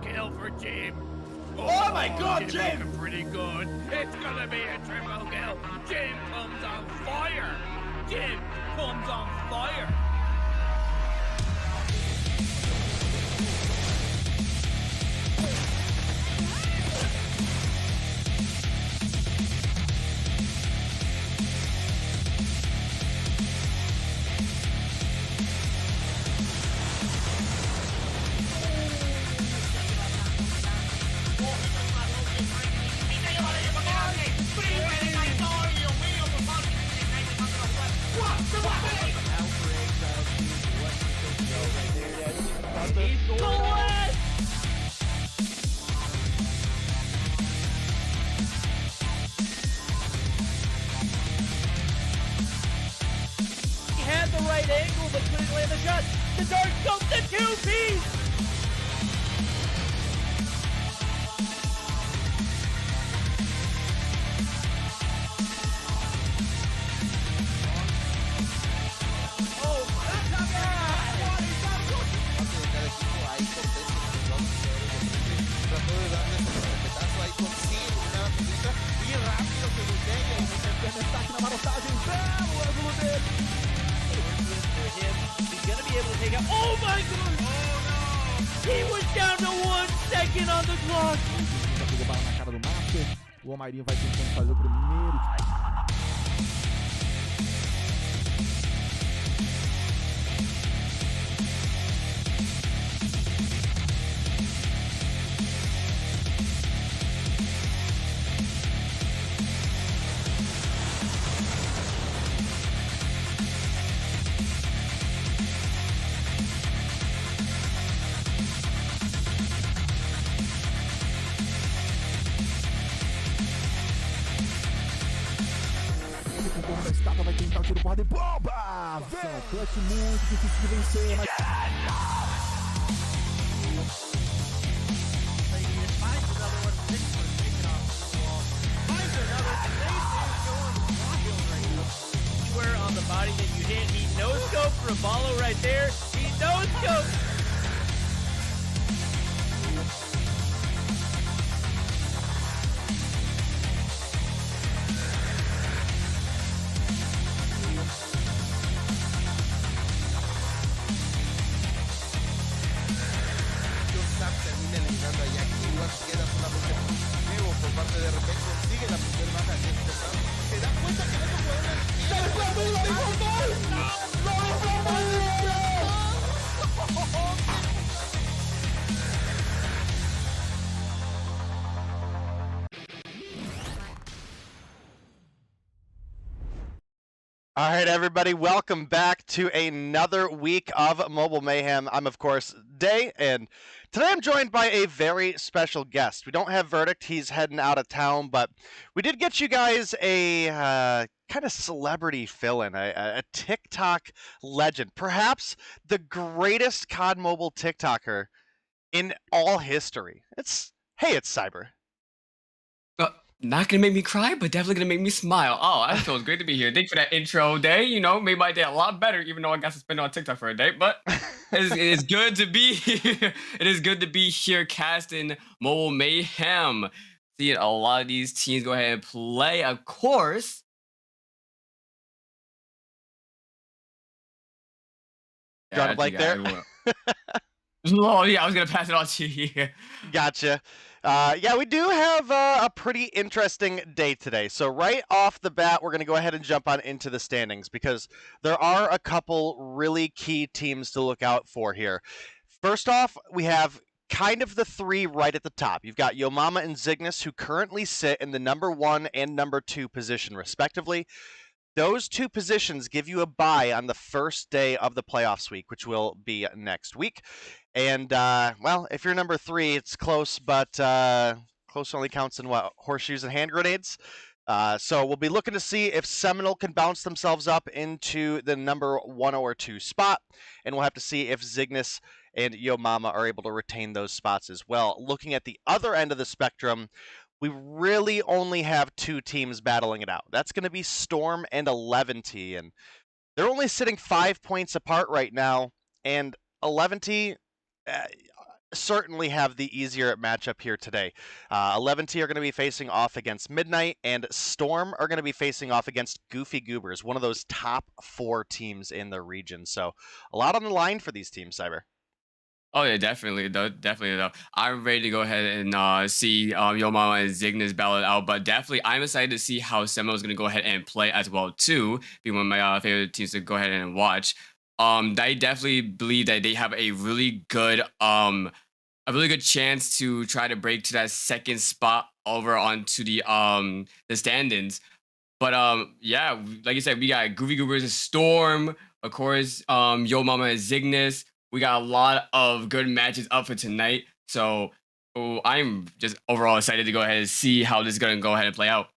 kill for Jim. Oh my God, Jim! Jim! Pretty good. It's gonna be a triple kill. Jim comes on fire. Jim comes on fire. Had the right angle, but couldn't land the shot. The dart goes to 2-piece! He's gonna be able to take out. Oh my God! Oh no! He was down to 1 second on the clock. Pegou bala na cara do Master. O Almairinho vai tentando fazer o primeiro. Da estátua vai tentar o tiro porrada e bomba! Vem! Clutch muito difícil de vencer, mas... Square on the body that you hit. He no-scope for a follow right there. He no-scope. All right, everybody, welcome back to another week of Mobile Mayhem. I'm, of course, Day, and today I'm joined by a very special guest. We don't have Verdict. He's heading out of town, but we did get you guys a kind of celebrity fill-in, a TikTok legend, perhaps the greatest COD Mobile TikToker in all history. It's Cyber. Not gonna make me cry, but definitely gonna make me smile. Oh, that feels great to be here. Thanks for that intro, Day. You know, made my day a lot better, even though I got suspended on TikTok for a day. But it's good to be here. It is good to be here casting Mobile Mayhem. Seeing a lot of these teams go ahead and play, of course. Got a blank there? Oh, yeah, I was gonna pass it on to you here. Gotcha. Yeah, we do have a pretty interesting day today. So right off the bat, we're going to go ahead and jump on into the standings because there are a couple really key teams to look out for here. First off, we have kind of the three right at the top. You've got Yo Mama and Zygnus, who currently sit in the number 1 and number 2 position, respectively. Those two positions give you a bye on the first day of the playoffs week, which will be next week. And, well, if you're number 3, it's close, but close only counts in, what, horseshoes and hand grenades? So we'll be looking to see if Seminal can bounce themselves up into the number 1 or 2 spot. And we'll have to see if Zygnus and Yo Mama are able to retain those spots as well. Looking at the other end of the spectrum, we really only have 2 teams battling it out. That's going to be Storm and Eleventy, and they're only sitting 5 points apart right now. And Eleventy, certainly have the easier matchup here today. Eleventy are going to be facing off against Midnight, and Storm are going to be facing off against Goofy Goobers, one of those top 4 teams in the region. So a lot on the line for these teams, Cyber. Oh yeah, definitely though. Definitely though. I'm ready to go ahead and see Yo Mama and Zygnus battle it out. But definitely, I'm excited to see how Seminal is going to go ahead and play as well too. Be one of my favorite teams to go ahead and watch. I definitely believe that they have a really good chance to try to break to that second spot over onto the standings. But yeah, like you said, we got Goofy Goobers, Storm, of course, Yo Mama and Zygnus. We got a lot of good matches up for tonight. So I'm just overall excited to go ahead and see how this is going to go ahead and play out.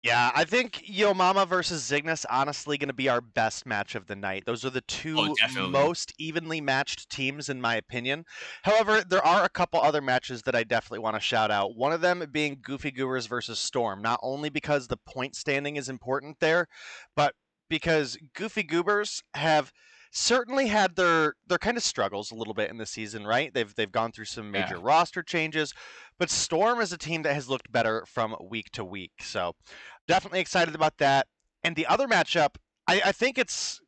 Yeah, I think Yo Mama versus Zygnus honestly going to be our best match of the night. Those are the two most evenly matched teams in my opinion. However, there are a couple other matches that I definitely want to shout out. One of them being Goofy Goobers versus Storm, not only because the point standing is important there, but because Goofy Goobers have certainly had their kind of struggles a little bit in the season, right? They've gone through some major roster changes, but Storm is a team that has looked better from week to week. So definitely excited about that. And the other matchup, I think it's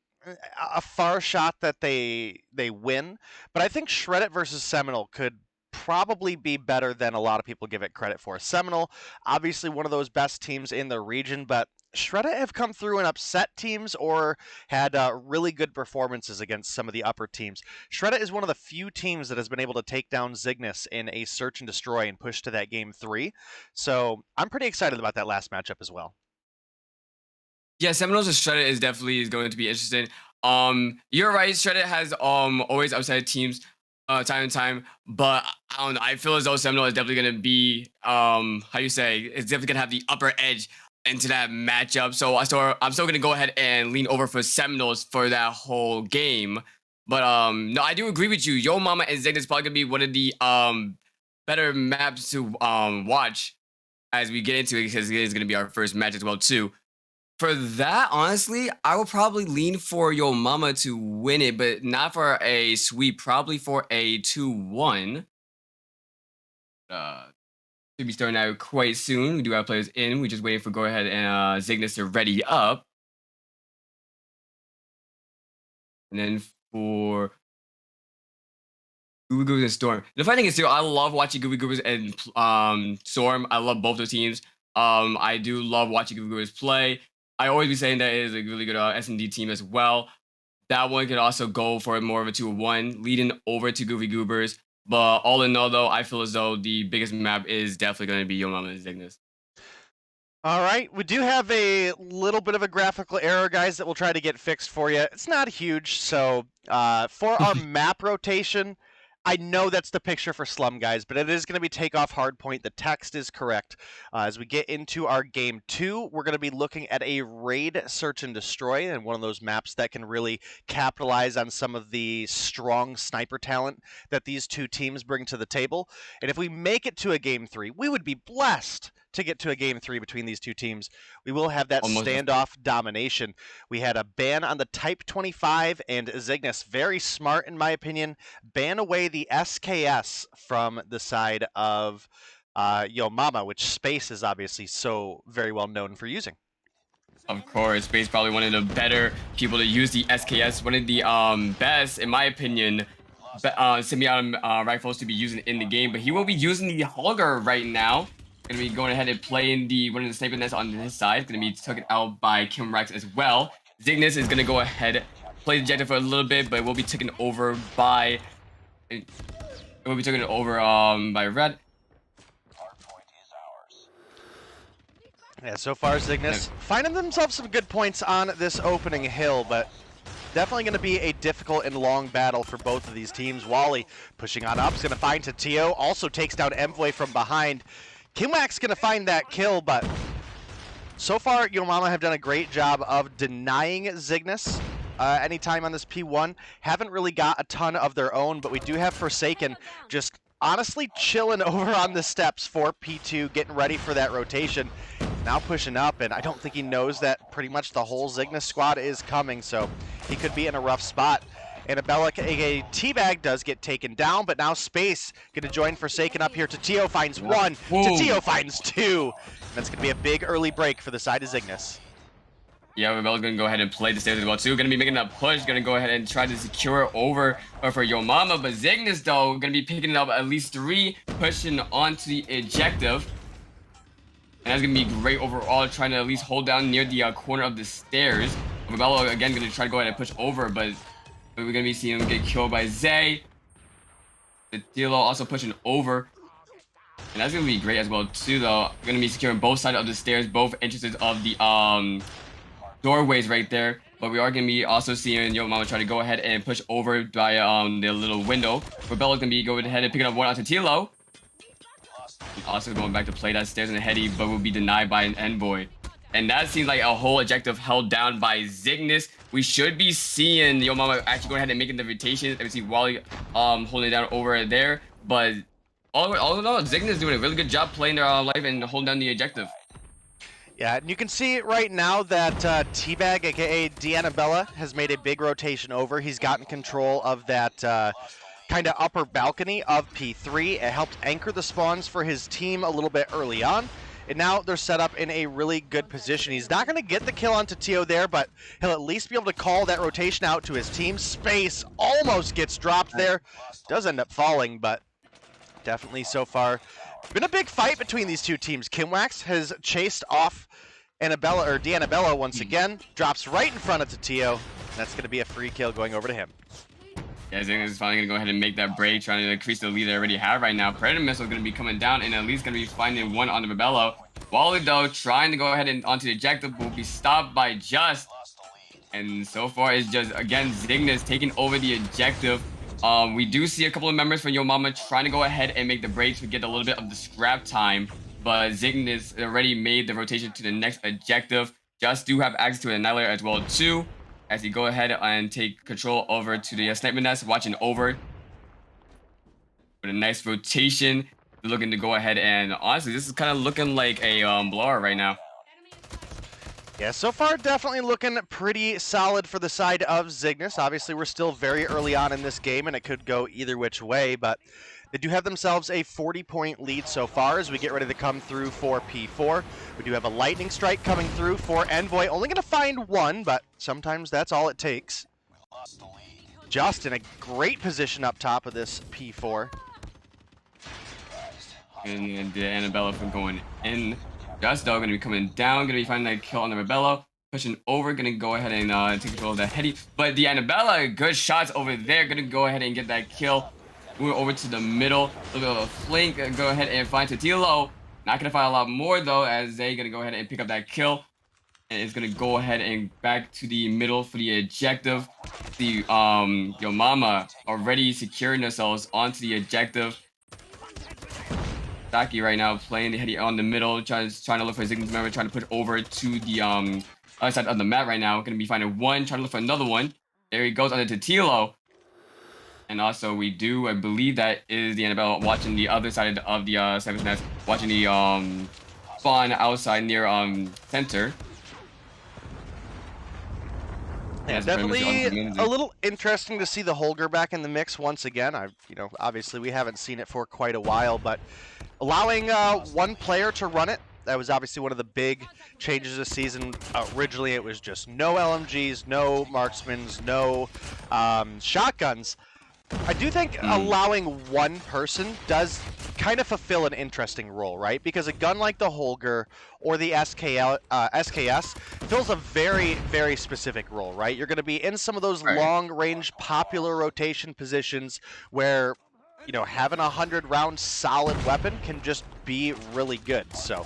a far shot that they win, but I think Shreddit versus Seminal could probably be better than a lot of people give it credit for. Seminal, obviously one of those best teams in the region, but Shreddit have come through and upset teams or had really good performances against some of the upper teams. Shreddit is one of the few teams that has been able to take down Zygnus in a search and destroy and push to that game 3. So I'm pretty excited about that last matchup as well. Yeah, Seminoles and Shreddit is definitely going to be interesting. You're right, Shreddit has always upset teams time and time, but I don't know. I feel as though Seminole is definitely going to be it's definitely going to have the upper edge into that matchup. So I'm still gonna go ahead and lean over for Seminoles for that whole game. But no, I do agree with you. Yo Mama and Zygnus is probably gonna be one of the better maps to watch as we get into it, because it is gonna be our first match as well too. For that, honestly, I will probably lean for Yo Mama to win it, but not for a sweep, probably for a 2-1. Should be starting out quite soon. We do have players in. We're just waiting for go ahead and Zygnus to ready up. And then for Goobers and Storm. The funny thing is, too, I love watching Goobers and Storm. I love both the teams. I do love watching Goobers play. I always be saying that it is a really good S&D team as well. That one could also go for more of a 2-1, leading over to Goofy Goobers. But all in all, though, I feel as though the biggest map is definitely going to be Yo Mama and Zygnus. All right, we do have a little bit of a graphical error, guys, that we'll try to get fixed for you. It's not huge, so for our map rotation, I know that's the picture for Slum, guys, but it is going to be takeoff hardpoint. The text is correct. As we get into our game 2, we're going to be looking at a raid search and destroy, and one of those maps that can really capitalize on some of the strong sniper talent that these two teams bring to the table. And if we make it to a game 3, we would be blessed to get to a game 3 between these two teams. We will have that standoff domination. We had a ban on the Type 25, and Zygnus, very smart in my opinion, ban away the SKS from the side of Yo Mama, which Space is obviously so very well known for using. Of course, Space probably one of the better people to use the SKS, one of the best, in my opinion, semi-auto rifles to be using in the game, but he will be using the Holger right now. Gonna be going ahead and playing one of the sniper nests on his side. Gonna be taken out by Kim Rex as well. Zygnus is gonna go ahead, play the objective for a little bit, but it will be taken over by Red. Yeah, so far Zygnus finding themselves some good points on this opening hill, but definitely going to be a difficult and long battle for both of these teams. Wally pushing on up, is going to find Tatio, also takes down Envoy from behind. Kimwax going to find that kill, but so far Yo Mama have done a great job of denying Zygnus any time on this P1. Haven't really got a ton of their own, but we do have Forsaken just honestly chilling over on the steps for P2, getting ready for that rotation. Now pushing up, and I don't think he knows that pretty much the whole Zygnus squad is coming, so he could be in a rough spot. Annabella, aka Teabag, does get taken down, but now Space going to join Forsaken up here. Tatio finds one, Tatio finds two. And that's going to be a big early break for the side of Zygnus. Yeah, Rebel's gonna go ahead and play the stairs as well too. Gonna be making a push, gonna go ahead and try to secure over for Yo Mama. But Zygnus though, gonna be picking up at least 3, pushing onto the objective. And that's gonna be great overall, trying to at least hold down near the corner of the stairs. Rebel again gonna try to go ahead and push over, but we're gonna be seeing him get killed by Zay. The Tilo also pushing over. And that's gonna be great as well too though. Gonna be securing both sides of the stairs, both entrances of the doorways right there, but we are going to be also seeing Yo Mama try to go ahead and push over by the little window. Rebel's going to be going ahead and picking up one onto Tilo. Also going back to play that stairs in the heady, but will be denied by an envoy. And that seems like a whole objective held down by Zygnus. We should be seeing Yo Mama actually go ahead and making the rotation. We see Wally holding it down over there, but all in all, Zygnus doing a really good job playing their life and holding down the objective. Yeah, and you can see right now that Teabag, aka D'Annabella, has made a big rotation over. He's gotten control of that kind of upper balcony of P3. It helped anchor the spawns for his team a little bit early on. And now they're set up in a really good position. He's not going to get the kill on Tatio there, but he'll at least be able to call that rotation out to his team. Space almost gets dropped there. Does end up falling, but definitely so far been a big fight between these two teams. Kimwax has chased off Annabella, or D'Annabella once again, drops right in front of Tatio. That's going to be a free kill going over to him. Yeah, Zygnus is finally going to go ahead and make that break, trying to increase the lead they already have right now. Predator Missile is going to be coming down and at least going to be finding one on the Rebello. Wally, though, trying to go ahead and onto the objective, will be stopped by Just. And so far, it's just, again, Zygnus taking over the objective. We do see a couple of members from Yo Mama trying to go ahead and make the break to get a little bit of the scrap time, but Zygnus already made the rotation to the next objective. Just do have access to an Annihilator as well too, as he go ahead and take control over to the sniper nest, watching over with a nice rotation. They're looking to go ahead and honestly, this is kind of looking like a blowout right now. Yeah, so far definitely looking pretty solid for the side of Zygnus. Obviously, we're still very early on in this game, and it could go either which way, but they do have themselves a 40-point lead so far as we get ready to come through for P4. We do have a lightning strike coming through for Envoy. Only going to find one, but sometimes that's all it takes. Just in a great position up top of this P4. And the Annabella from going in. Just though, going to be coming down, going to be finding that kill on the Rebello, pushing over, going to go ahead and take control of that heady. But the Annabella, good shots over there, going to go ahead and get that kill. Move over to the middle, a little bit of a flank, go ahead and find Tatilo. Not going to find a lot more though, as they going to go ahead and pick up that kill. And it's going to go ahead and back to the middle for the objective. The Yo Mama already securing themselves onto the objective. Saki right now playing the heady on the middle, trying to look for Zygnus member, trying to push over to the other side of the map right now. Going to be finding one, trying to look for another one. There he goes on the Tatilo. And also we do, I believe that is the Annabelle watching the other side of the Seventh Nest, watching the spawn outside near center. Yeah, definitely a little interesting to see the Holger back in the mix once again. Obviously we haven't seen it for quite a while, but allowing one player to run it, that was obviously one of the big changes this season. Originally it was just no LMGs, no marksmans, no shotguns. I do think allowing one person does kind of fulfill an interesting role, right? Because a gun like the Holger or the SKS fills a very, very specific role, right? You're going to be in some of those long-range popular rotation positions where, having a 100-round solid weapon can just be really good. So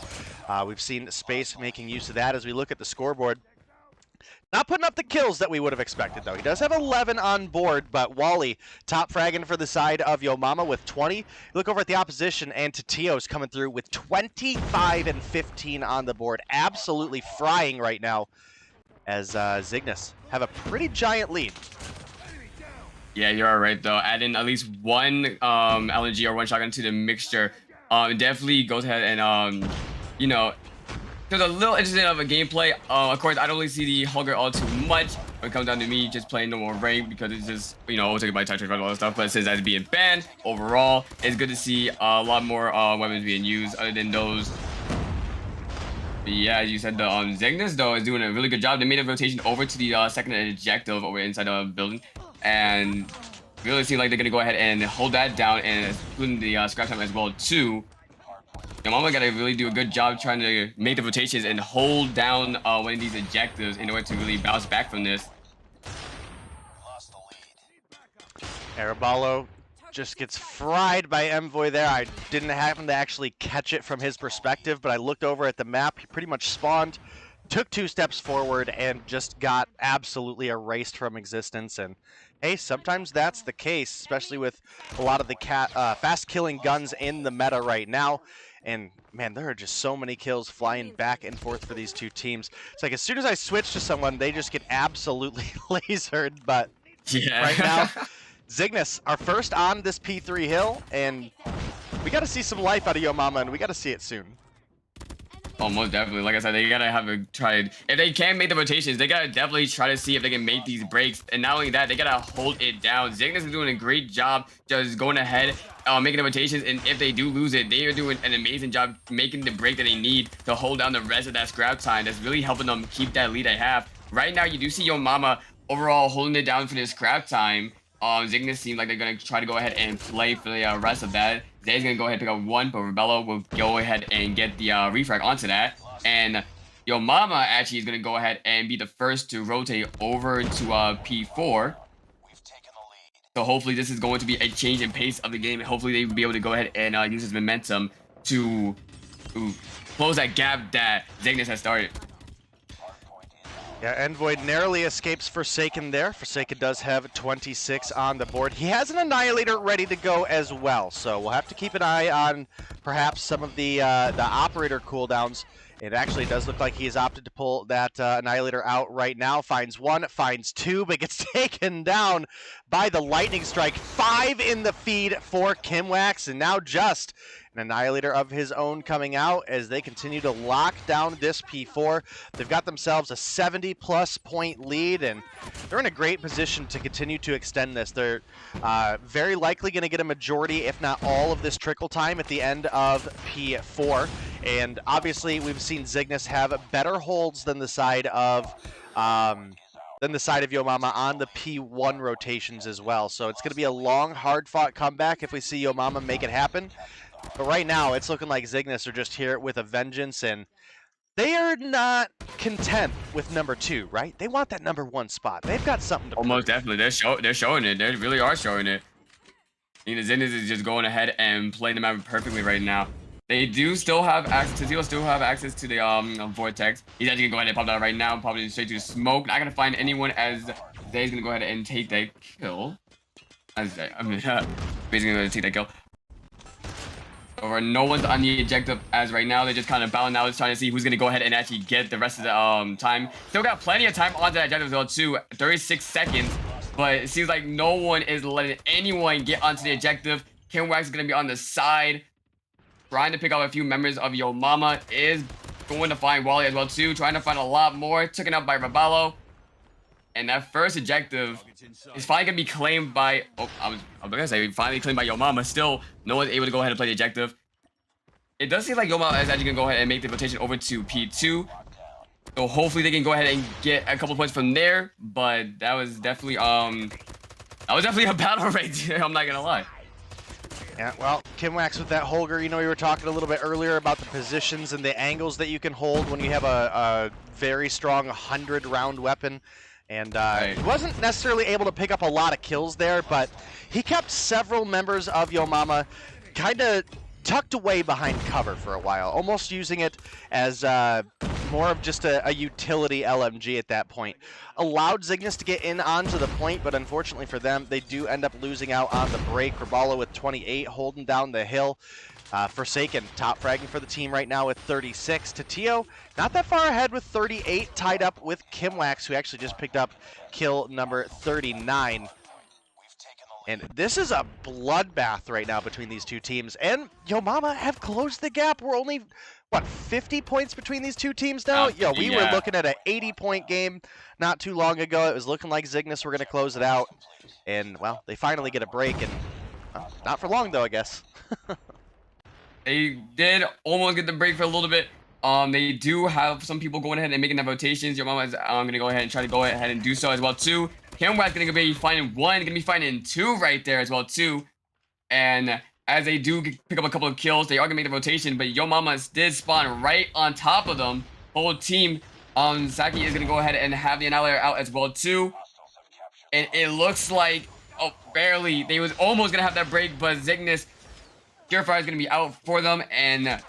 we've seen Space making use of that as we look at the scoreboard. Not putting up the kills that we would have expected, though. He does have 11 on board, but Wally top fragging for the side of Yo Mama with 20. You look over at the opposition, and Tatio's coming through with 25 and 15 on the board. Absolutely frying right now as Zygnus have a pretty giant lead. Yeah, you're all right, though. Adding at least one LNG or one shotgun to the mixture definitely goes ahead and, there's a little interesting of a gameplay. Of course, I don't really see the Hugger all too much when it comes down to me just playing normal rank because it's just, you know, taking my touch and all that stuff. But since that's being banned, overall, it's good to see a lot more weapons being used other than those. But yeah, as you said, the Zygnus, though, is doing a really good job. They made a rotation over to the second objective over inside the building. And really seem like they're going to go ahead and hold that down and including the scrap time as well, too. Your mama got to really do a good job trying to make the rotations and hold down one of these objectives in order to really bounce back from this. Arabalo just gets fried by Envoy there. I didn't happen to actually catch it from his perspective, but I looked over at the map. He pretty much spawned, took 2 steps forward, and just got absolutely erased from existence. And hey, sometimes that's the case, especially with a lot of the fast-killing guns in the meta right now. And man, there are just so many kills flying back and forth for these two teams. It's like as soon as I switch to someone, they just get absolutely lasered. But yeah, right now, Zygnus, our first on this P3 hill, and we got to see some life out of Yo Mama, and we got to see it soon. Oh, most definitely. Like I said, they gotta have a try. If they can make the rotations, they gotta definitely try to see if they can make these breaks. And not only that, they gotta hold it down. Zygnus is doing a great job just going ahead, making the rotations. And if they do lose it, they are doing an amazing job making the break that they need to hold down the rest of that scrap time. That's really helping them keep that lead they have. Right now, you do see Yo Mama overall holding it down for this scrap time. Zygnus seems like they're gonna try to go ahead and play for the rest of that. Zay's gonna go ahead and pick up 1, but Rebello will go ahead and get the refrag onto that. And Yo Mama actually is gonna go ahead and be the first to rotate over to P4. So hopefully this is going to be a change in pace of the game. Hopefully they will be able to go ahead and use this momentum to close that gap that Zygnus has started. Yeah, Envoy narrowly escapes Forsaken there. Forsaken does have 26 on the board. He has an Annihilator ready to go as well, so we'll have to keep an eye on perhaps some of the Operator cooldowns. It actually does look like he has opted to pull that Annihilator out right now. Finds 1, finds 2, but gets taken down by the Lightning Strike. 5 in the feed for Kimwax, and now just an Annihilator of his own coming out as they continue to lock down this P4. They've got themselves a 70-plus point lead, and they're in a great position to continue to extend this. They're very likely going to get a majority, if not all, of this trickle time at the end of P4. And obviously, we've seen Zygnus have better holds than the side of Yo Mama on the P1 rotations as well. So it's going to be a long, hard-fought comeback if we see Yo Mama make it happen. But right now, it's looking like Zygnus are just here with a vengeance, and they are not content with number 2, right? They want that number 1 spot. They've got something to prove. Almost definitely. They're showing it. They really are showing it. You know, Zygnus is just going ahead and playing the map perfectly right now. They do still have access to the Vortex. He's actually gonna go ahead and pop that right now, probably straight to the smoke. Not gonna find anyone as Zay's gonna go ahead and take that kill. Basically gonna take that kill. Or no one's on the objective as right now. They're just kind of battling out, trying to see who's gonna go ahead and actually get the rest of the time. Still got plenty of time onto that objective as well too. 36 seconds, but it seems like no one is letting anyone get onto the objective. Kimwax is gonna be on the side, trying to pick up a few members of Yo Mama. Is going to find Wally as well too, trying to find a lot more. Taken out by Rebello. And that first objective is finally gonna be claimed by I was gonna say finally claimed by Yo Mama. Still, no one's able to go ahead and play the objective. It does seem like Yo Mama is actually gonna go ahead and make the rotation over to P2. So hopefully they can go ahead and get a couple points from there. But that was definitely a battle right there, I'm not gonna lie. Yeah, well, Kimwax with that Holger, you know, you were talking a little bit earlier about the positions and the angles that you can hold when you have a very strong 100-round weapon. And he wasn't necessarily able to pick up a lot of kills there, but he kept several members of Yo Mama kind of tucked away behind cover for a while, almost using it as more of just a utility LMG at that point. Allowed Zygnus to get in onto the point, but unfortunately for them, they do end up losing out on the break. Rabala with 28 holding down the hill. Forsaken top fragging for the team right now with 36. Tatio not that far ahead with 38, tied up with Kimwax, who actually just picked up kill number 39. And this is a bloodbath right now between these two teams. And Yo Mama have closed the gap. We're only, what, 50 points between these two teams now? Yo, we were looking at an 80-point game not too long ago. It was looking like Zygnus were going to close it out. And, well, they finally get a break. And well, not for long, though, I guess. They did almost get the break for a little bit. They do have some people going ahead and making their votations. Your Mama is going to go ahead and try to go ahead and do so as well, too. Camwat's going to be finding one, going to be finding two right there as well, too. And as they do pick up a couple of kills, they are going to make the rotation, but Yo Mama did spawn right on top of them. Whole team, Saki is going to go ahead and have the Annihilator out as well, too. And it looks like, oh, barely. They was almost going to have that break, but Zygnus, Purifier is going to be out for them, and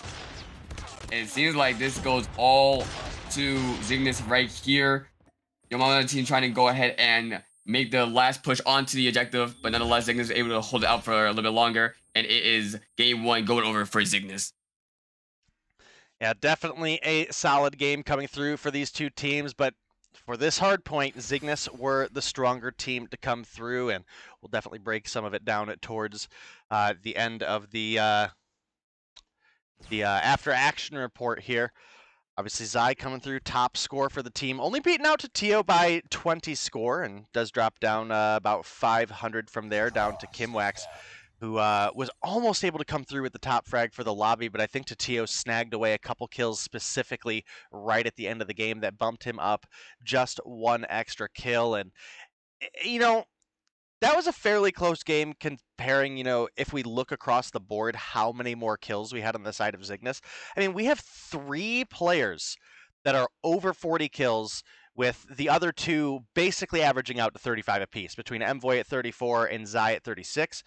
it seems like this goes all to Zygnus right here. Yo Mama team trying to go ahead and make the last push onto the objective, but nonetheless, Zygnus is able to hold it out for a little bit longer, and it is game one going over for Zygnus. Yeah, definitely a solid game coming through for these two teams, but for this hard point, Zygnus were the stronger team to come through, and we'll definitely break some of it down towards the end of the after action report here. Obviously, Zy coming through, top score for the team. Only beaten out to Tio by 20 score, and does drop down about 500 from there, down to Kimwax, who was almost able to come through with the top frag for the lobby, but I think Tio snagged away a couple kills specifically right at the end of the game that bumped him up just one extra kill. And, you know, that was a fairly close game comparing, you know, if we look across the board, how many more kills we had on the side of Zygnus. I mean, we have 3 players that are over 40 kills, with the other 2 basically averaging out to 35 apiece, between Envoy at 34 and Zy at 36.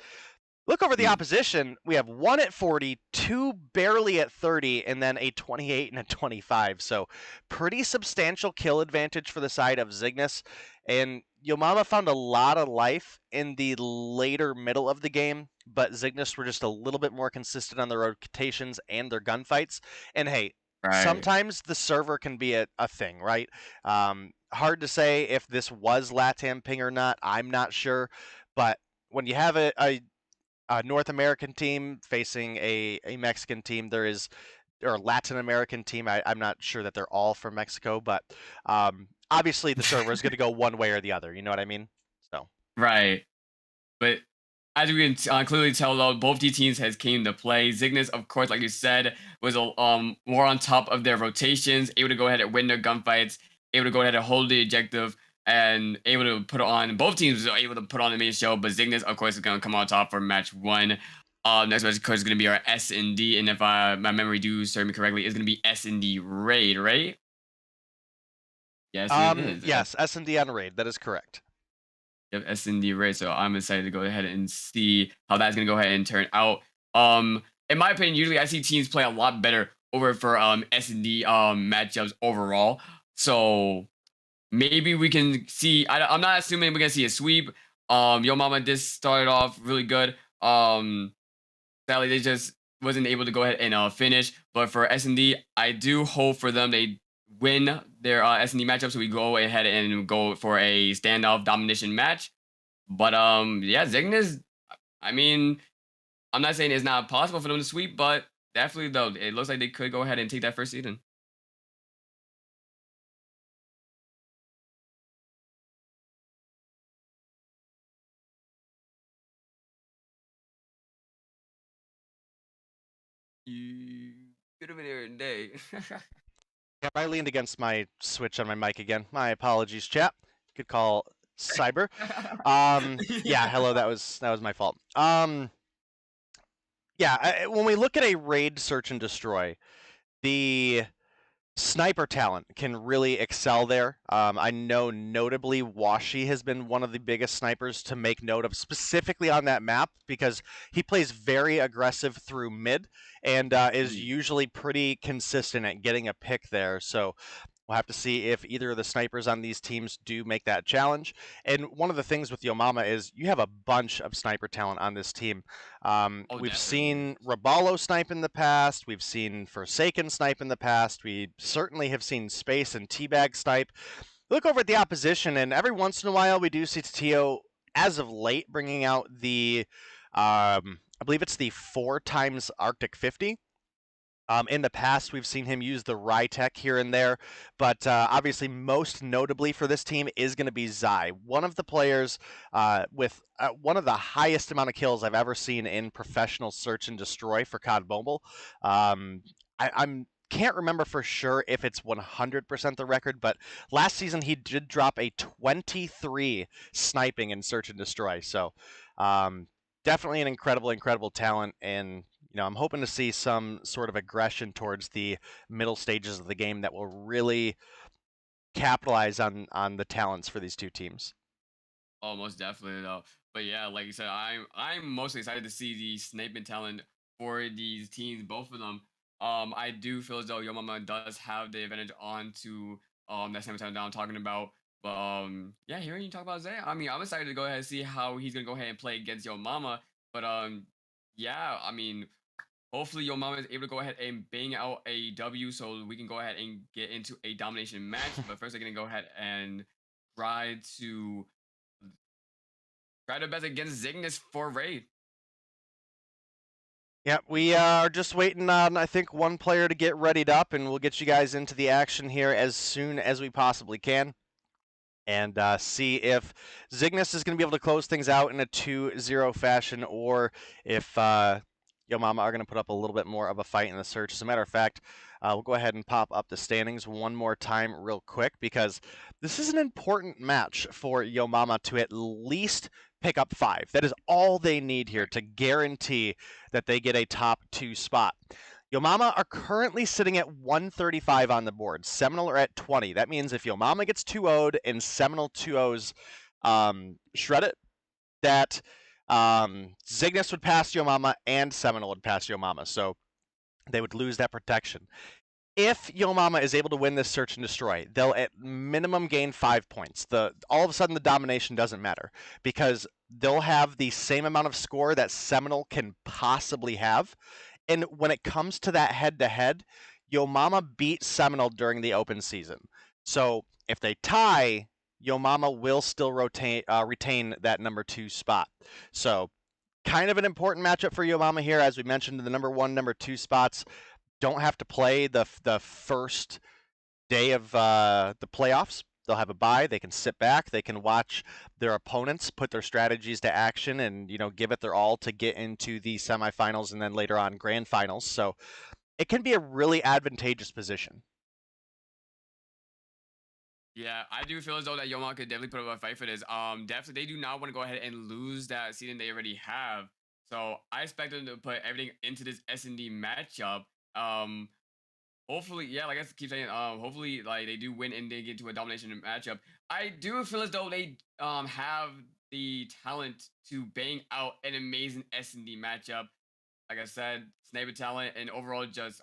Look over the opposition, we have 1 at 40, 2 barely at 30, and then a 28 and a 25. So pretty substantial kill advantage for the side of Zygnus. And Yo Mama found a lot of life in the later middle of the game, but Zygnus were just a little bit more consistent on their rotations and their gunfights. And hey, sometimes the server can be a thing, right? Hard to say if this was LATAM ping or not. I'm not sure. But when you have a North American team facing a Mexican team, there is, or Latin American team, I'm not sure that they're all from Mexico, but obviously the server is going to go one way or the other. You know what I mean? So right. But as we can clearly tell, though, both these teams has came to play. Zygnus, of course, like you said, was more on top of their rotations, able to go ahead and win their gunfights, able to go ahead and hold the objective, and able to put on, both teams are able to put on the main show, but Zygnus, of course, is going to come on top for match 1. Next match, of course, is going to be our S&D, and if my memory do serve me correctly, it's going to be S&D Raid, right? Yes, it is. Yes, S&D on Raid, that is correct. Yep, S&D Raid, so I'm excited to go ahead and see how that's going to go ahead and turn out. In my opinion, usually I see teams play a lot better over for S&D matchups overall, so maybe we can see, I'm not assuming we're going to see a sweep. Yo Mama did start off really good. Sadly, they just wasn't able to go ahead and finish. But for S&D, I do hope for them they win their S&D matchup, so we go ahead and go for a standoff domination match. But yeah, Zygnus, I mean, I'm not saying it's not possible for them to sweep, but definitely, though, it looks like they could go ahead and take that first season. You could have been here today. Yep, I leaned against my switch on my mic again. My apologies, chat. You could call Cyber. Yeah, hello, that was my fault. Yeah, when we look at a raid search and destroy, the sniper talent can really excel there. I know notably Washi has been one of the biggest snipers to make note of specifically on that map, because he plays very aggressive through mid and is usually pretty consistent at getting a pick there. So we'll have to see if either of the snipers on these teams do make that challenge. And one of the things with Yo Mama is you have a bunch of sniper talent on this team. We've seen Raballo snipe in the past. We've seen Forsaken snipe in the past. We certainly have seen Space and Teabag snipe. Look over at the opposition, and every once in a while we do see Tio as of late bringing out the, I believe it's the 4x Arctic 50. In the past, we've seen him use the Rytech here and there, but obviously most notably for this team is going to be Zy, one of the players with one of the highest amount of kills I've ever seen in professional search and destroy for COD Mobile. I'm can't remember for sure if it's 100% the record, but last season he did drop a 23 sniping in search and destroy. So definitely an incredible talent, and I'm hoping to see some sort of aggression towards the middle stages of the game that will really capitalize on the talents for these two teams. Oh, most definitely though. But yeah, like you said, I'm mostly excited to see the sniping talent for these teams, both of them. I do feel as though Yo Mama does have the advantage on to that same time that I'm talking about. But yeah, hearing you talk about Zay, I mean, I'm excited to go ahead and see how he's gonna go ahead and play against Yo Mama. But yeah, I mean, hopefully Yo Mama is able to go ahead and bang out a W so we can go ahead and get into a domination match. But first, I'm gonna go ahead and try their best against Zygnus for raid. Yeah, we are just waiting on, I think, one player to get readied up, and we'll get you guys into the action here as soon as we possibly can. And see if Zygnus is going to be able to close things out in a 2-0 fashion, or if Yo Mama are going to put up a little bit more of a fight in the search. As a matter of fact, we'll go ahead and pop up the standings one more time real quick, because this is an important match for Yo Mama to at least pick up 5. That is all they need here to guarantee that they get a top 2 spot. Yo Mama are currently sitting at 135 on the board. Seminal are at 20. That means if Yo Mama gets 2-0'd and Seminal 2-0's shred it, that Zygnus would pass Yo Mama and Seminal would pass Yo Mama. So they would lose that protection. If Yo Mama is able to win this search and destroy, they'll at minimum gain 5 points. All of a sudden the domination doesn't matter, because they'll have the same amount of score that Seminal can possibly have. And when it comes to that head-to-head, Yo Mama beat Seminal during the open season. So if they tie, Yo Mama will still retain that number 2 spot. So kind of an important matchup for Yo Mama here. As we mentioned, the number 1, number 2 spots don't have to play the first day of the playoffs. They'll have a bye. They can sit back. They can watch their opponents put their strategies to action and, give it their all to get into the semifinals and then later on grand finals. So it can be a really advantageous position. Yeah, I do feel as though that Yo Mama could definitely put up a fight for this. Definitely, they do not want to go ahead and lose that season they already have. So I expect them to put everything into this S&D matchup. Hopefully, yeah, like I keep saying, hopefully, like, they do win and they get to a domination matchup. I do feel as though they have the talent to bang out an amazing S&D matchup. Like I said, sniper talent and overall just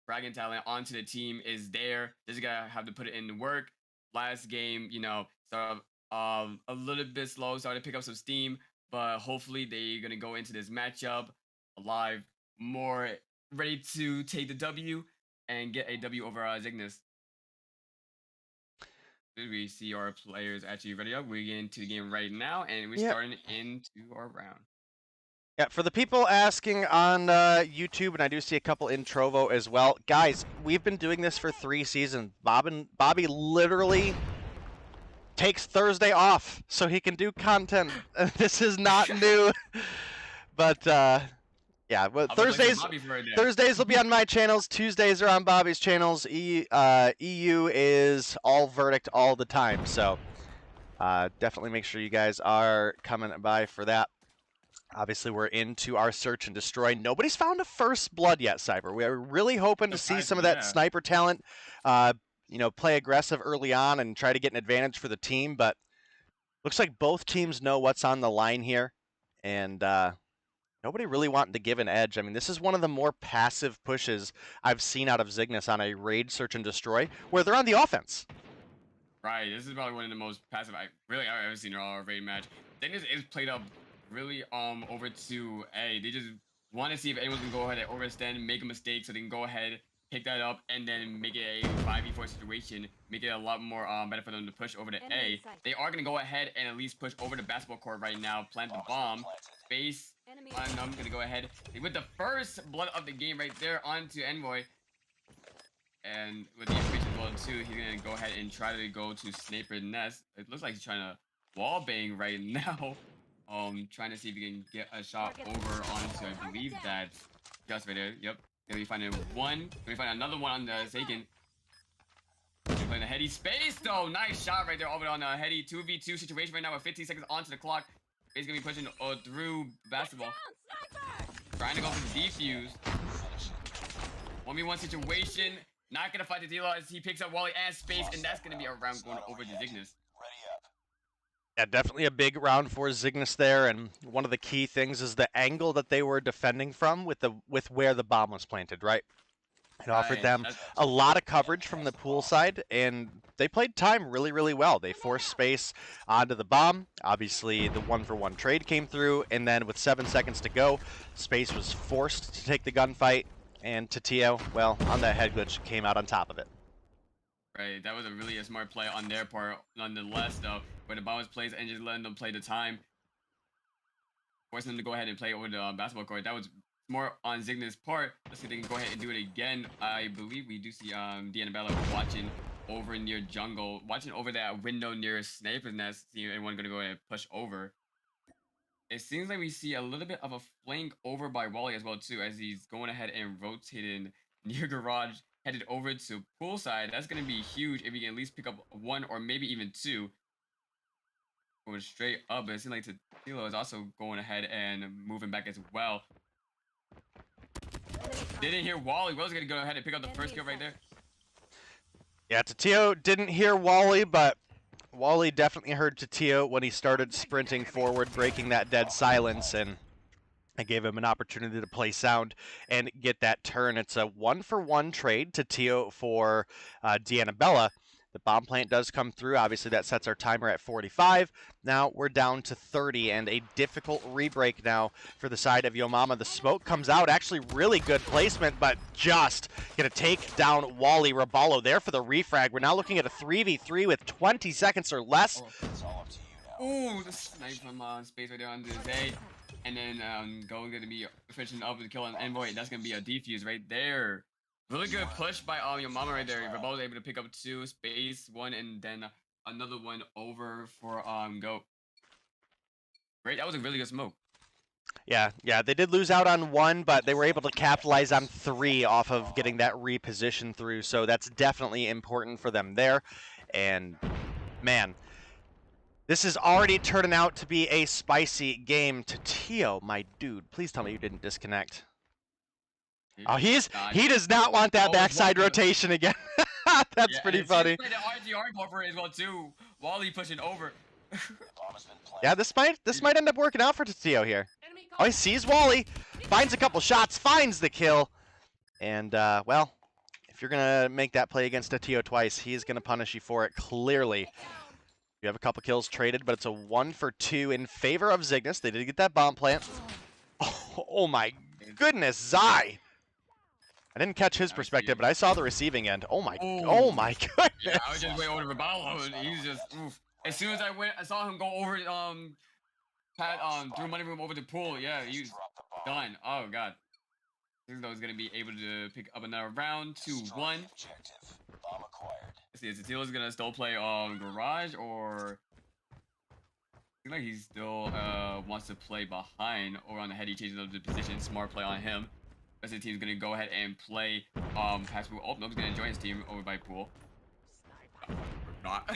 bragging talent onto the team is there. They just gotta have to put it in the work. Last game, started a little bit slow, started to pick up some steam, but hopefully they're gonna go into this matchup alive, more ready to take the W and get a W over Zygnus. We see our players actually ready up. We're getting to the game right now, and we're starting into our round. Yeah, for the people asking on YouTube, and I do see a couple in Trovo as well, guys, we've been doing this for 3 seasons. Bobby literally takes Thursday off so he can do content. This is not new, but yeah, well, Thursdays will be on my channels. Tuesdays are on Bobby's channels. EU is all verdict all the time, so definitely make sure you guys are coming by for that. Obviously, we're into our search and destroy. Nobody's found a first blood yet, Cyber. We are really hoping to see some of that sniper talent, play aggressive early on and try to get an advantage for the team. But looks like both teams know what's on the line here, and nobody really wanting to give an edge. I mean, this is one of the more passive pushes I've seen out of Zygnus on a raid search and destroy, where they're on the offense. Right, this is probably one of the most passive I've ever seen in a raid match. Zygnus is played up really over to A. They just want to see if anyone can go ahead and overextend, make a mistake, so they can go ahead pick that up and then make it a 5v4 situation, make it a lot more better for them to push over to A. They are going to go ahead and at least push over the basketball court right now, plant the bomb, space on them, going to go ahead with the first blood of the game right there onto Envoy. And with the information as well too, he's going to go ahead and try to go to Sniper Nest. It looks like he's trying to wall bang right now. Trying to see if he can get a shot over onto, I believe that's just right there. Yep. Gonna be finding one. Gonna be finding another one on the Zygnus. Playing a heady space though. Nice shot right there over on a heady 2v2 situation right now with 15 seconds onto the clock. He's gonna be pushing through basketball. Trying to go for the defuse. 1v1 situation. Not gonna fight the dealer as he picks up Wally and space, and that's gonna be a round going over to Zygnus. Yeah, definitely a big round for Zygnus there, and one of the key things is the angle that they were defending from with where the bomb was planted, right? It offered them a lot of coverage from the pool side, and they played time really, really well. They forced space onto the bomb. Obviously, the 1-for-1 trade came through, and then with 7 seconds to go, space was forced to take the gunfight, and Tatio, well, on that head glitch, came out on top of it. Right, that was a really smart play on their part, nonetheless, though. Where the bomb was placed and just letting them play the time, forcing them to go ahead and play over the basketball court. That was more on Zygnus' part. Let's see if they can go ahead and do it again. I believe we do see D'Annabella watching over near jungle, watching over that window near Sniper's Nest. See anyone going to go ahead and push over. It seems like we see a little bit of a flank over by Wally as well too, as he's going ahead and rotating near garage, headed over to poolside. That's going to be huge if he can at least pick up one or maybe even two. Going straight up, but it seems like Tatilo is also going ahead and moving back as well. Didn't hear Wally. Will's going to go ahead and pick up the first kill right there. Yeah, Tatio didn't hear Wally, but Wally definitely heard Tatio when he started sprinting forward, breaking that dead silence, and I gave him an opportunity to play sound and get that turn. It's a 1-for-1 trade, Tatio for D'Annabella. The bomb plant does come through. Obviously, that sets our timer at 45. Now we're down to 30, and a difficult rebreak now for the side of Yo Mama. The smoke comes out. Actually, really good placement, but just going to take down Wally. Raballo there for the refrag. We're now looking at a 3v3 with 20 seconds or less. Ooh, the snipe from space right there on the Zay. And then going to be finishing up with the kill on Envoy. That's going to be a defuse right there. Really good push by Yo Mama right there. Raballo was able to pick up two, space one, and then another one over for Go. Great, that was a really good smoke. Yeah, they did lose out on one, but they were able to capitalize on three off of getting that reposition through, so that's definitely important for them there. And, man, this is already turning out to be a spicy game. Tatio, my dude, please tell me you didn't disconnect. Oh, he does not want that backside rotation again. That's pretty funny. The RGR buffer as well too. Wally pushing over. Yeah, this might end up working out for Tatio here. Oh, he sees Wally, finds a couple shots, finds the kill, and well, if you're gonna make that play against Tatio twice, he is gonna punish you for it. Clearly, you have a couple kills traded, but it's a 1-for-2 in favor of Zygnus. They did get that bomb plant. Oh my goodness, Zai. I didn't catch his perspective, but I saw the receiving end. Oh my goodness. Yeah, I was just waiting over to Raballo, and he's just oof. As soon as I saw him go over through money room over the pool. Yeah, he was done. Oh god. I think I was gonna be able to pick up another round. 2-1. Let's see, is Tatila's gonna still play garage, or I feel like he still wants to play behind or on the head. He changes up the position. Smart play on him. Rest of the team's gonna go ahead and play past pool. Oh, nope, he's gonna join his team over by pool. Not.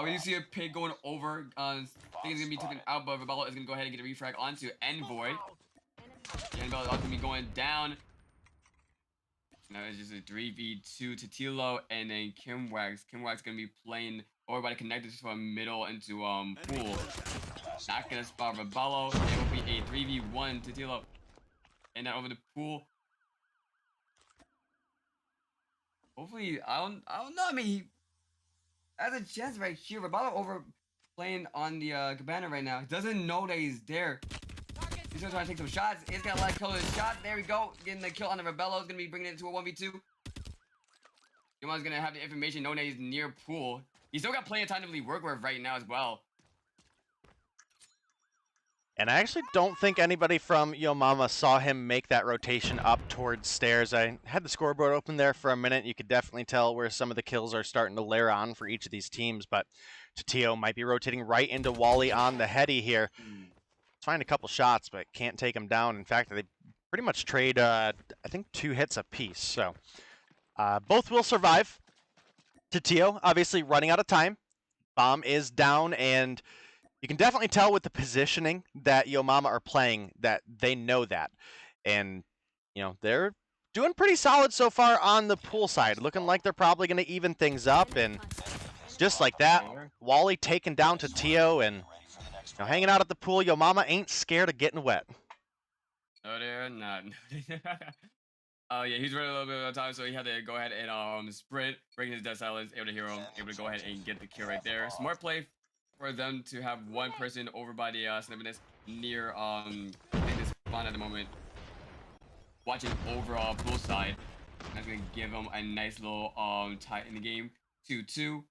We see a pig going over. I think it's gonna be taken out, but Raballo is gonna go ahead and get a refrag onto Envoy. Envoy is also gonna be going down. Now it's just a 3v2 Tatilo and then Kimwax. Kimwax gonna be playing over by the connectors from middle into pool. Not gonna spot Raballo. It will be a 3v1 Tatilo. And then over the pool. Hopefully, I don't know. I mean, he has a chance right here. Raballo over playing on the cabana right now. He doesn't know that he's there. He's gonna try to take some shots. He's gonna let kill his shot. There we go. Getting the kill on the Rebello. Is gonna be bringing it into a 1v2. Yoma's gonna have the information knowing that he's near pool. He's still got plenty of time to really work with right now as well. And I actually don't think anybody from Yo Mama saw him make that rotation up towards stairs. I had the scoreboard open there for a minute. You could definitely tell where some of the kills are starting to layer on for each of these teams, but Tatio might be rotating right into Wally on the heady here. Find a couple shots, but can't take him down. In fact, they pretty much trade, I think, 2 hits apiece. So both will survive. Tatio, obviously running out of time. Bomb is down, and you can definitely tell with the positioning that Yo Mama are playing that they know that. And, you know, they're doing pretty solid so far on the pool side. Looking like they're probably going to even things up. And just like that, Wally taken down Tatio and hanging out at the pool. Yo Mama ain't scared of getting wet. No, they're not. Yeah, he's running a little bit of time, so he had to go ahead and sprint, breaking his death silence, able to hero him, able to go ahead and get the kill right there. Smart play for them to have one person over by the Snippiness near this spawn at the moment. Watching overall pool side. That's gonna give him a nice little tie in the game. 2-2.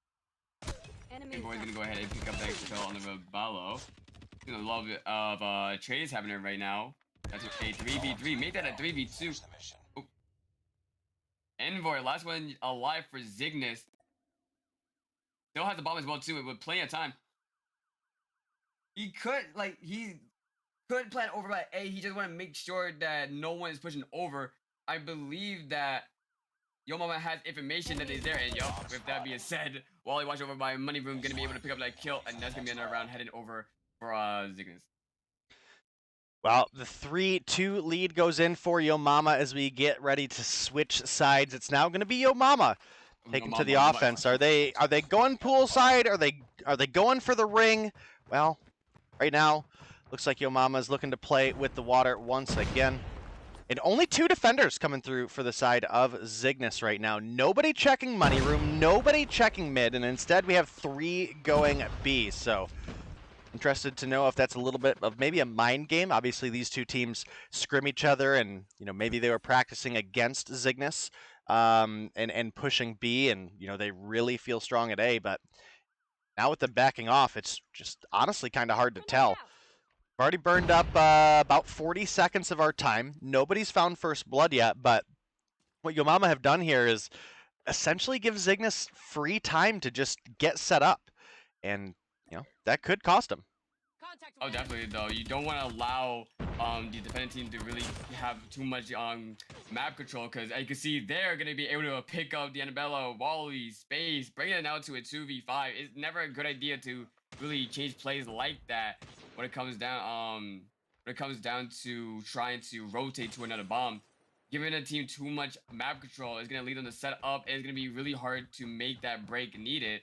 And Boy's gonna go ahead and pick up that kill on the Rebello. Gonna love it of trades happening right now. That's a 3v3. Make that a 3v2. Oh. Envoy, last one alive for Zygnus. Still has the bomb as well too, with plenty of time. He could plan over by A. He just want to make sure that no one is pushing over. I believe that Yo Mama has information that is there, and with that being said, Wally watch over by Money Room gonna be able to pick up that kill, and that's gonna be another round headed over for Zygnus. Well, the 3-2 lead goes in for Yo Mama as we get ready to switch sides. It's now going to be Yo Mama taking to the offense. Are they going poolside? Are they going for the ring? Well, right now looks like Yo Mama is looking to play with the water once again. And only 2 defenders coming through for the side of Zygnus right now. Nobody checking Money Room, nobody checking mid, and instead we have 3 going B. So interested to know if that's a little bit of maybe a mind game. Obviously, these 2 teams scrim each other, and maybe they were practicing against Zygnus and pushing B, and they really feel strong at A. But now with them backing off, it's just honestly kind of hard to tell. We've already burned up about 40 seconds of our time. Nobody's found first blood yet, but what Yo Mama have done here is essentially give Zygnus free time to just get set up, and that could cost him. Oh, definitely, though. You don't want to allow the defending team to really have too much map control, because as you can see, they're going to be able to pick up the Annabella, Wally, Space, bringing it out to a 2v5. It's never a good idea to really change plays like that when it comes down to trying to rotate to another bomb. Giving a team too much map control is going to lead them to set up, and it's going to be really hard to make that break needed.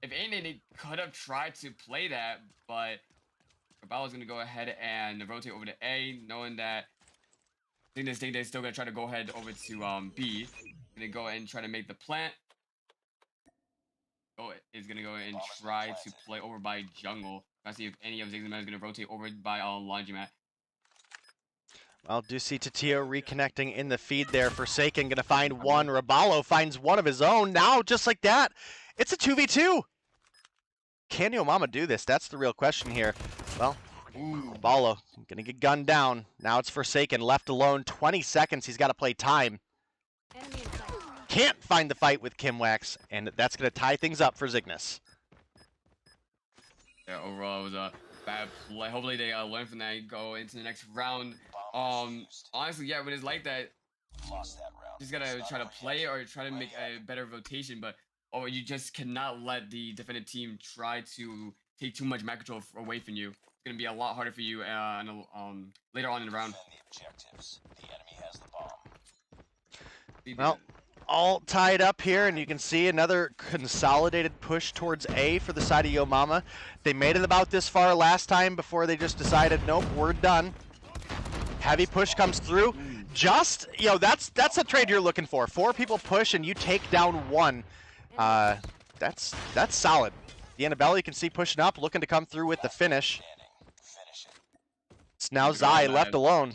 If anything, they could have tried to play that, but Rebello's going to go ahead and rotate over to A, knowing that I think they're still going to try to go ahead over to B. Going to go ahead and try to make the plant. Oh, is going to go ahead and try to play over by Jungle. Let's see if any of Zygnus is going to rotate over by Laundromat. Well, do see Tatio reconnecting in the feed there. Forsaken going to find one. Rebello finds one of his own. Now, just like that, it's a 2v2. Can Yo Mama do this? That's the real question here. Well, Rebello going to get gunned down. Now it's Forsaken, left alone. 20 seconds. He's got to play time. Can't find the fight with Kimwax, and that's going to tie things up for Zygnus. Yeah, overall, it was a bad play. Hopefully they learn from that and go into the next round. Honestly, yeah, when it's like that, just gotta try to play or try to make a better rotation, but you just cannot let the defending team try to take too much map control away from you. It's gonna be a lot harder for you later on in the round. Well, all tied up here, and you can see another consolidated push towards A for the side of Yo Mama. They made it about this far last time before they just decided, nope, we're done. Heavy push comes through. Just, that's a trade you're looking for. 4 people push and you take down 1. That's solid. The Annabella you can see pushing up, looking to come through with the finish. It's now Good job, Zai left man. alone.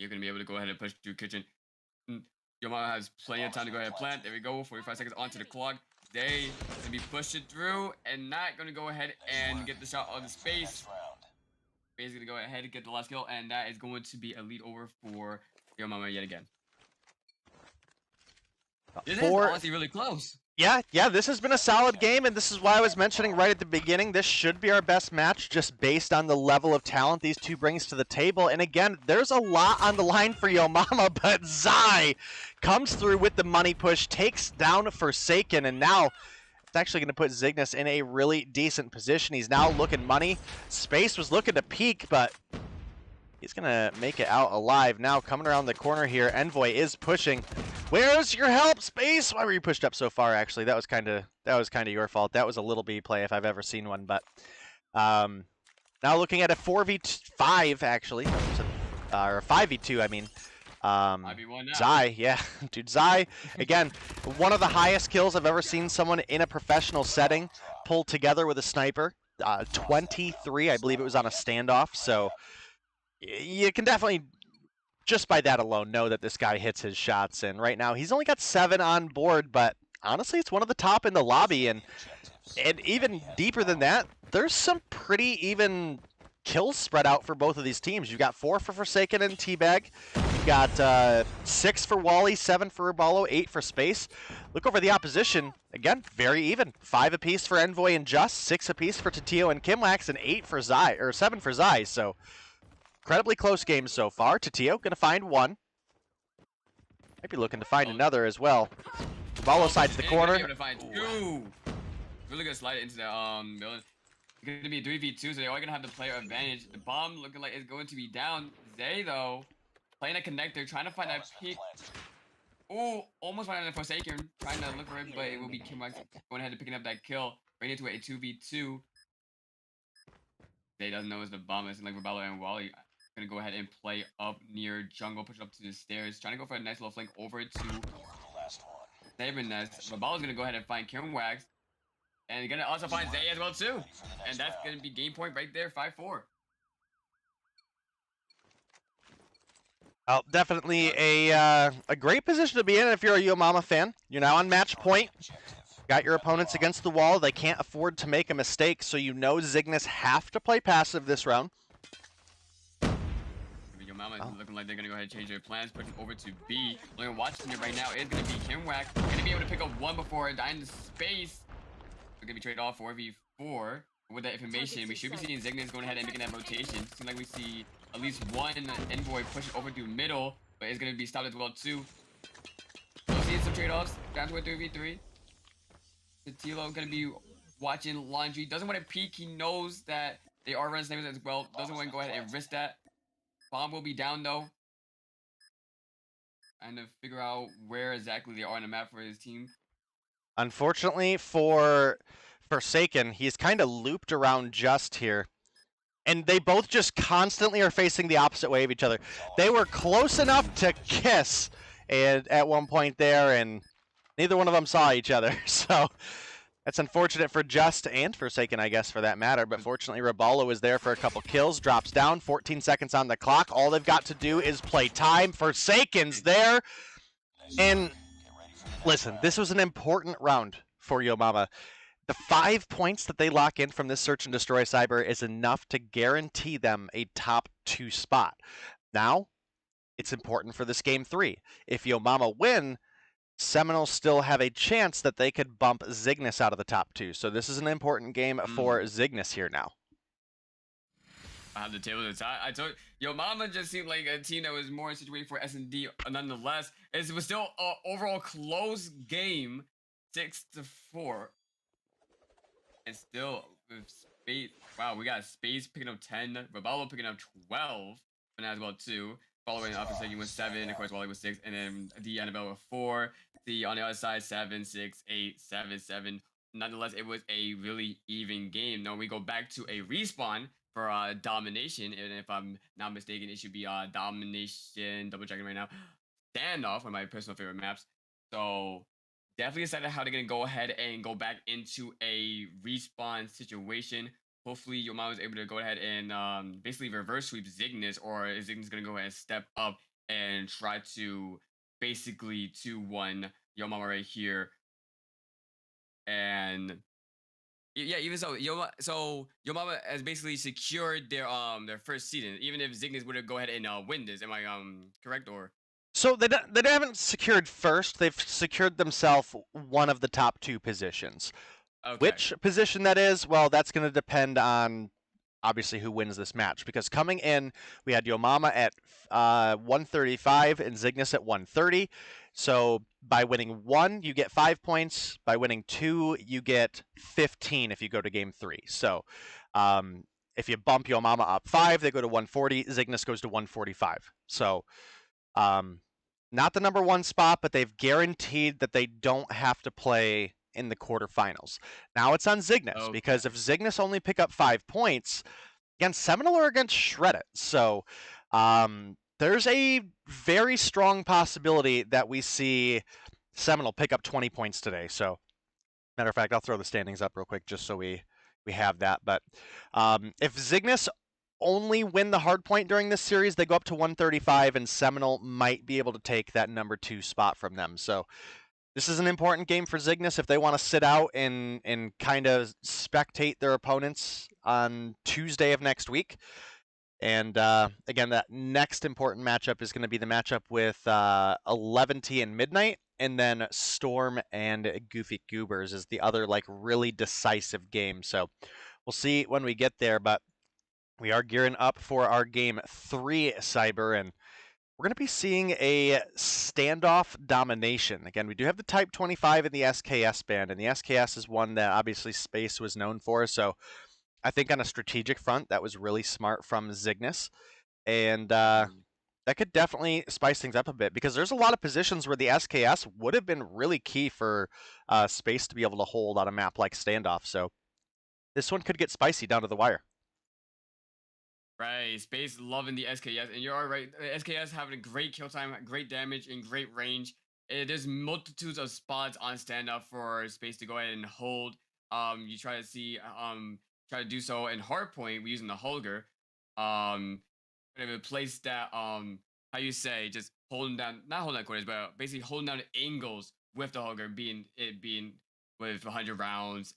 You're gonna be able to go ahead and push through kitchen. Your mom has plenty of time to go ahead and plant. There we go. 45 seconds onto the clock. They gonna be pushing through and not gonna go ahead and get the shot on the space. Basically, go ahead and get the last kill, and that is going to be a lead over for your mama yet again. This is honestly really close. Yeah, this has been a solid game, and this is why I was mentioning right at the beginning, this should be our best match just based on the level of talent these two brings to the table. And again, there's a lot on the line for Yo Mama, but Zai comes through with the money push, takes down Forsaken, and now it's actually going to put Zygnus in a really decent position. He's now looking money. Space was looking to peek, but he's going to make it out alive. Now coming around the corner here, Envoy is pushing. Where's your help, Space? Why were you pushed up so far? Actually, that was kind of your fault. That was a little B play if I've ever seen one. But now looking at a 4v5 actually, or 5v2. I mean, 5v1 now. Zai, yeah, dude, Zai again, one of the highest kills I've ever seen someone in a professional setting pull together with a sniper. 23, I believe it was on a standoff. So you can definitely, just by that alone, know that this guy hits his shots. And right now, he's only got 7 on board, but honestly, it's one of the top in the lobby. And even deeper than that, there's some pretty even kills spread out for both of these teams. You've got 4 for Forsaken and Teabag. You've got 6 for Wally, 7 for Raballo, 8 for Space. Look over the opposition. Again, very even. 5 apiece for Envoy and Just, 6 apiece for Tatio and Kimwax, and 8 for Zai, or 7 for Zai. So incredibly close game so far. Tatio gonna find 1. Might be looking to find another as well. Raballo sides the corner. Able to find 2. Really good slide into the building. It's going to be 3v2, so they're all going to have the player advantage. The bomb looking like it's going to be down. Zay, though, playing a connector, trying to find that peak. Ooh, almost finding a Forsaken, trying to look for it, but it will be Kimwax going ahead and picking up that kill. Right into a 2v2. Zay doesn't know it's the bomb. It's like Raballo and Wally going to go ahead and play up near jungle, push up to the stairs, trying to go for a nice little flank over to Saber Nest. Raballo's going to go ahead and find Kimwax. And you're gonna also find Zay as well too. And that's gonna be game point right there, 5-4. Well, definitely a great position to be in if you're a Yo Mama fan. You're now on match point. Got your opponents against the wall. They can't afford to make a mistake, so you know Zygnus have to play passive this round. Yo Mama looking like they're gonna go ahead and change their plans, pushing over to B. Looking watching it right now is gonna be Kimwax. Gonna be able to pick up 1 before dying to space. We're gonna be traded off 4v4. With that information, we should be seeing Zygnus going ahead and making that rotation. Seems like we see at least 1 Envoy push over to middle, but it's gonna be stopped as well too. We'll see some trade-offs down to a 3v3. Tilo gonna be watching laundry. Doesn't want to peek. He knows that they are running snipers as well. Doesn't want to go ahead and risk that. Bomb will be down though. And to figure out where exactly they are on the map for his team. Unfortunately for Forsaken, he's kind of looped around Just here. And they both just constantly are facing the opposite way of each other. They were close enough to kiss at one point there, and neither one of them saw each other. So that's unfortunate for Just and Forsaken, I guess, for that matter. But fortunately, Raballo is there for a couple kills, drops down, 14 seconds on the clock. All they've got to do is play time. Forsaken's there. And listen, this was an important round for Yo Mama. The 5 points that they lock in from this search and destroy cyber is enough to guarantee them a top 2 spot. Now, it's important for this game 3. If Yo Mama win, Seminal still have a chance that they could bump Zygnus out of the top 2. So this is an important game for Zygnus here now. I have the table to the side. I told Yo Mama just seemed like a team that was more situated for S&D. Nonetheless, it was still an overall close game, 6-4. And still with Space. Wow, we got Space picking up 10, Raballo picking up 12, and as well too. Following up, second with 7, of course Wally with 6, and then the Annabelle with 4. The on the other side 7, 6, 8, 7, 7. Nonetheless, it was a really even game. Now we go back to a respawn for domination, and if I'm not mistaken, it should be domination. Double checking right now. Standoff, one of my personal favorite maps. So definitely excited how they're gonna go ahead and go back into a respawn situation. hopefully your mom was able to go ahead and basically reverse sweep Zygnus, or is Zygnus gonna go ahead and step up and try to basically 2-1 your mama right here. And yeah, even so, your mama has basically secured their first season. Even if Zygnus would go ahead and win this, am I correct or? So they haven't secured first. They've secured themselves one of the top 2 positions. Okay. Which position that is, well, that's going to depend on obviously who wins this match. Because coming in, we had Yomama at 135 and Zygnus at 130. So by winning 1, you get 5 points. By winning 2, you get 15 if you go to game 3. So if you bump Yomama up 5, they go to 140. Zygnus goes to 145. So not the number 1 spot, but they've guaranteed that they don't have to play in the quarterfinals. Now it's on Zygnus, because if Zygnus only pick up 5 points against Seminal or against Shred It. So there's a very strong possibility that we see Seminal pick up 20 points today. So matter of fact, I'll throw the standings up real quick just so we have that. But if Zygnus only win the hardpoint during this series, they go up to 135, and Seminal might be able to take that number 2 spot from them. So this is an important game for Zygnus if they want to sit out and kind of spectate their opponents on Tuesday of next week. And again, that next important matchup is going to be the matchup with Eleventy and Midnight, and then Storm and Goofy Goobers is the other like really decisive game. So we'll see when we get there, but we are gearing up for our game 3, Cyber, and we're going to be seeing a standoff domination. Again, we do have the Type 25 in the SKS band, and the SKS is one that obviously Space was known for. So I think on a strategic front, that was really smart from Zygnus. And that could definitely spice things up a bit, because there's a lot of positions where the SKS would have been really key for Space to be able to hold on a map like Standoff. So this one could get spicy down to the wire. Right, Space loving the SKS, and you're right. SKS having a great kill time, great damage, and great range. There's multitudes of spots on Standoff for Space to go ahead and hold. You try to do so in hardpoint using the Holger. Kind of a place that how you say, just holding down, not holding down corners, but basically holding down the angles with the Holger, being with 100 rounds,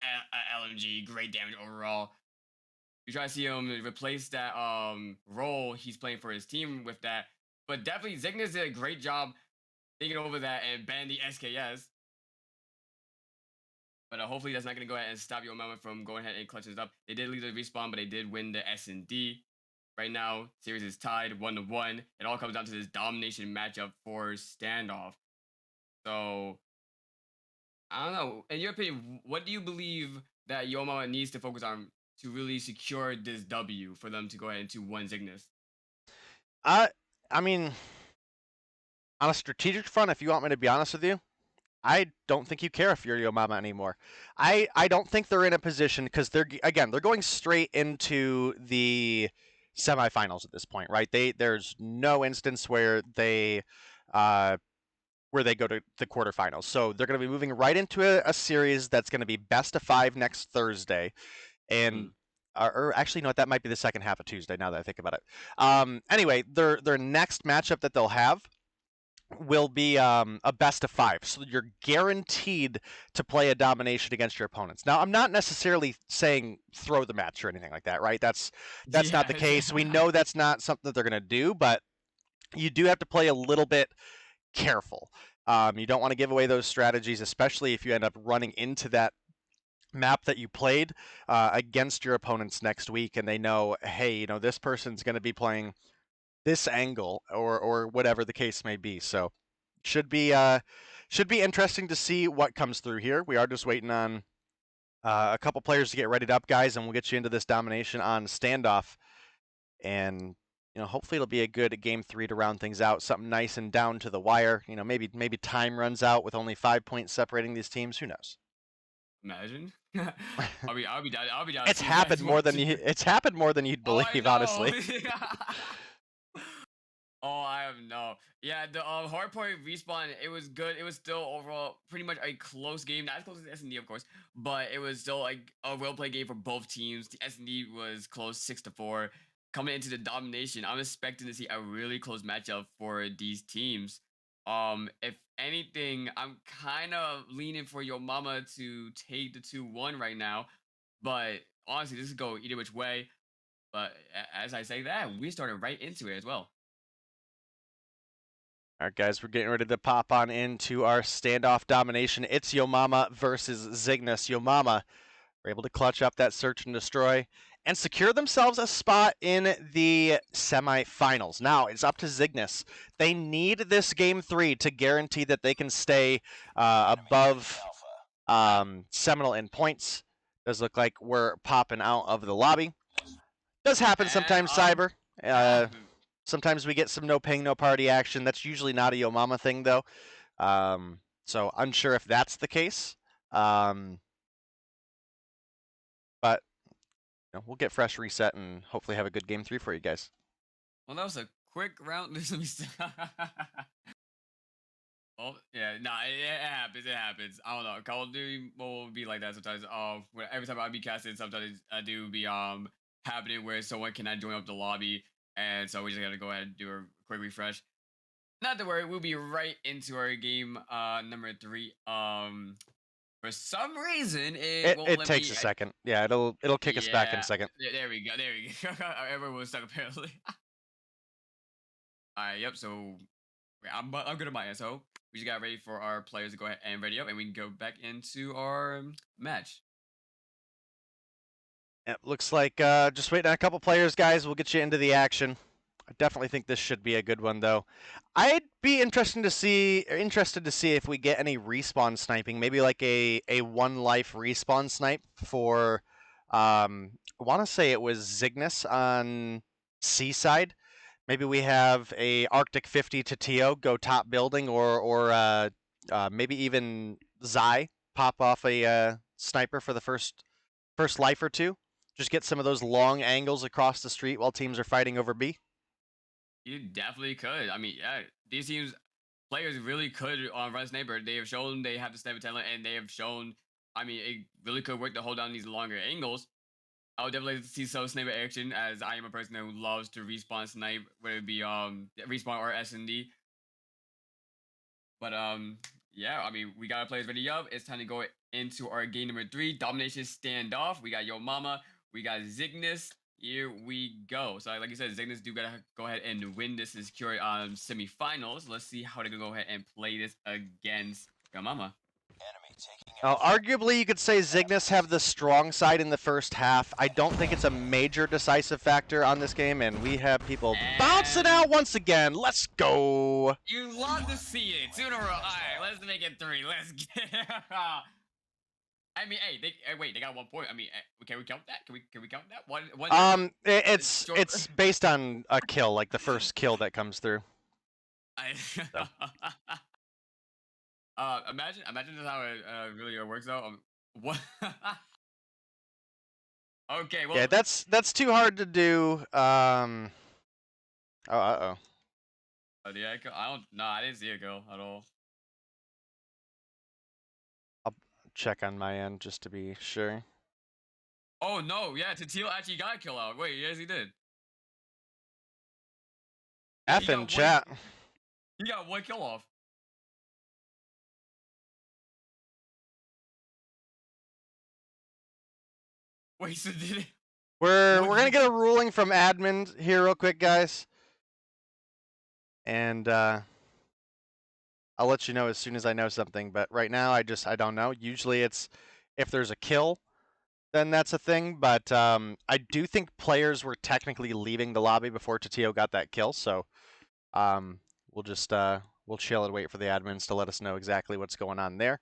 LMG, great damage overall. You try to see him replace that role he's playing for his team with that. But definitely Zygnus did a great job taking over that and ban the SKS. But hopefully that's not going to go ahead and stop your moment from going ahead and clutching it up. They did leave the respawn, but they did win the S&D. Right now, series is tied 1-1. It all comes down to this domination matchup for Standoff. So, I don't know. In your opinion, what do you believe that Yoma needs to focus on to really secure this W for them to go ahead and 2-1 Zygnus? I mean, on a strategic front, if you want me to be honest with you, I don't think you care if you're Yomama anymore. I don't think they're in a position, because they're going straight into the semifinals at this point, right? There's no instance where they go to the quarterfinals. So they're going to be moving right into a series that's going to be best of 5 next Thursday. And or actually, no, that might be the second half of Tuesday, now that I think about it. Anyway, their next matchup that they'll have will be a best of 5. So you're guaranteed to play a domination against your opponents. Now, I'm not necessarily saying throw the match or anything like that, right? That's not the case. We know that's not something that they're going to do, but you do have to play a little bit careful. You don't want to give away those strategies, especially if you end up running into that map that you played against your opponents next week, and they know, hey, this person's going to be playing this angle or whatever the case may be. So should be interesting to see what comes through here. We are just waiting on a couple players to get readied up, guys, and we'll get you into this domination on Standoff. And hopefully it'll be a good game 3 to round things out, something nice and down to the wire. Maybe time runs out with only 5 points separating these teams. Who knows? Imagine. I'll be down. It's happened more than you'd believe, honestly. Oh, I have no. Yeah, the hardpoint respawn, it was good. It was still overall pretty much a close game. Not as close as S&D, of course, but it was still like a well-played game for both teams. The S&D was close 6-4. Coming into the domination, I'm expecting to see a really close matchup for these teams. If anything, I'm kind of leaning for your mama to take the 2-1 right now. But honestly, this could go either which way. But as I say that, we started right into it as well. All right, guys, we're getting ready to pop on into our standoff domination. It's Yo Mama versus Zygnus. Yo Mama were able to clutch up that search and destroy and secure themselves a spot in the semifinals. Now, it's up to Zygnus. They need this game 3 to guarantee that they can stay above Seminal in points. Does look like we're popping out of the lobby. Does happen sometimes, Cyber. Sometimes we get some no paying, no party action. That's usually not a Yo Mama thing, though. So unsure if that's the case. But you know, we'll get fresh reset and hopefully have a good game 3 for you guys. Well, that was a quick round. Let me Oh, yeah, nah, it happens. It happens. I don't know. Call of Duty will be like that sometimes. Every time I be casting, sometimes I do be happening where someone cannot join up the lobby, and so we just gotta go ahead and do a quick refresh. Not to worry, we'll be right into our game number 3. For some reason, it takes a second. Yeah, it'll kick us back in a second. There we go. There we go. Everyone was stuck apparently. All right. Yep. So I'm good at my end. So we just got ready for our players to go ahead and ready up, and we can go back into our match. It looks like just waiting on a couple players, guys. We'll get you into the action. I definitely think this should be a good one, though. I'd be interested to see if we get any respawn sniping, maybe like a 1 life respawn snipe for. I want to say it was Zygnus on Seaside. Maybe we have a Arctic 50 to Tio go top building, or maybe even Zy pop off a sniper for the first life or two. Just get some of those long angles across the street while teams are fighting over B. You definitely could. I mean, yeah, these teams, players really could run sniper. They have shown they have the sniper talent, and they have shown, I mean, it really could work to hold down these longer angles. I would definitely see some sniper action, as I am a person who loves to respawn snipe, whether it be respawn or S&D. But yeah, I mean, we got our players ready up. It's time to go into our game number 3, domination standoff. We got Yo Mama, we got Zygnus. Here we go. So like you said, Zygnus do gotta go ahead and win this and secure it on semifinals. Let's see how they can go ahead and play this against Yo Mama. Arguably, you could say Zygnus have the strong side in the first half. I don't think it's a major decisive factor on this game, and we have people bouncing out once again. Let's go. You love to see it. 2 in a row. All right, let's make it 3. Let's get. I mean, hey, wait, they got 1 point. I mean, can we count that? Can we count that? One. It's based on a kill, like the first kill that comes through. So. Imagine this how it really works out. What? Okay, well. Yeah, that's too hard to do. Oh. Oh, yeah, I didn't see a kill at all. I'll check on my end just to be sure. Oh no, yeah, Tatil actually got a kill out. Wait, yes, he did. F in chat. He got 1 kill off. Wait, so did it? We're gonna get a ruling from admin here real quick, guys, and I'll let you know as soon as I know something. But right now, I don't know. Usually, it's if there's a kill, then that's a thing. But I do think players were technically leaving the lobby before Tatio got that kill, so we'll just we'll chill and wait for the admins to let us know exactly what's going on there.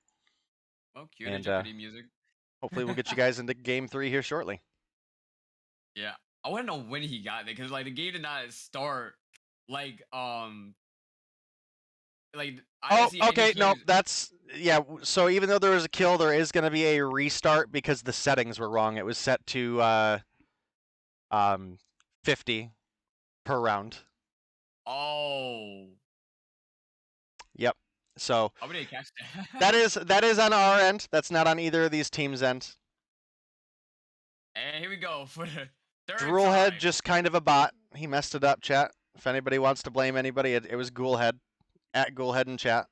Well, cue the Jeopardy music. Hopefully, we'll get you guys into game 3 here shortly. Yeah, I want to know when he got it, because like the game did not start like okay, no, that's yeah. So even though there was a kill, there is going to be a restart because the settings were wrong. It was set to 50 per round. Oh. Yep. So How did he catch that? that is on our end. That's not on either of these teams' end. And here we go for the third Droolhead time. just kind of a bot. He messed it up, chat. If anybody wants to blame anybody, it was Ghoulhead. At Ghoulhead in chat.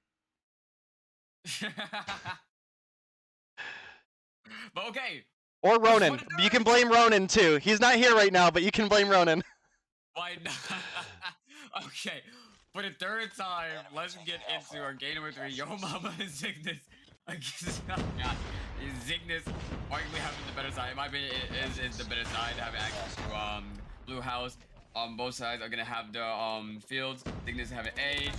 But okay. Or But for Ronan. the You can third blame Ronan too. He's not here right now, but you can blame Ronan. Why not? Okay. For the third time, let's get into our game number 3. Yo Mama and Zygnus. God. Zygnus arguably having the better side. In my opinion, it is the better side, having access to blue house. Both sides are gonna have the fields. Zygnus having A.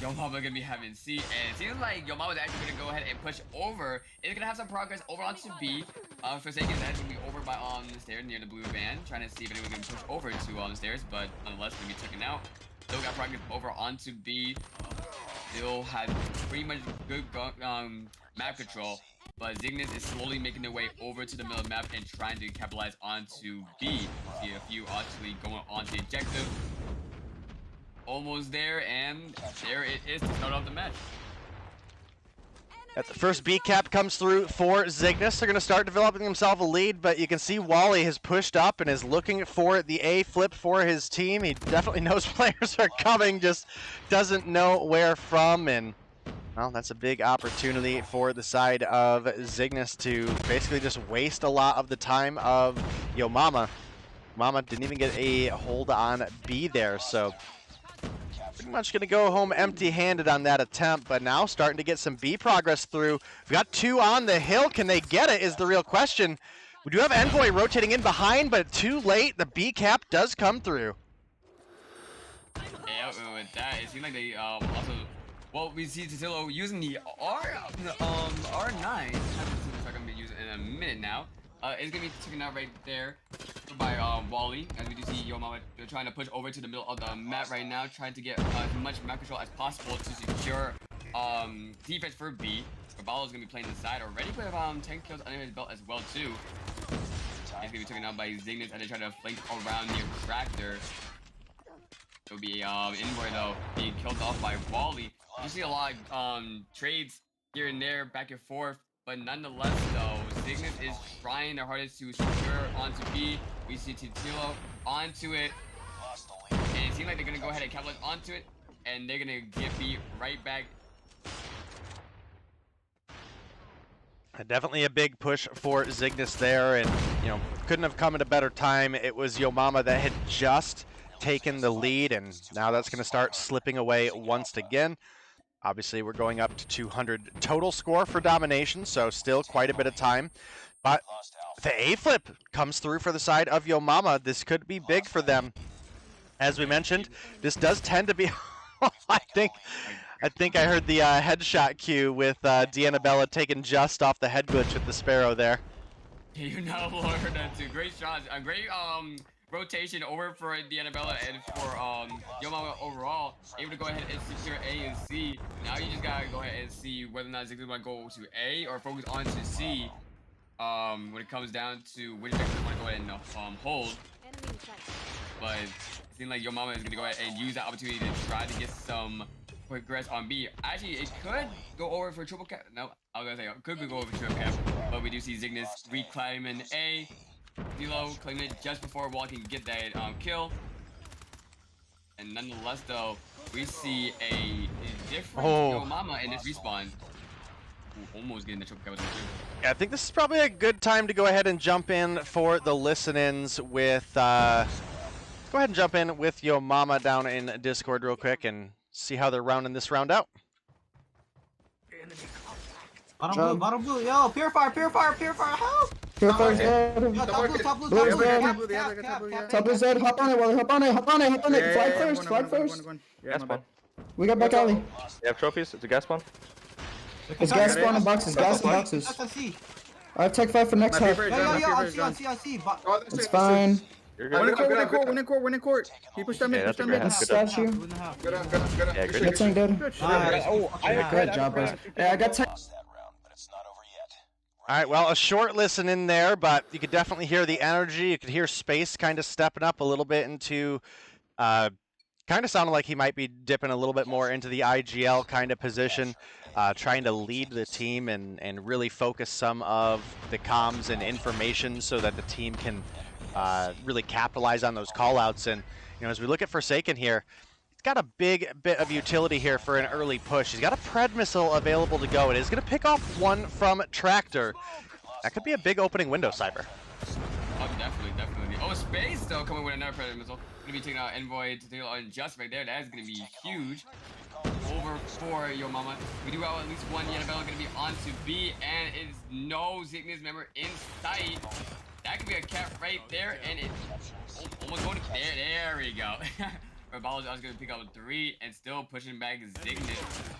Yo Mama gonna be having C. And it seems like Yo Mama's actually gonna go ahead and push over. It's gonna have some progress over onto B. For a second, that's gonna be over by the stairs near the blue van, trying to see if anyone can push over to the stairs, but nonetheless gonna be taken out. Still got progress over onto B. Still has pretty much good map control. But Zygnus is slowly making their way over to the middle of the map and trying to capitalize onto B. See a few actually going on to the objective. Almost there, and there it is to start off the match. At the first B cap comes through for Zygnus. They're going to start developing themselves a lead, but you can see Wally has pushed up and is looking for the A flip for his team. He definitely knows players are coming, just doesn't know where from, and well, that's a big opportunity for the side of Zygnus to basically just waste a lot of the time of Yo Mama. Mama didn't even get a hold on B there, so pretty much going to go home empty-handed on that attempt, but now starting to get some B progress through. We've got 2 on the hill. Can they get it is the real question. We do have Envoy rotating in behind, but too late. The B cap does come through. Yeah, with that, it seems like they also... Well, we see Titilo using the R9. I'm gonna be using in a minute now. It's gonna be taken out right there by Wally. As we do see Yo Mama, they're trying to push over to the middle of the map right now, trying to get as much map control as possible to secure defense for B. Caballo's gonna be playing the side already with 10 kills under his belt as well too. He's gonna be taken out by Zygnus and they're trying to flank around the tractor. It'll be Envoy though being killed off by Wally. You see a lot of trades here and there, back and forth, but nonetheless though, Zygnus is trying their hardest to secure onto B. We see Titilo onto it, and it seems like they're gonna go ahead and capitalize onto it, and they're gonna get B right back. Definitely a big push for Zygnus there, and you know, couldn't have come at a better time. It was Yo Mama that had just taken the lead, and now that's going to start slipping away once again. Obviously, we're going up to 200 total score for domination, so still quite a bit of time. But the A flip comes through for the side of Yo Mama. This could be big for them. As we mentioned, this does tend to be. I think I heard the headshot cue with D'Annabella taking just off the head glitch with the Sparrow there. You know, Lord, that's a great shot. A great rotation over for D'Annabella and for Yo Mama overall. Able to go ahead and secure A and C. Now you just gotta go ahead and see whether or not Zygnus want to go to A or focus on to C. When it comes down to which direction they want to go ahead and hold. But it seems like Yo Mama is gonna go ahead and use that opportunity to try to get some progress on B. Actually, it could go over for triple cap. No, I was gonna say it could go over for triple cap, but we do see Zygnus reclaiming A. Dilo claiming it just before Wall can get that kill. And nonetheless, though, we see a different Yo Mama in this respawn. Ooh, almost getting the triple cap. Yeah, I think this is probably a good time to go ahead and jump in for the listen-ins with. Go ahead and jump in with Yo Mama down in Discord real quick and see how they're rounding this round out. Bottom blue, yo, purifier, help! Purifier's dead. Top blue, Top blue's dead. Hop on it. Fly first. Gas spawn. We got back alley. You have trophies? It's a gas spawn? It's gas spawn in boxes. I have tech 5 for next half. Yo, I see. It's fine. You're good. Winning court. He pushed them in. Yeah, that's a great half. Good job. Statue. Yeah, good. Good thing dead. Good job, boys. Yeah, I got tech. All right, well, a short listen in there, but you could definitely hear the energy. You could hear Space kind of stepping up a little bit into kind of sounded like he might be dipping a little bit more into the IGL kind of position, trying to lead the team and really focus some of the comms and information so that the team can really capitalize on those callouts. And as we look at Forsaken here, he's got a big bit of utility here for an early push. He's got a Pred missile available to go. It is going to pick off one from Tractor. That could be a big opening window, Cyber. Oh, definitely. Oh, Space though coming with another Predator missile. Gonna be taking out Envoy to take out Just right there. That is gonna be huge. Over for Yo Mama. We do have at least one Annabella gonna be on to B, and it's no Zygnus member in sight. That could be a cap right there, and it almost going to there. There we go. Rebalo's gonna pick up 3 and still pushing back Zygnus.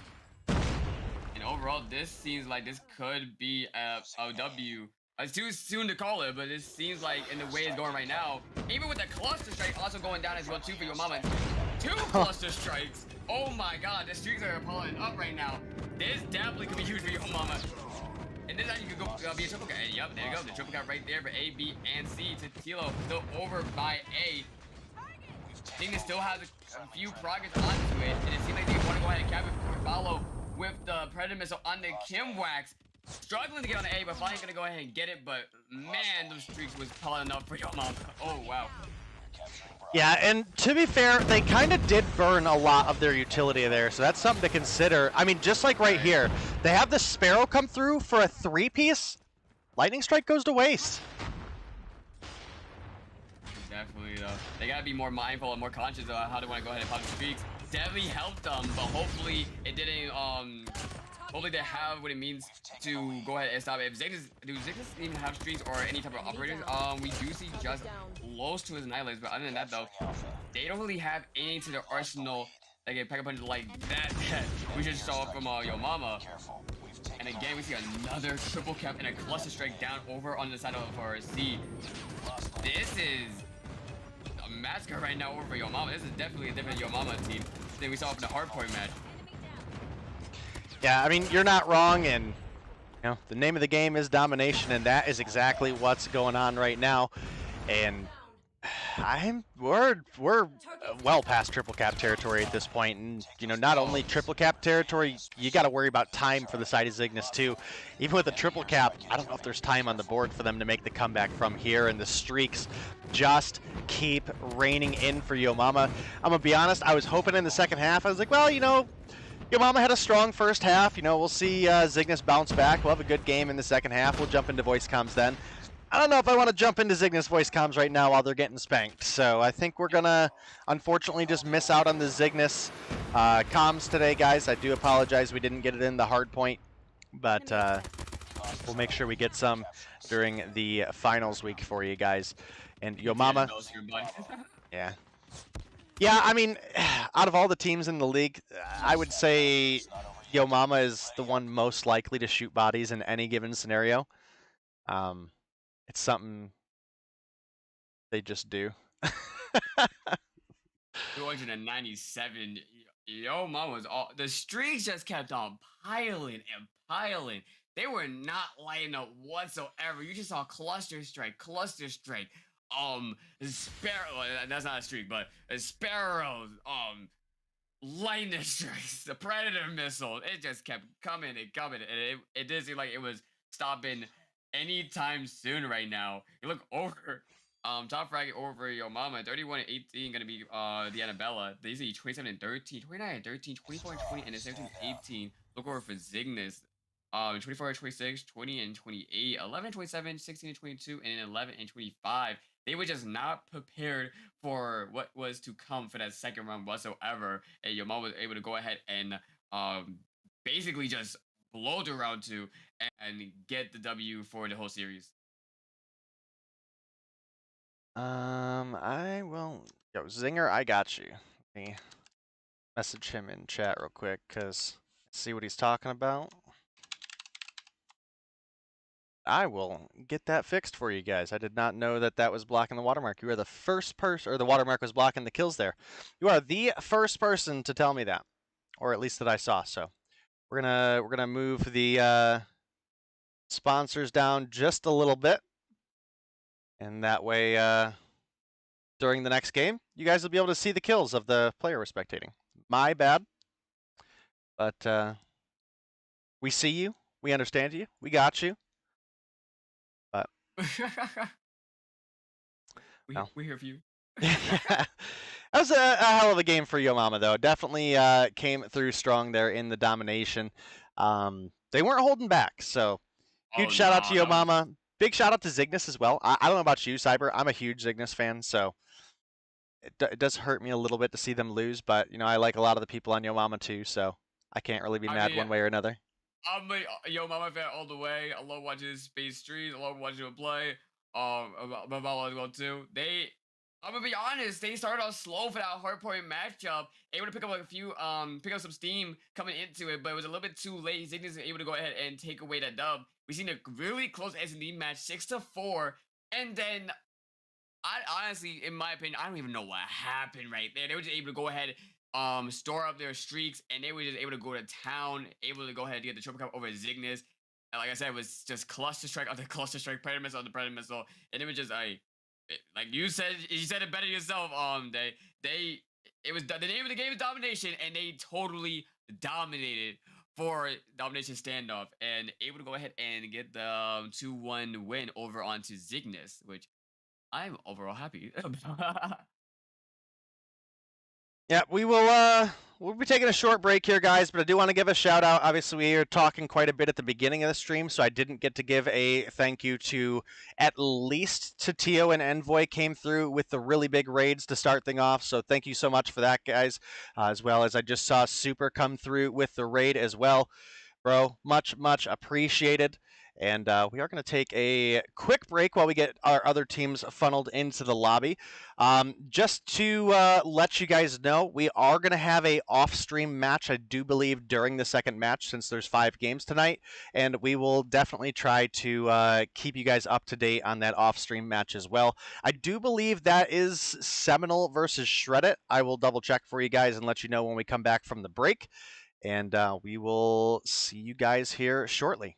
And overall, this seems like this could be a W. It's too soon to call it, but it seems like in the way it's going right now, even with the cluster strike also going down as well too for Yo Mama. 2 cluster strikes. Oh my god, the streaks are piling up right now. This definitely could be huge for Yo Mama. And then you could go be a triple cat. Yep, there you go. The triple cat right there for A, B, and C. Tilo still over by A. Zygnus still has a few progress onto it, and it seems like they want to go ahead and cap it for follow with the Predator missile on the Kimwax. Struggling to get on A, but finally gonna go ahead and get it. But man, those streaks was piling up for Yo Mama. Oh wow. Yeah, and to be fair, they kind of did burn a lot of their utility there, so that's something to consider. I mean, just like right here, they have the Sparrow come through for a 3-piece. Lightning Strike goes to waste. Definitely, though. They gotta be more mindful and more conscious of how they want to go ahead and pop the streaks. Definitely helped them, but hopefully it didn't, hopefully they have what it means to go ahead and stop it. If Zygnus, do Zygnus even have streaks or any type of operators? We do see just close to his Annihilate, but other than that though, they don't really have any to their arsenal like a Pack Punch like that we just saw from Yo Mama. And again, we see another triple cap and a cluster strike down over on the side of our C. This is a massacre right now over Yo Mama. This is definitely a different Yo Mama team than we saw from the hardpoint match. Yeah, I mean, you're not wrong, and the name of the game is domination, and that is exactly what's going on right now. And we're well past triple cap territory at this point, and not only triple cap territory, you got to worry about time for the side of Zygnus too. Even with a triple cap, I don't know if there's time on the board for them to make the comeback from here, and the streaks just keep raining in for Yo Mama. I'm gonna be honest, I was hoping in the second half, I was like, well, Yo Mama had a strong first half. We'll see Zygnus bounce back. We'll have a good game in the second half. We'll jump into voice comms then. I don't know if I want to jump into Zygnus voice comms right now while they're getting spanked. So I think we're going to, unfortunately, just miss out on the Zygnus comms today, guys. I do apologize we didn't get it in the hard point. But we'll make sure we get some during the finals week for you guys. And Yo Mama. Yeah. Yeah, I mean, out of all the teams in the league, I would say Yo Mama is the one most likely to shoot bodies in any given scenario. It's something they just do. 297. Yo Mama was all the streaks just kept on piling and piling. They were not lighting up whatsoever. You just saw cluster strike. Sparrow, that's not a streak, but Sparrows, lightning strikes, the Predator missile, it just kept coming and coming, and it did seem like it was stopping anytime soon right now. You look over, top frag over Yo Mama, 31-18 gonna be the Annabella. They see 27-13, 29-13, 24-20, and 17-18. Look over for Zygnus. 24-26, 20-28, 11-27, 16-22, and 11-25. They were just not prepared for what was to come for that second round whatsoever. And Yo Mama was able to go ahead and basically just blow the round 2 and get the W for the whole series. I will. Yo, Zinger, I got you. Let me message him in chat real quick, because see what he's talking about. I will get that fixed for you guys. I did not know that that was blocking the watermark. You are the first person, or the watermark was blocking the kills there. You are the first person to tell me that, or at least that I saw. So we're gonna move the sponsors down just a little bit, and that way during the next game, you guys will be able to see the kills of the player we're spectating. My bad. But we see you. We understand you. We got you. But we hear for you. that was a hell of a game for Yo Mama, though. Definitely came through strong there in the domination. They weren't holding back, so huge shout out to Yo Mama. Big shout out to Zygnus as well. I don't know about you, Cyber. I'm a huge Zygnus fan, so it does hurt me a little bit to see them lose, but you know, I like a lot of the people on Yo Mama too, so I can't really be mad one way or another. I'm a Yo Mama fan all the way. I love watching his space streams. I love watching him play. About as well too. I'm gonna be honest. They started off slow for that hardpoint matchup. Able to pick up like a few, pick up some steam coming into it, but it was a little bit too late. Zygnus was able to go ahead and take away that dub. We seen a really close S&D match, 6-4, and then I honestly, in my opinion, I don't even know what happened right there. They were just able to go ahead, store up their streaks, and they were just able to go to town, able to go ahead and get the triple cup over Zygnus. And like I said, it was just cluster strike after cluster strike, predator missile after predator missile, and it was just like you said it better yourself. It was the name of the game is domination, and they totally dominated for domination standoff, and able to go ahead and get the 2-1 win over onto Zygnus, which I'm overall happy about. Yeah, we'll be taking a short break here, guys, but I do want to give a shout out. Obviously, we were talking quite a bit at the beginning of the stream, so I didn't get to give a thank you to at least to Tio and Envoy came through with the really big raids to start things off. So thank you so much for that, guys, as well as I just saw Super come through with the raid as well. Bro, much appreciated. And we are going to take a quick break while we get our other teams funneled into the lobby. Just to let you guys know, we are going to have a off-stream match, I do believe, during the second match, since there's 5 games tonight. And we will definitely try to keep you guys up to date on that off-stream match as well. I do believe that is Seminal versus Shreddit. I will double-check for you guys and let you know when we come back from the break. And we will see you guys here shortly.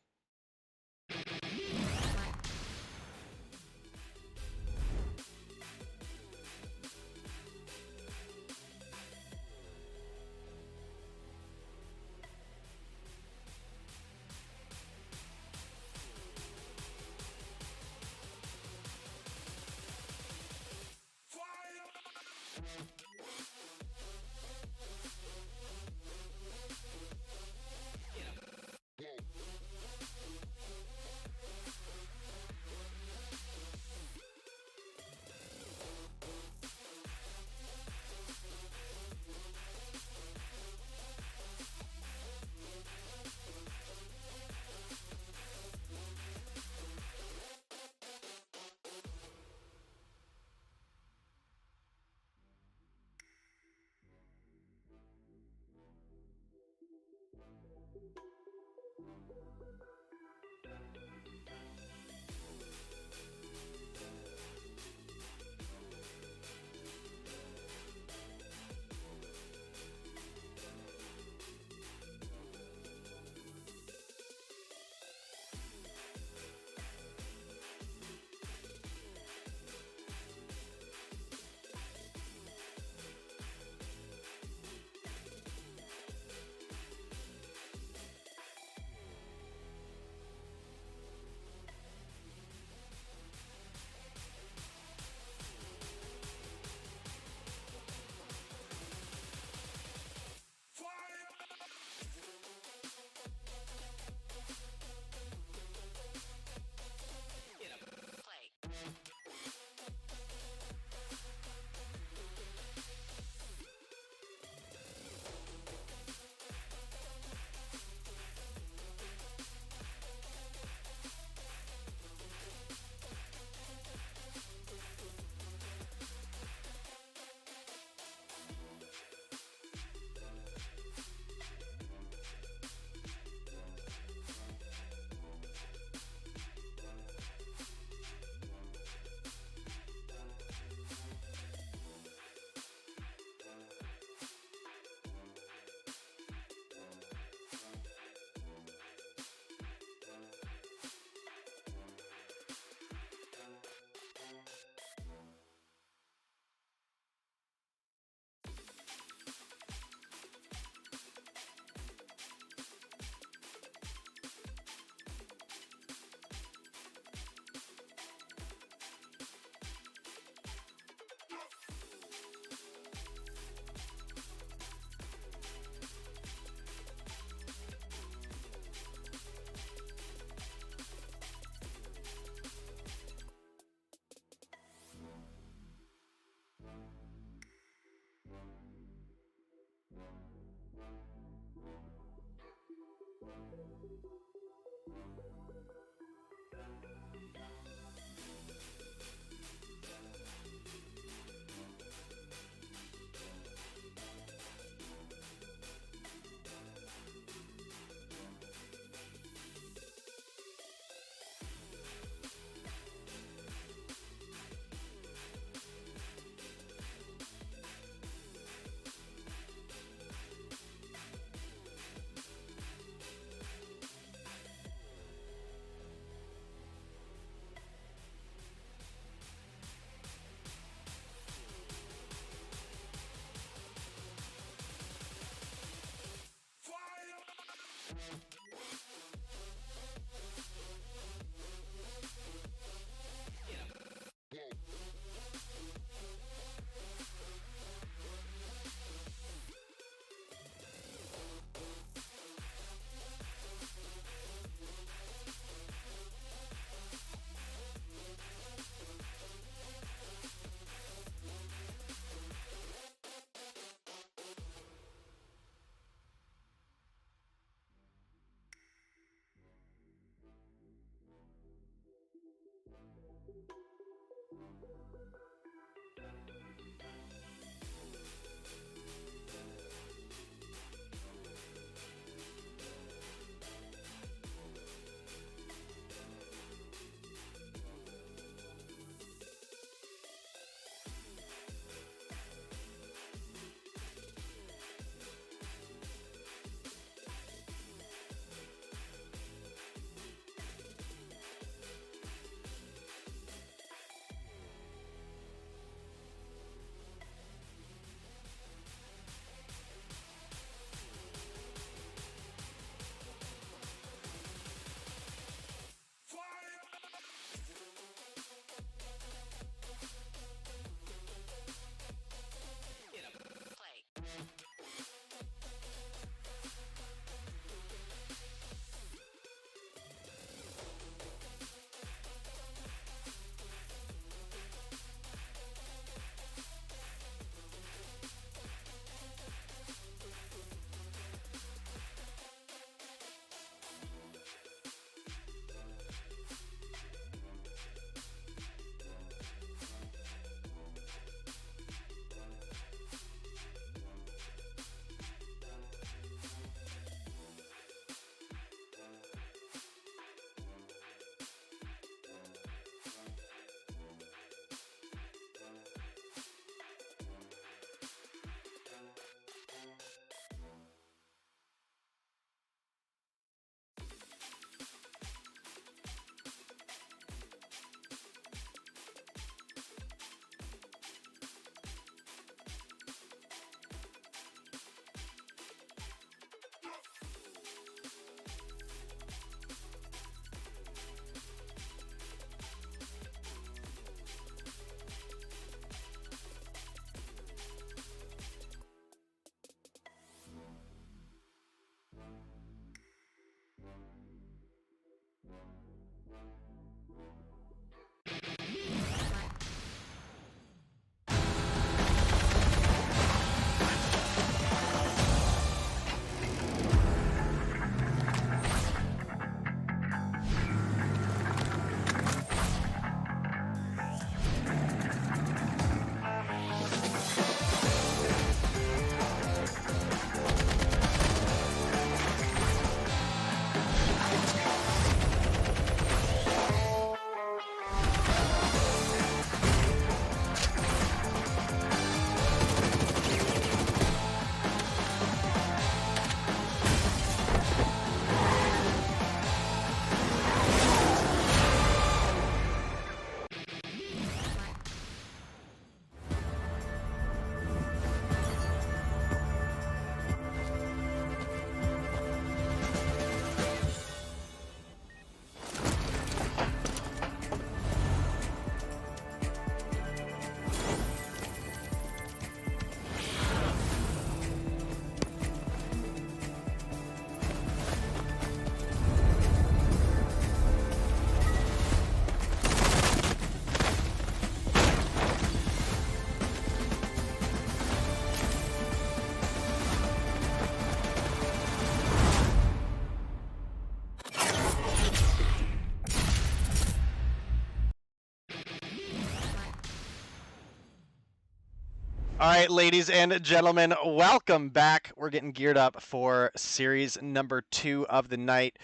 All right, ladies and gentlemen, welcome back. We're getting geared up for series number 2 of the night.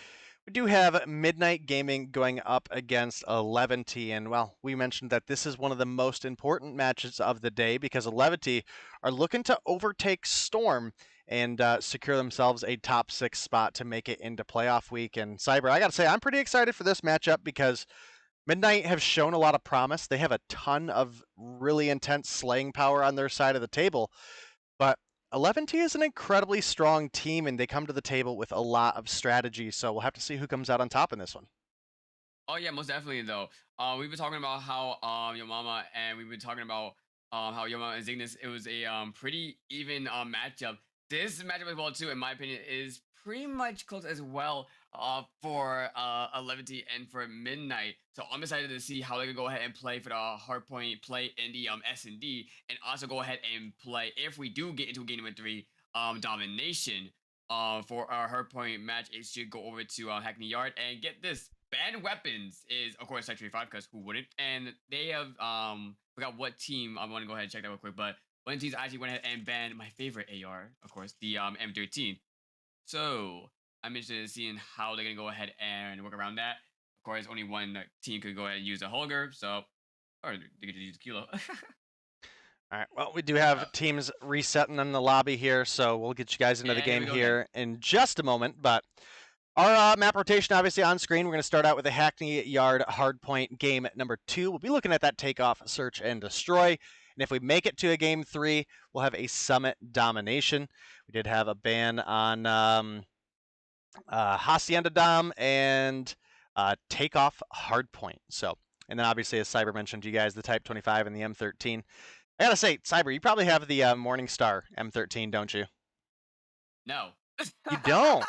We do have Midnight Gaming going up against Eleventy, and well, we mentioned that this is one of the most important matches of the day because Eleventy are looking to overtake Storm and secure themselves a top 6 spot to make it into playoff week. And Cyber, I gotta say, I'm pretty excited for this matchup because Midnight have shown a lot of promise. They have a ton of really intense slaying power on their side of the table, but Eleventy is an incredibly strong team, and they come to the table with a lot of strategy. So we'll have to see who comes out on top in this one. Oh yeah, most definitely though. We've been talking about how your mama and we've been talking about how your mama and Zygnus. It was a pretty even matchup. This matchup as well too, in my opinion, is pretty much close as well for Eleventy and for Midnight. So I'm excited to see how they can go ahead and play for the hardpoint play in the S&D, and also go ahead and play if we do get into game number 3 domination for our hardpoint match. It should go over to Hackney Yard, and get this. banned weapons is of course Sector 5 because who wouldn't? And they have forgot what team. I want to go ahead and check that real quick, but one of the teams actually went ahead and banned my favorite AR, of course, the M13. So I'm interested in seeing how they're gonna go ahead and work around that. Of course, only one team could go ahead and use a Holger, so or they could just use a Kilo. All right, well, we do have teams resetting in the lobby here, so we'll get you guys into the game here in just a moment. But our map rotation, obviously, on screen. We're going to start out with a Hackney Yard hardpoint game number 2. We'll be looking at that takeoff, search, and destroy. And if we make it to a game 3, we'll have a summit domination. We did have a ban on Hacienda Dom and takeoff hardpoint. So, and then obviously, as Cyber mentioned to you guys, the Type 25 and the M13. I gotta say, Cyber, you probably have the Morningstar M13, don't you? No. You don't.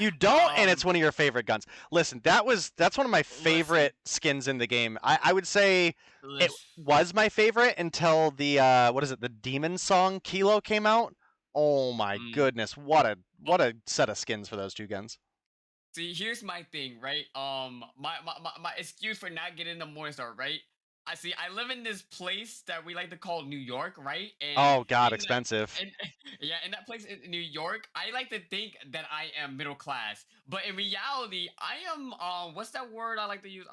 You don't, and it's one of your favorite guns. Listen, that's one of my favorite skins in the game. I would say it was my favorite until the the Demon Song Kilo came out. Oh my goodness, what a set of skins for those two guns. See, here's my thing, right? My excuse for not getting the Morningstar, right? I live in this place that we like to call New York, right? And oh God, expensive. Yeah, in that place in New York, I like to think that I am middle class, but in reality, I am what's that word I like to use?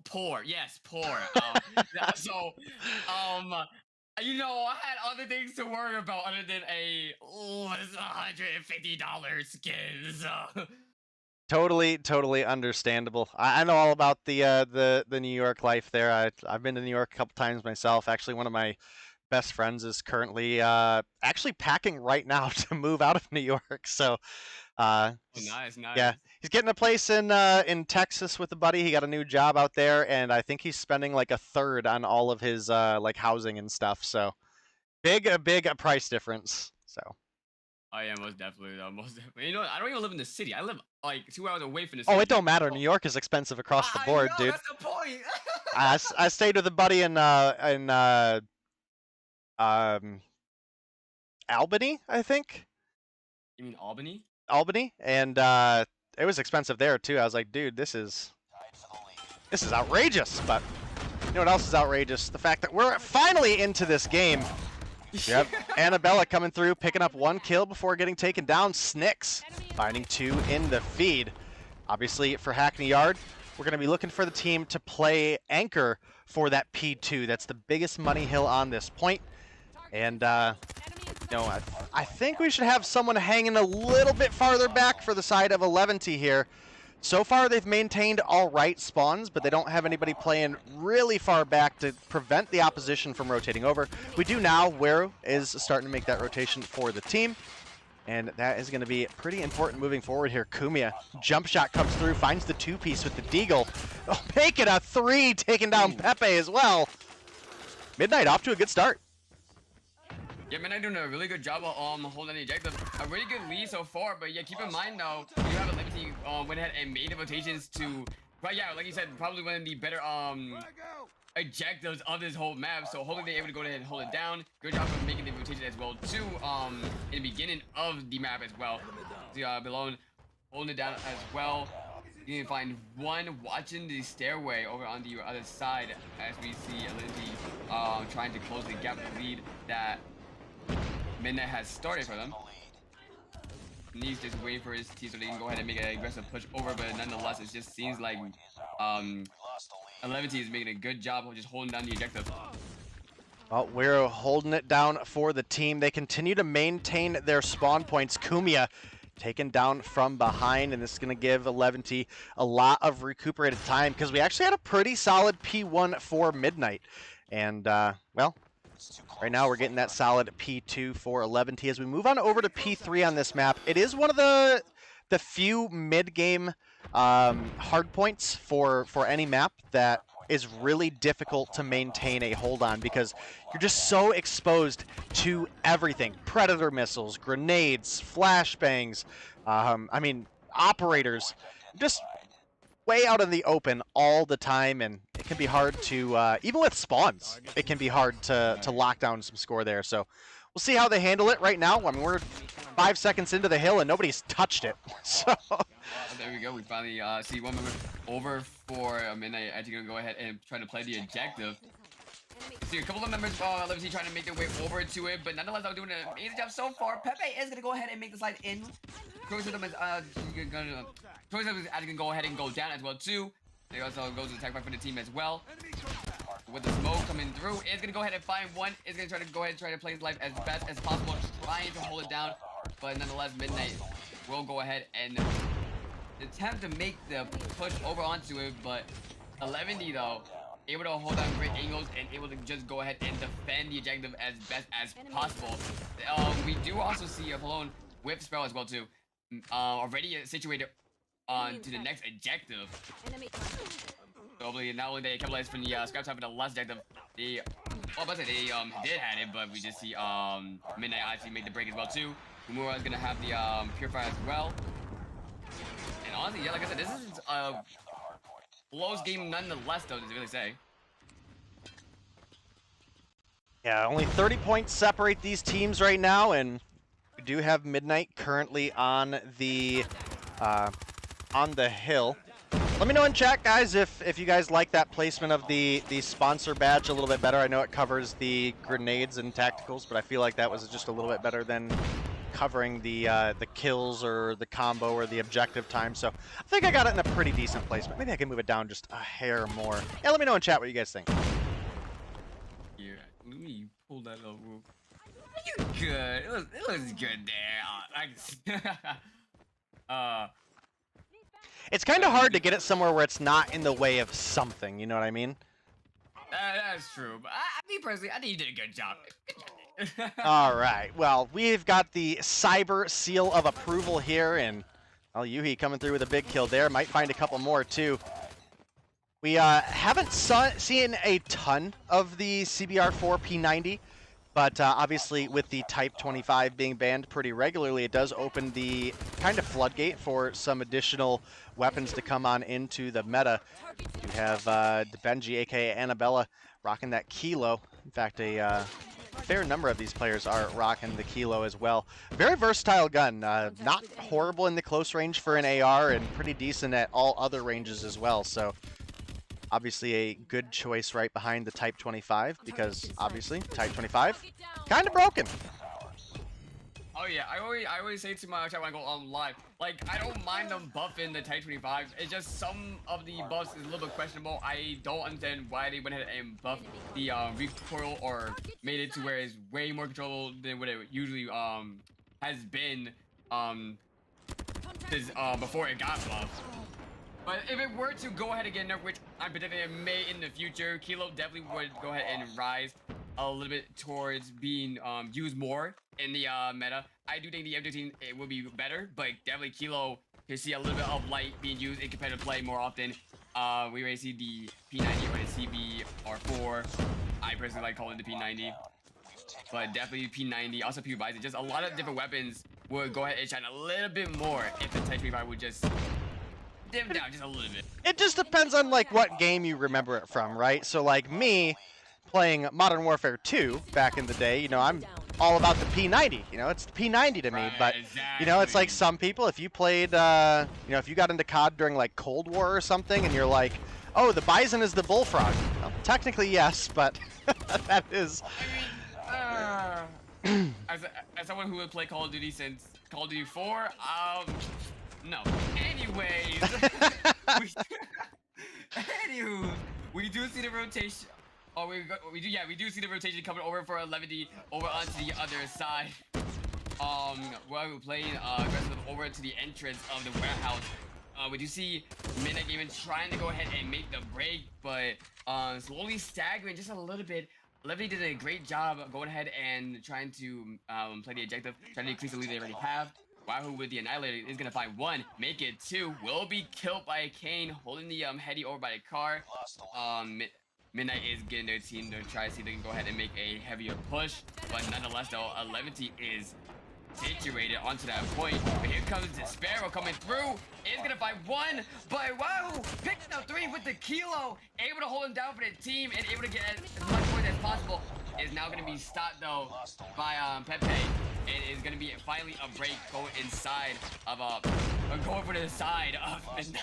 Poor. Yes, poor. So, you know, I had other things to worry about other than a $150 skin. So. Totally understandable. I know all about the New York life there. I've been to New York a couple times myself. Actually, one of my best friends is currently actually packing right now to move out of New York. So, nice. Yeah, he's getting a place in Texas with a buddy. He got a new job out there, and I think he's spending like a third on all of his like housing and stuff. So, big price difference. So. Oh yeah, most definitely. You know, I don't even live in the city. I live like 2 hours away from the city. Oh, it don't matter. New York is expensive across the board, I know, dude. That's the point. I stayed with a buddy in Albany, I think. You mean Albany? Albany, and it was expensive there too. I was like, dude, this is outrageous. But you know what else is outrageous? The fact that we're finally into this game. Yep, Annabella coming through, picking up 1 kill before getting taken down. Snicks finding 2 in the feed. Obviously, for Hackney Yard, we're going to be looking for the team to play anchor for that P2. That's the biggest money hill on this point. And, you know, I think we should have someone hanging a little bit farther back for the side of Eleventy here. So far, they've maintained all right spawns, but they don't have anybody playing really far back to prevent the opposition from rotating over. We do now. Weru is starting to make that rotation for the team, and that is going to be pretty important moving forward here. Kumia, jump shot comes through, finds the 2-piece with the Deagle. Oh, make it a 3, taking down Pepe as well. Midnight off to a good start. Yeah, man, I'm doing a really good job of holding the objective. A really good lead so far, but yeah, keep in mind though, you have Eleventy went ahead and made the rotations to, right? Yeah, like you said, probably one of the better objectives of this whole map. So hopefully they're able to go ahead and hold it down. Good job of making the rotation as well too. In the beginning of the map as well. Below holding it down as well. You can find one watching the stairway over on the other side as we see Eleventy trying to close the gap lead that Midnight has started for them. He's just waiting for his team so they can go ahead and make an aggressive push over, but nonetheless, it just seems like Eleventy is making a good job of just holding down the objective. Well, we're holding it down for the team. They continue to maintain their spawn points. Kumia taken down from behind, and this is going to give Eleventy a lot of recuperated time because we actually had a pretty solid P1 for Midnight. And, well, right now we're getting that solid P2 for Eleventy as we move on over to P3 on this map. It is one of the few mid-game hard points for any map that is really difficult to maintain a hold on because you're just so exposed to everything. Predator missiles, grenades, flashbangs, I mean, operators, just way out in the open all the time, and it can be hard to, even with spawns, it can be hard to lock down some score there. So we'll see how they handle it right now. I mean, we're 5 seconds into the hill and nobody's touched it. So There we go. We finally see one member over for Midnight. Actually gonna go ahead and try to play the objective. See a couple of members of Eleventy trying to make their way over to it, but nonetheless, I'm doing an amazing job so far. Pepe is gonna go ahead and make the slide in. Torrysm is gonna go ahead and go down as well too. They also goes to the attack fight for the team as well. With the smoke coming through, is gonna go ahead and find one. Is gonna try to play his life as best as possible, trying to hold it down. But nonetheless, Midnight will go ahead and attempt to make the push over onto it. But Eleventy though, able to hold down great angles and able to just go ahead and defend the objective as best as possible. We do also see Apollo with Spell as well too, already situated on to the next objective. So hopefully not only they capitalize from the scrap time for the last objective, they did had it, but we just see Midnight actually make the break as well too. Umura is gonna have the Purifier as well. And honestly, yeah, like I said, this is a close game nonetheless, though, to really say. yeah, only 30 points separate these teams right now, and we do have Midnight currently on the hill. Let me know in chat, guys, if you guys like that placement of the sponsor badge a little bit better. I know it covers the grenades and tacticals, but I feel like that was just a little bit better than covering the kills or the combo or the objective time. So I think I got it in a pretty decent placement. Maybe I can move it down just a hair more. Yeah, let me know in chat what you guys think. Yeah, let me pull that up. You good? It was good there. It's kind of hard to get it somewhere where it's not in the way of something. You know what I mean? That's true. But me personally, I think you did a good job. All right. Well, we've got the cyber seal of approval here, and Yuhi coming through with a big kill there. Might find a couple more too. We haven't seen a ton of the CBR4 P90, but obviously with the Type 25 being banned pretty regularly, it does open the kind of floodgate for some additional weapons to come on into the meta. You have the Benji, aka Annabella, rocking that Kilo. In fact, a fair number of these players are rocking the Kilo as well. Very versatile gun. Not horrible in the close range for an AR, and pretty decent at all other ranges as well. So obviously a good choice right behind the Type 25, because obviously Type 25 kind of broken. Oh yeah, I always say to my chat when I go on live, like, I don't mind them buffing the Type 25. It's just some of the buffs is a little bit questionable. I don't understand why they went ahead and buffed the recoil, or made it to where it's way more controllable than what it usually has been since before it got buffed. But if it were to go ahead and get nerfed, which I'm predicting it may in the future, Kilo definitely would go ahead and rise a little bit towards being used more in the meta. I do think the M15 it will be better, but definitely Kilo can see a little bit of light being used in competitive play more often. We already see the P90 or the CBR4. I personally like calling it the P90, but definitely P90. Also P-Bison. Just a lot of different weapons would go ahead and shine a little bit more if the Type 25 would just dim down just a little bit. It just depends on like what game you remember it from, right? So like me playing Modern Warfare 2 back in the day, you know, I'm all about the P90, you know, it's the P90 to me, but you know, it's like some people, if you played, you know, if you got into COD during like Cold War or something and you're like, oh, the Bison is the Bullfrog. Well, technically yes, but that is... As someone who would play Call of Duty since Call of Duty 4, no. Anyways, we do see the rotation. Oh, we do see the rotation coming over for Eleventy over onto the other side. While we're playing aggressive over to the entrance of the warehouse. We do see Midnight Gaming trying to go ahead and make the break, but slowly staggering just a little bit. Eleventy did a great job going ahead and trying to play the objective, trying to increase the lead they already have. Wahoo with the Annihilator is gonna find one, make it two, will be killed by a Kane, holding the heady over by the car. Midnight is getting their team to try to see if they can go ahead and make a heavier push, but nonetheless though, Eleventy is situated onto that point. But here comes the Sparrow coming through. Is gonna find one, but wow, picking up 3 with the kilo, able to hold him down for the team and able to get as much points as possible. Is now gonna be stopped though by Pepe. It is gonna be finally a break going inside of going for the side of Midnight.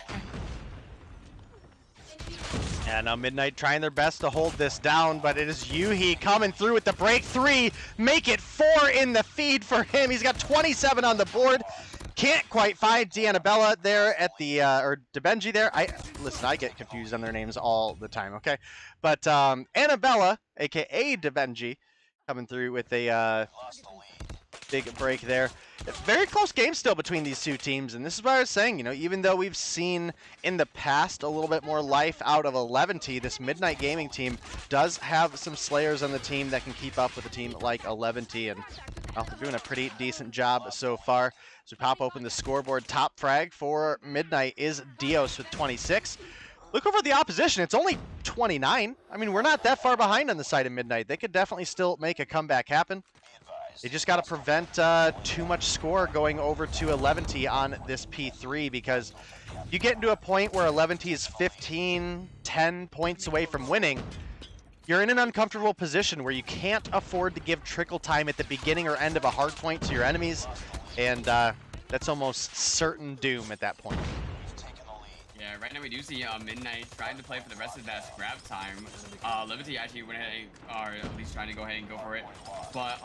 Yeah, now Midnight trying their best to hold this down, but it is Yuhi coming through with the break 3. Make it 4 in the feed for him. He's got 27 on the board. Can't quite find Annabella there at the, or DeBenji there. Listen, I get confused on their names all the time, okay? But Annabella, aka DeBenji, coming through with a big break there. Very close game still between these two teams, and this is what I was saying, you know, even though we've seen in the past a little bit more life out of Eleventy, this Midnight Gaming team does have some Slayers on the team that can keep up with a team like Eleventy, and well, they're doing a pretty decent job so far. As we pop open the scoreboard, top frag for Midnight is Dios with 26. Look over the opposition, it's only 29. I mean, we're not that far behind on the side of Midnight. They could definitely still make a comeback happen. They just got to prevent too much score going over to Eleventy on this P3, because you get into a point where Eleventy is 15, 10 points away from winning, you're in an uncomfortable position where you can't afford to give trickle time at the beginning or end of a hard point to your enemies, and that's almost certain doom at that point. Yeah, right now we do see Midnight trying to play for the rest of that scrap time. Eleventy actually went ahead or at least trying to go ahead and go for it. But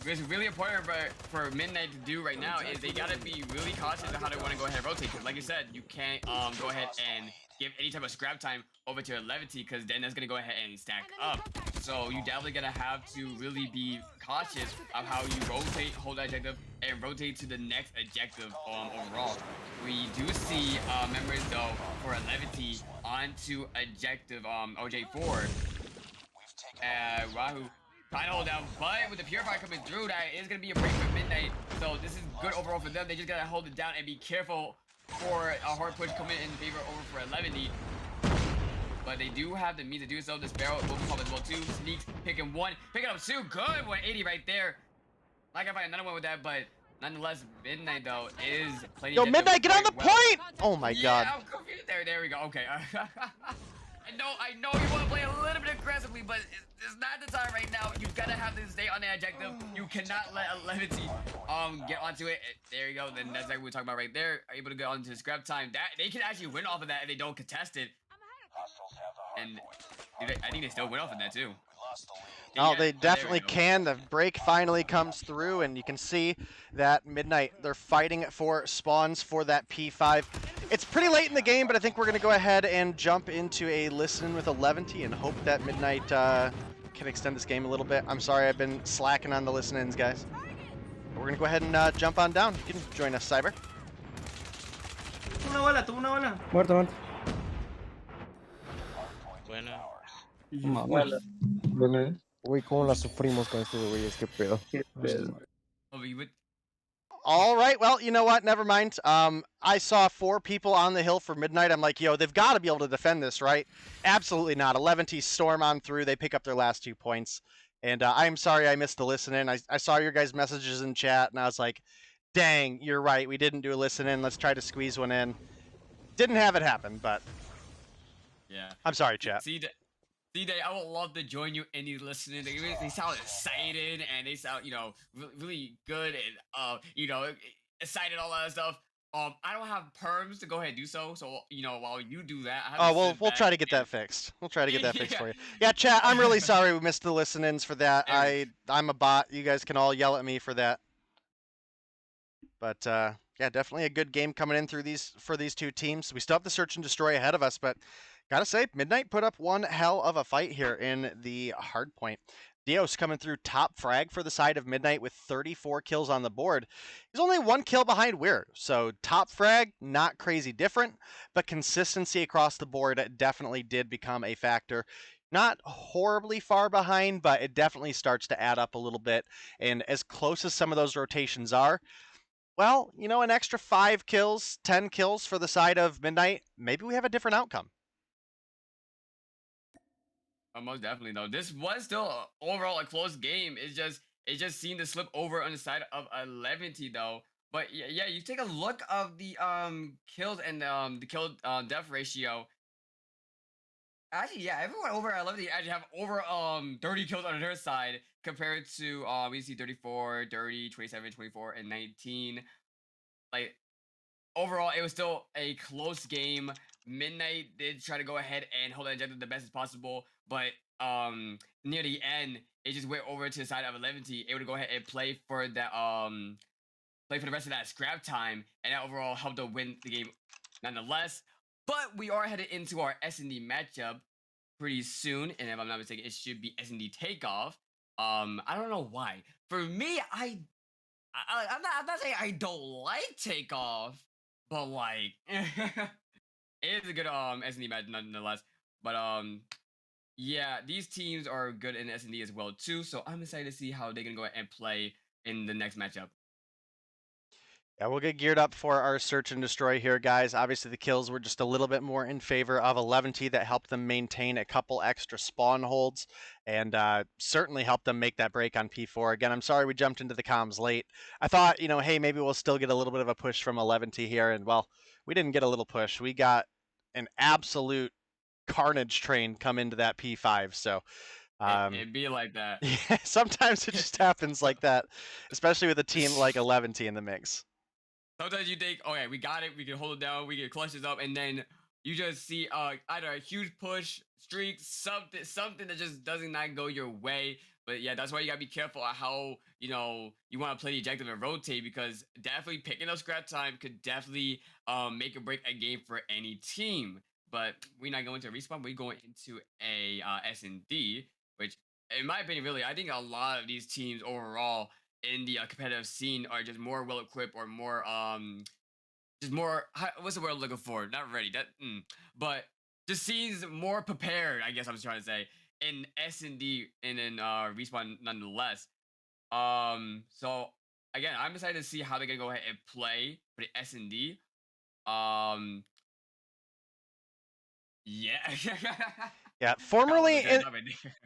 what's really important for Midnight to do right now is they gotta be really cautious of how they want to go ahead and rotate. Because like you said, you can't go ahead and give any type of scrap time over to Eleventy, because then that's gonna go ahead and stack up. So you definitely gonna have to really be cautious of how you rotate, hold that objective, and rotate to the next objective overall. We do see members though for Eleventy onto objective OJ4. Rahu trying to hold down, but with the Purifier coming through, that is gonna be a break for Midnight. So this is good overall for them. They just gotta hold it down and be careful for a hard push coming in favor over for Eleventy. But they do have the means to do so. This barrel will come as well too. Sneaks, picking 1, picking up 2. Good 180 right there. Like I find another one with that, but nonetheless, Midnight though is plenty. Yo, Midnight, get on the point! Oh my god. I'm confused. There we go. Okay. I know you want to play a little bit aggressively, but it's not the time right now. You've got to have to stay on the objective. You cannot let Eleventy get onto it. There you go. Then that's like we were talking about right there. Are able to get onto the scrap time. That they can actually win off of that if they don't contest it. And I think they still win off of that too. Oh, they definitely can. The break finally comes through, and you can see that Midnight, they're fighting for spawns for that P5. It's pretty late in the game, but I think we're going to go ahead and jump into a listen with Eleventy and hope that Midnight can extend this game a little bit. I'm sorry, I've been slacking on the listen-ins, guys. But we're going to go ahead and jump on down. You can join us, Cyber. Tuvo una bola. Muerto. Buena. Uy, cómo la sufrimos con estos güeyes, qué pedo. All right, well, you know what? Never mind. I saw 4 people on the hill for Midnight. I'm like, yo, they've got to be able to defend this, right? Absolutely not. Eleventy storm on through. They pick up their last 2 points. And I'm sorry I missed the listen-in. I saw your guys' messages in chat, and I was like, dang, you're right. We didn't do a listen-in. Let's try to squeeze one in. Didn't have it happen, but yeah. I'm sorry, chat. D-Day, I would love to join you in these listening. They sound excited and they sound, you know, really good and, you know, excited, all that stuff. I don't have perms to go ahead and do so. So, you know, while you do that, I have oh, we'll try to get that fixed. We'll try to get that fixed for you. Yeah, chat, I'm really sorry we missed the listen-ins for that. I'm a bot. You guys can all yell at me for that. But, yeah, definitely a good game coming in for these two teams. We still have the search and destroy ahead of us, but gotta say, Midnight put up one hell of a fight here in the hardpoint. Dios coming through top frag for the side of Midnight with 34 kills on the board. He's only 1 kill behind Weir, so top frag, not crazy different, but consistency across the board definitely did become a factor. Not horribly far behind, but it definitely starts to add up a little bit, and as close as some of those rotations are, well, you know, an extra 5 kills, 10 kills for the side of Midnight, maybe we have a different outcome. Most definitely, though. This was still overall a close game. It's just It just seemed to slip over on the side of Eleventy though. But yeah, you take a look of the kills and the kill death ratio. Actually, yeah, everyone over at Eleventy actually have over 30 kills on their side compared to we see 34, 30, 27, 24, and 19. Like overall, it was still a close game. Midnight did try to go ahead and hold that objective the best as possible, but near the end, it just went over to the side of Eleventy, able to go ahead and play for that play for the rest of that scrap time, and that overall helped to win the game nonetheless. But we are headed into our S&D matchup pretty soon, and if I'm not mistaken, it should be S&D takeoff. I don't know why. For me, I'm not saying I don't like takeoff, but like it is a good S&D match nonetheless. But yeah, these teams are good in S&D as well too, so I'm excited to see how they're gonna go ahead and play in the next matchup. Yeah, we'll get geared up for our search and destroy here, guys. Obviously, the kills were just a little bit more in favor of Eleventy. That helped them maintain a couple extra spawn holds and certainly helped them make that break on P4. Again, I'm sorry we jumped into the comms late. I thought, hey, maybe we'll still get a little bit of a push from Eleventy here, and well, we didn't get a little push. We got an absolute carnage train come into that P5, so... It'd be like that. Yeah, sometimes it just happens like that, especially with a team like Eleventy in the mix. Sometimes you think, okay, we got it, we can hold it down, we can clutch this up, and then you just see either a huge push, streak, something that just does not go your way. But yeah, that's why you gotta be careful on how you want to play the objective and rotate, because definitely picking up scrap time could definitely make or break a game for any team. But we're not going to respawn, we're going into a S&D, which in my opinion, really, I think a lot of these teams overall in the competitive scene are just more well equipped, or more just more, what's the word I'm looking for? Not ready. But just seems more prepared, I guess I'm trying to say, in S&D and in respawn nonetheless. So again, I'm excited to see how they're gonna go ahead and play for the S&D. Yeah. Yeah, formerly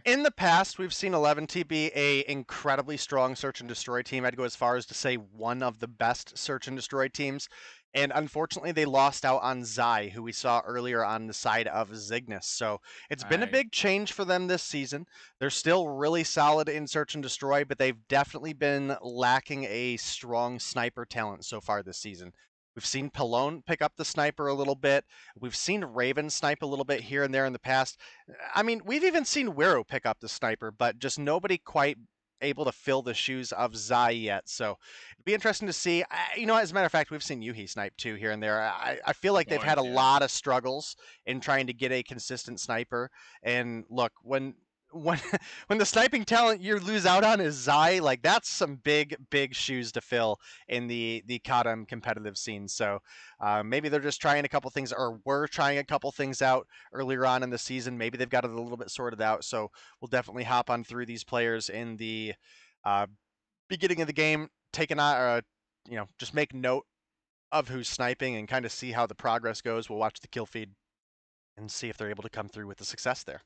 in the past, we've seen Eleventy be a incredibly strong search and destroy team. I'd go as far as to say one of the best search and destroy teams. And unfortunately, they lost out on Zai, who we saw earlier on the side of Zygnus. So it's been a big change for them this season. They're still really solid in search and destroy, but they've definitely been lacking a strong sniper talent so far this season. We've seen Pallone pick up the sniper a little bit. We've seen Raven snipe a little bit here and there in the past. I mean, we've even seen Wero pick up the sniper, but just nobody quite able to fill the shoes of Zai yet. So it'd be interesting to see. As a matter of fact, we've seen Yuhi snipe too here and there. I feel like they've had a lot of struggles in trying to get a consistent sniper. And look, when the sniping talent you lose out on is Zai, like that's some big shoes to fill in the Kadam competitive scene. So maybe they're just trying a couple things, or were trying a couple things out earlier on in the season. Maybe they've got it a little bit sorted out. So we'll definitely hop on through these players in the beginning of the game, just make note of who's sniping and kind of see how the progress goes. We'll watch the kill feed and see if they're able to come through with the success there.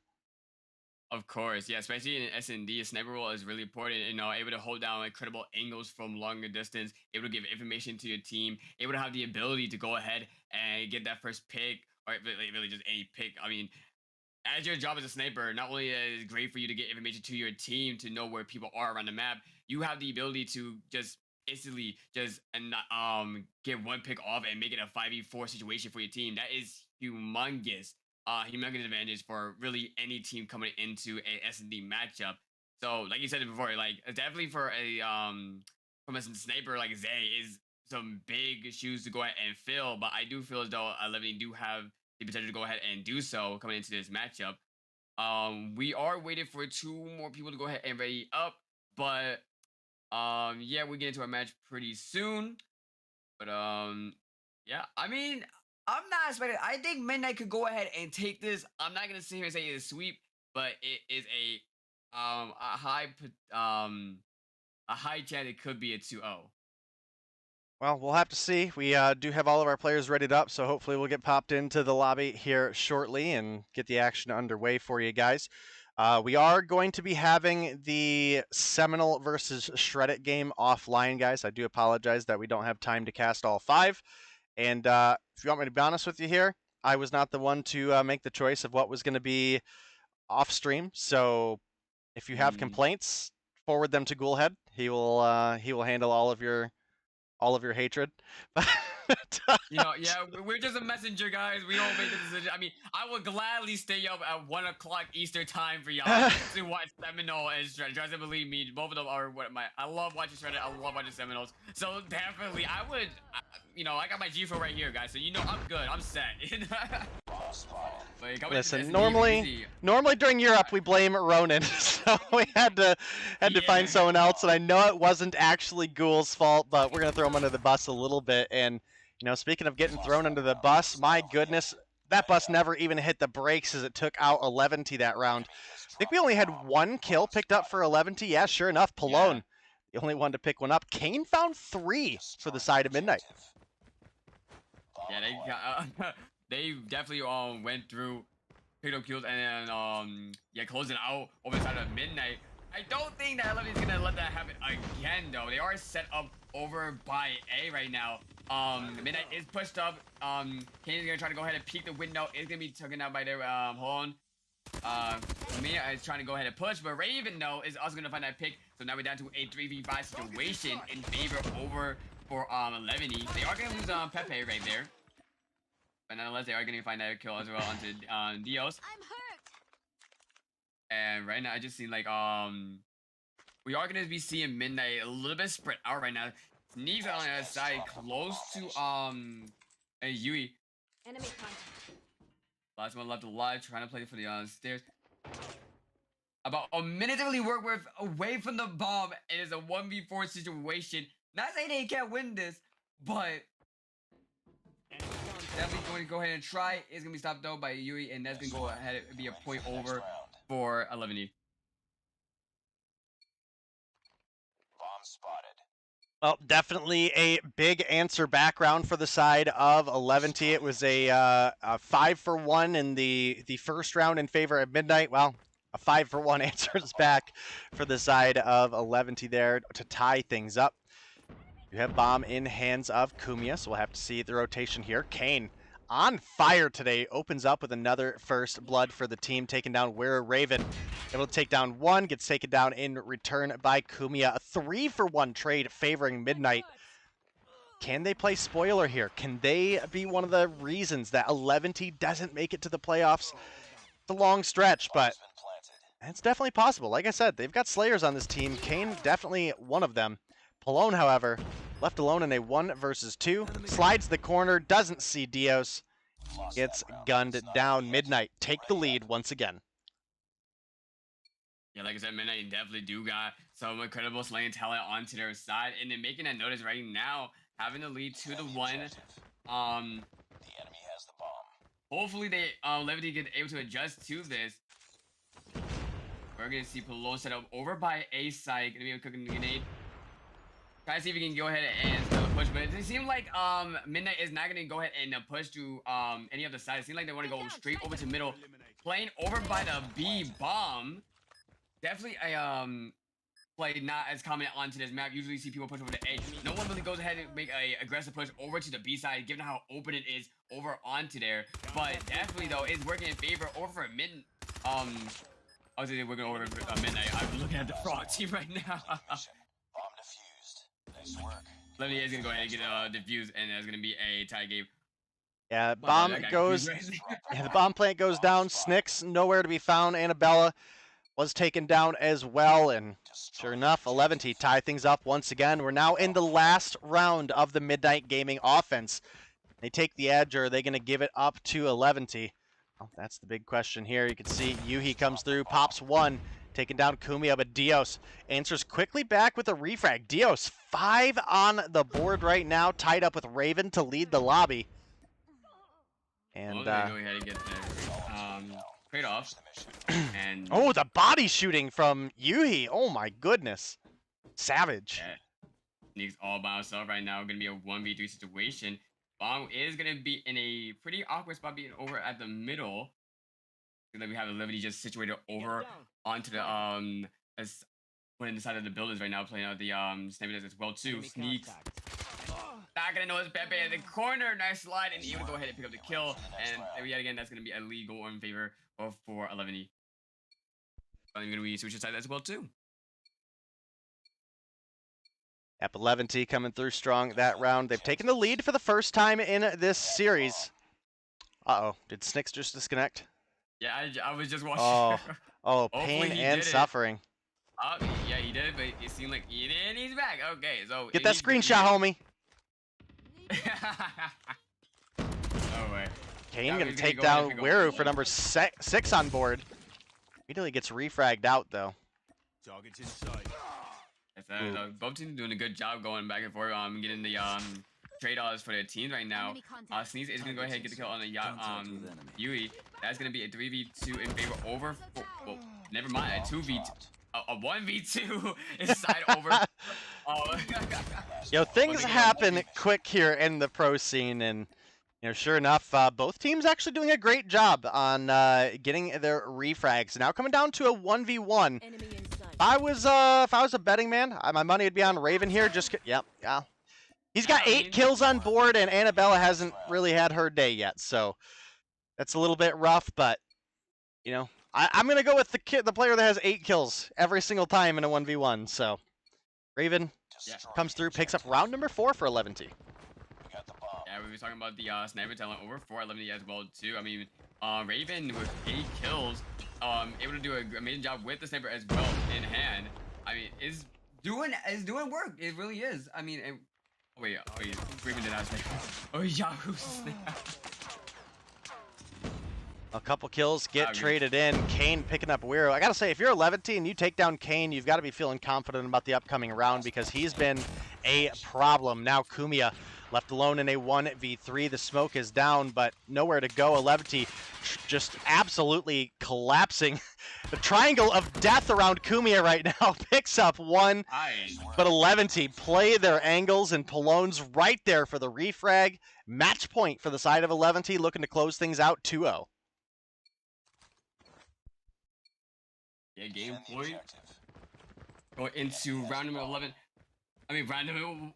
Of course, yeah, especially in S&D, a sniper role is really important. Able to hold down incredible angles from longer distance, able to give information to your team, able to have the ability to go ahead and get that first pick, or really just any pick. I mean, as your job as a sniper, not only is it great for you to get information to your team to know where people are around the map, you have the ability to just instantly just get one pick off and make it a 5v4 situation for your team. That is humongous. Humongous advantage for really any team coming into a S&D matchup. So, like you said it before, like definitely for a from a sniper like Zay is some big shoes to go ahead and fill. But I do feel as though Eleventy do have the potential to go ahead and do so coming into this matchup. We are waiting for 2 more people to go ahead and ready up, but yeah, we get into our match pretty soon. But yeah, I mean, I'm not expecting. I think Midnight could go ahead and take this. I'm not gonna sit here and say it's a sweep, but it is a high chance it could be a 2-0. Well, we'll have to see. We do have all of our players readied up, so hopefully we'll get popped into the lobby here shortly and get the action underway for you guys. We are going to be having the Seminal versus Shreddit game offline, guys. I do apologize that we don't have time to cast all 5. And if you want me to be honest with you here, I was not the one to make the choice of what was going to be off stream. So if you have complaints, forward them to Ghoulhead. He will handle all of your hatred. You know, yeah, we're just a messenger, guys. We don't make the decision. I mean, I would gladly stay up at 1 o'clock Eastern time for y'all to watch Seminal and Shreddit. Trust and believe me, both of them are I love watching Shreddit. I love watching Seminoles. So definitely, you know, I got my G4 right here, guys. So you know, I'm good. I'm set. Listen, normally during Europe we blame Ronin, so we had to find someone else, and I know it wasn't actually Ghoul's fault, but we're gonna throw him under the bus a little bit. And you know, speaking of getting thrown under the bus, my goodness, that bus never even hit the brakes as it took out Eleventy that round. I think we only had 1 kill picked up for Eleventy. Yeah, sure enough, Pallone, the only one to pick one up. Kane found 3 for the side of Midnight. Yeah, they definitely went through, picked up kills, and then closing out over the side of Midnight. I don't think that Eleventy is gonna let that happen again, though. They are set up over by A right now. Midnight is pushed up. Kane is gonna try to go ahead and peek the window. It's gonna be taken out by their hold on. Mia is trying to go ahead and push, but Raven though is also gonna find that pick. So now we're down to a 3v5 situation in favor over for Eleventy. They are gonna lose Pepe right there. But nonetheless, they are going to find that kill as well onto Dios. I'm hurt. And right now, I just see like we are going to be seeing Midnight a little bit spread out right now. Sneaks on the other side, close to a Yui. Enemy contact. Last one left alive, trying to play for the stairs. About a minute to really work with away from the bomb. It is a 1v4 situation. Not saying they can't win this, but definitely going to go ahead and try. It's going to be stopped though by Yui, and that's going to go ahead and be a point over for Eleventy. Bomb spotted. Well, definitely a big answer background for the side of Eleventy. It was a 5-for-1 in the first round in favor of Midnight. Well, a 5-for-1 answers back for the side of Eleventy there to tie things up. You have bomb in hands of Kumia, so we'll have to see the rotation here. Kane on fire today, opens up with another first blood for the team, taking down Were Raven. Able to take down 1, gets taken down in return by Kumia. A 3-for-1 trade favoring Midnight. Can they play spoiler here? Can they be one of the reasons that Eleventy doesn't make it to the playoffs? It's a long stretch, but it's definitely possible. Like I said, they've got Slayers on this team. Kane, definitely one of them. Pallone, however, left alone in a 1 versus 2. Slides the corner, doesn't see Dios. Gets gunned down. Midnight take the lead once again. Yeah, like I said, Midnight definitely do got some incredible slaying talent onto their side, and they're making that notice right now, having the lead 2-1. The enemy has the bomb. Hopefully they Eleventy get able to adjust to this. We're gonna see Pallone set up over by A side, gonna be able to cook a grenade. Try to see if we can go ahead and still push, but it seems like Midnight is not gonna go ahead and push to any of the sides. It seems like they want to go straight over to middle, playing over by the B bomb. Definitely a play not as common onto this map. Usually you see people push over to A. No one really goes ahead and make a aggressive push over to the B side, given how open it is over onto there. But definitely though, it's working in favor over for Mid. Obviously we're going over Midnight. I'm looking at the frog team right now. Bomb defused. Nice work. Eleventy is gonna go ahead and get defused, and it's gonna be a tie game. Yeah, bomb goes. Yeah, the bomb plant goes down. Snicks nowhere to be found. Annabella was taken down as well, and sure enough, Eleventy tie things up once again. We're now in the last round of the Midnight Gaming offense. They take the edge, or are they going to give it up to Eleventy? Well, that's the big question here. You can see Yuhi comes through, pops 1, taking down Kumia, but Dios answers quickly back with a refrag. Dios 5 on the board right now, tied up with Raven to lead the lobby. And go ahead and get the trade off. And oh, the body shooting from Yuhi. Oh my goodness. Savage. Yeah. Sneaks all by himself right now. Gonna be a 1v3 situation. Bomb is gonna be in a pretty awkward spot, being over at the middle. Then we have Eleventy just situated over onto the as one in the side of the buildings right now, playing out the sniper as well too. Sneaks. Not gonna notice Pepe in the corner. Nice slide, and able to go ahead and pick up the kill. And yet again, that's gonna be a lead goal in favor of for Eleventy. I'm gonna be switching sides as well too. Yep, Eleventy coming through strong that round. They've taken the lead for the first time in this series. Uh-oh, did Snicks just disconnect? Yeah, I was just watching. Oh, pain and suffering. Yeah, he did, but it seemed like he did. He's back. Okay, so get that screenshot, homie. Oh wait. Kane gonna take down Weru for number 6 on board. Immediately gets refragged out though. Target's in sight. Both teams doing a good job going back and forth, getting the trade-offs for their teams right now. Sneeze is gonna go ahead and get the kill on the Yui. That's gonna be a 3v2 in favor over. Well, never mind, a 2v2. A 1v2 inside over. Yo, things happen quick here in the pro scene, and you know, sure enough, both teams actually doing a great job on getting their refrags. Now coming down to a 1v1. If I was a betting man, my money would be on Raven here. Yeah. He's got 8 kills on board, and Annabella hasn't really had her day yet, so that's a little bit rough. But you know, I'm gonna go with the player that has 8 kills every single time in a 1v1. So Raven comes through, picks up round number 4 for Eleventy. Yeah, we were talking about the sniper talent over for Eleventy as well too. I mean, Raven with 8 kills, able to do an amazing job with the sniper as well in hand. I mean, is doing work. It really is. I mean, wait, Raven did not say. Oh, Yahoo snap. A couple kills get traded in. Kane picking up Weru. I gotta say, if you're Eleventy and you take down Kane, you've got to be feeling confident about the upcoming round because he's been a problem. Now Kumiya left alone in a 1v3. The smoke is down, but nowhere to go. Eleventy just absolutely collapsing. The triangle of death around Kumiya right now picks up 1, but Eleventy play their angles, and Palone's right there for the refrag. Match point for the side of Eleventy, looking to close things out 2-0. Yeah, game point. Going into round number 11. I mean, round number.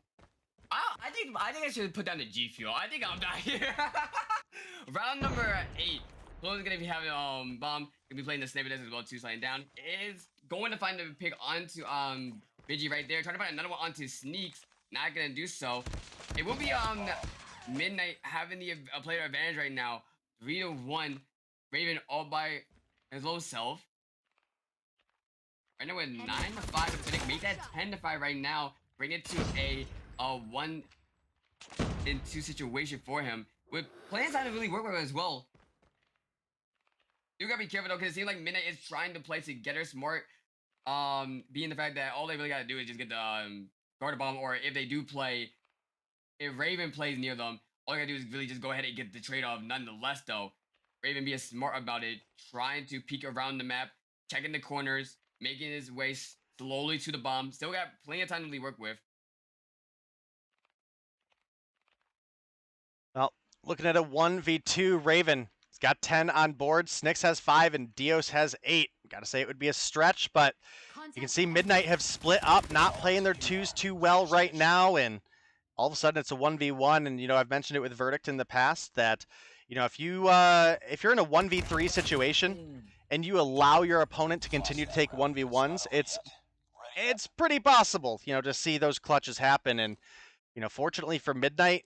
I think I should put down the G Fuel. I think I'm done here. Round number 8. Palone's gonna be having bomb. Gonna be playing the sniper as well too. Sliding down is going to find the pick onto Vigi right there. Trying to find another one onto Sneaks. Not gonna do so. It will be Midnight having the player advantage right now. 3-1. Raven all by his low self. Right now with 9-5 to make that 10-5 right now. Bring it to a 1-2 situation for him. With plans not to really work with as well. You gotta be careful though, because it seems like Midnight is trying to play together smart. Being the fact that all they really gotta do is just get the guard bomb, or if they do play, if Raven plays near them, all you gotta do is really just go ahead and get the trade-off. Nonetheless though, Raven being smart about it, trying to peek around the map, checking the corners, making his way slowly to the bomb. Still got plenty of time to really work with. Well, looking at a 1v2, Raven has got 10 on board. Snicks has 5 and Dios has 8. Gotta say it would be a stretch, but you can see Midnight have split up, not playing their 2s too well right now, and all of a sudden it's a 1v1. And you know, I've mentioned it with Verdict in the past that, you know, if you're in a 1v3 situation and you allow your opponent to continue to take 1v1s, it's pretty possible, you know, to see those clutches happen. And you know, fortunately for Midnight,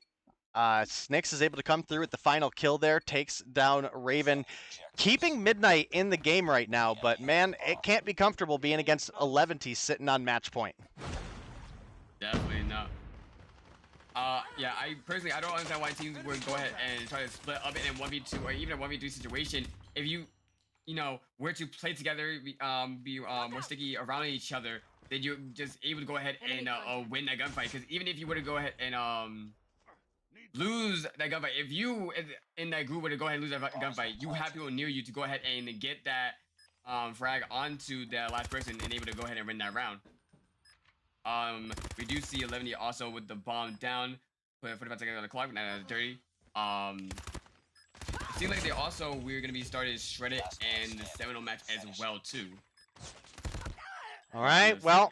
Snicks is able to come through with the final kill there, takes down Raven, keeping Midnight in the game right now. But man, it can't be comfortable being against Eleventy sitting on match point. Definitely not. Yeah, I personally, I don't understand why teams would go ahead and try to split up in a 1v2 or even a 1v3 situation. If you know, were to play together, be more sticky around each other, then you're just able to go ahead and win that gunfight. Because even if you were to go ahead and lose that gunfight, if you in that group were to go ahead and lose that gunfight, you have people near you to go ahead and get that frag onto the last person and able to go ahead and win that round. We do see Eleventy also with the bomb down. Put 45 seconds on the clock, 9 out of 30. seems like we're gonna be starting Shredded and the Seminal match as well too. All right, well,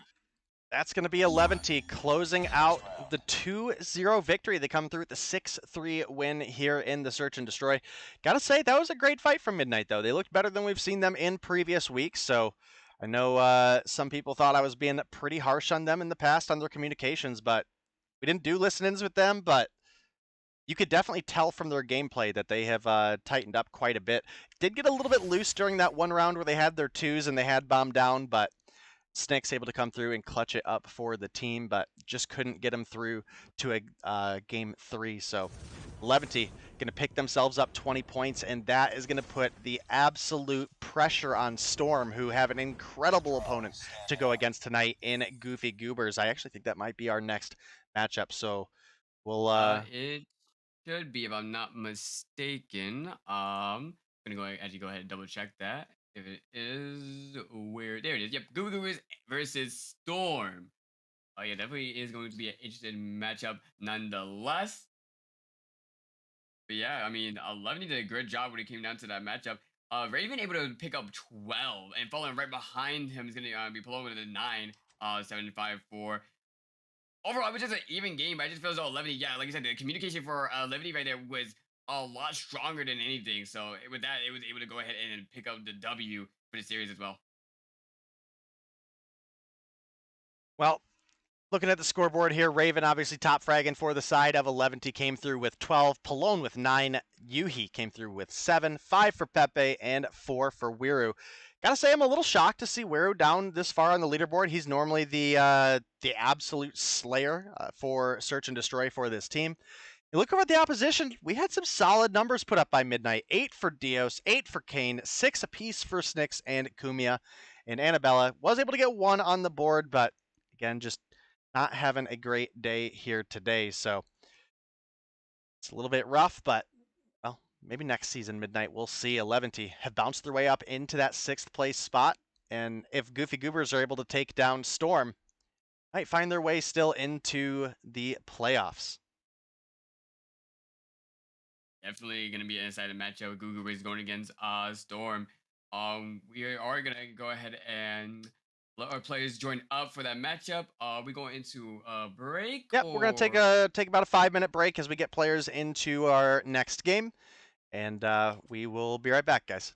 that's going to be Eleventy closing out the 2-0 victory. They come through with the 6-3 win here in the Search and Destroy. Gotta say, that was a great fight from Midnight, though. They looked better than we've seen them in previous weeks, so I know some people thought I was being pretty harsh on them in the past on their communications, but we didn't do listen-ins with them, but you could definitely tell from their gameplay that they have tightened up quite a bit. Did get a little bit loose during that one round where they had their twos and they had bomb down, but Snick's able to come through and clutch it up for the team, but just couldn't get them through to a game 3. So Eleventy going to pick themselves up 20 points, and that is going to put the absolute pressure on Storm, who have an incredible opponent to go against tonight in Goofy Goobers. I actually think that might be our next matchup. So we'll It should be, if I'm not mistaken. I'm gonna go ahead and double check that. If it is where there it is. Yep, Goobers versus Storm. Oh yeah, definitely is going to be an interesting matchup nonetheless. But yeah, I mean, 11 did a great job when it came down to that matchup. Raven able to pick up 12, and following right behind him is gonna be pulling with a 9, 7-5-4. Overall, it was just an even game, but I just feel as though 11, yeah, like I said, the communication for 11 right there was a lot stronger than anything. So with that, it was able to go ahead and pick up the W for the series as well. Well, looking at the scoreboard here, Raven obviously top fragging for the side of Eleventy, came through with 12, Palone with 9, Yuhi came through with 7, 5 for Pepe, and 4 for Wiru. Gotta say, I'm a little shocked to see Wiru down this far on the leaderboard. He's normally the absolute slayer for Search and Destroy for this team. You look over at the opposition, we had some solid numbers put up by Midnight. 8 for Dios, 8 for Kane, 6 apiece for Snicks and Kumia. And Annabella was able to get 1 on the board, but again, just not having a great day here today. So it's a little bit rough, but well, maybe next season, Midnight, we'll see. Eleventy have bounced their way up into that 6th place spot. And if Goofy Goobers are able to take down Storm, might find their way still into the playoffs. Definitely going to be an exciting matchup. Google is going against Storm. We are going to go ahead and let our players join up for that matchup. We going into a break? Yep, we're going to take about a 5-minute break as we get players into our next game. And we will be right back, guys.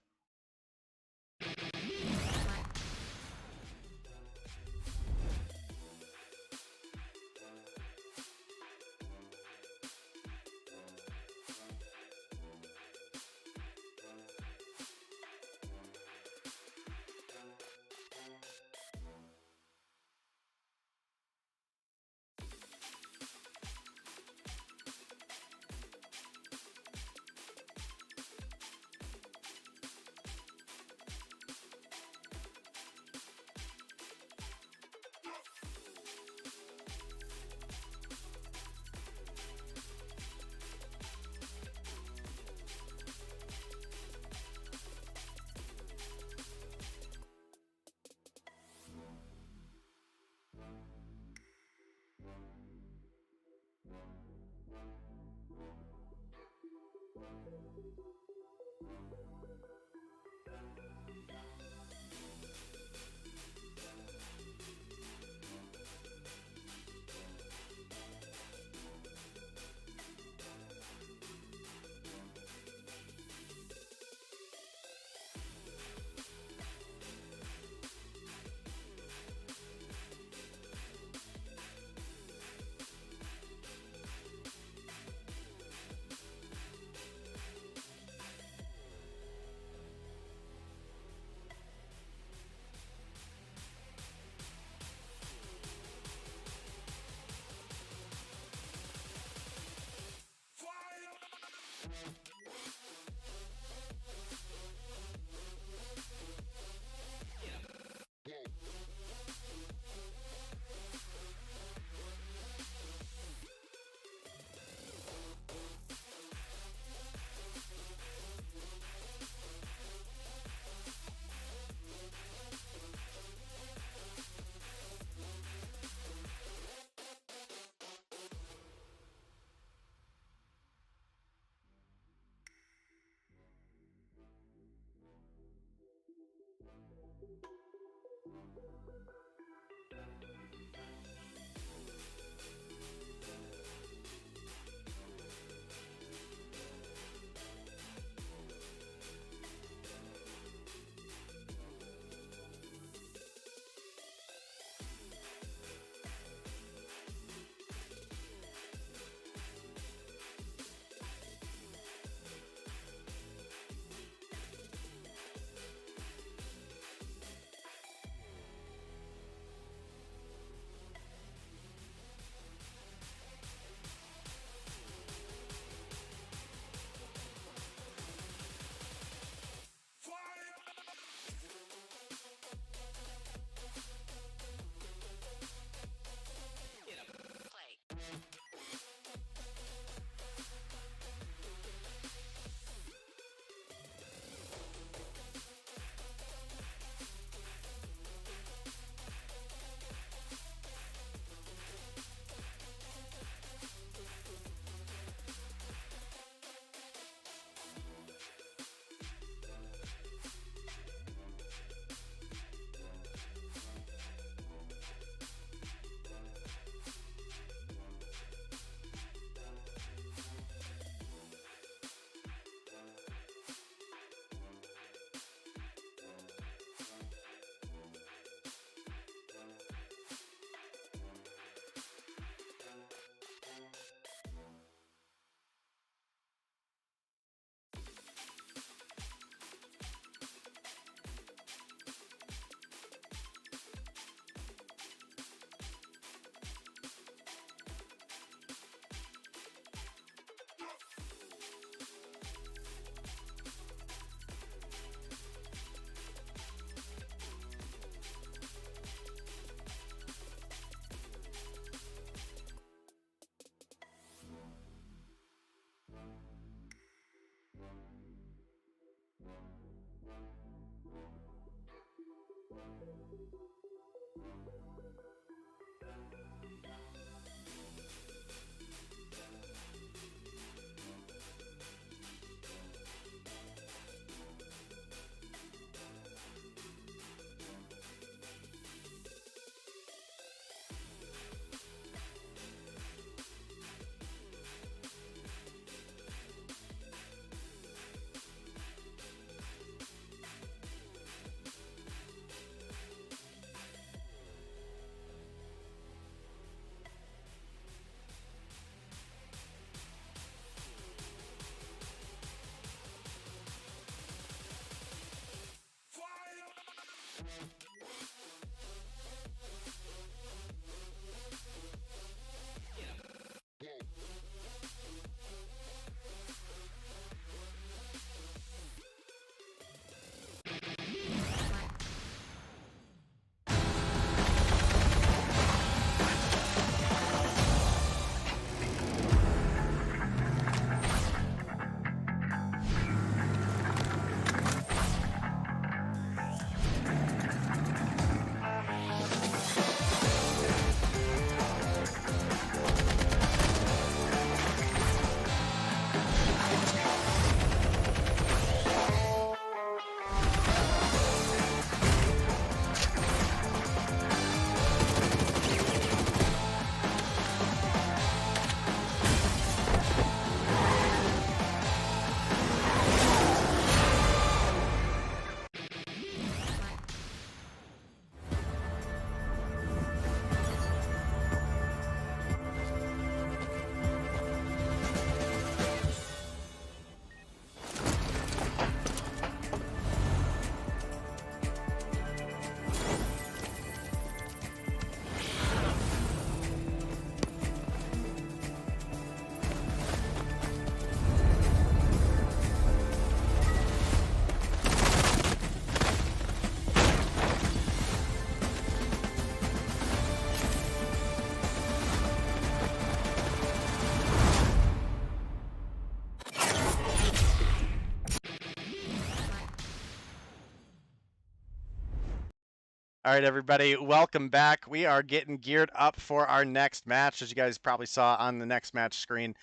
All right, everybody, welcome back. We are getting geared up for our next match, as you guys probably saw on the next match screen.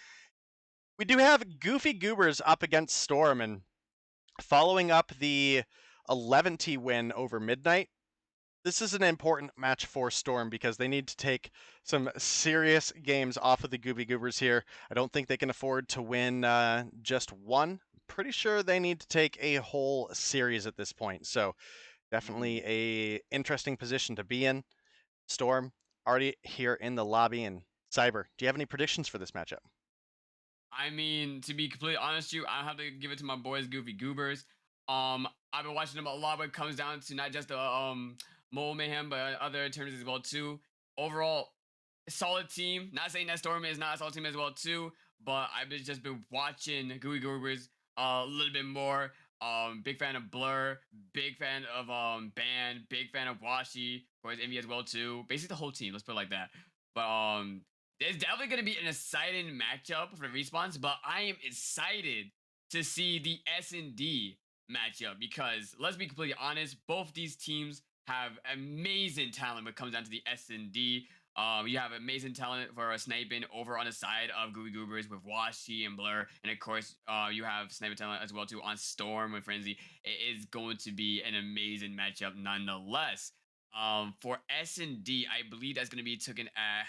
We do have Goofy Goobers up against Storm, and following up the Eleventy win over Midnight, this is an important match for Storm because they need to take some serious games off of the Goofy Goobers here. I don't think they can afford to win just one. Pretty sure they need to take a whole series at this point, so definitely a interesting position to be in. Storm, already here in the lobby, and Cyber, do you have any predictions for this matchup? I mean, to be completely honest with you, I have to give it to my boys, Goofy Goobers. I've been watching them a lot when it comes down to not just the Mayhem, but other terms as well too. Overall, solid team. Not saying that Storm is not a solid team as well too, but I've just been watching Goofy Goobers a little bit more. Big fan of Blur, big fan of Band, big fan of Washi, of course Envy as well too. Basically the whole team, let's put it like that. But there's definitely gonna be an exciting matchup for the respawns, but I am excited to see the S&D matchup because let's be completely honest, both these teams have amazing talent when it comes down to the S&D. You have amazing talent for sniping over on the side of Goofy Goobers with Washi and Blur, and of course, you have sniper talent as well too on Storm with Frenzy. It is going to be an amazing matchup nonetheless. For S&D, I believe that's going to be taken at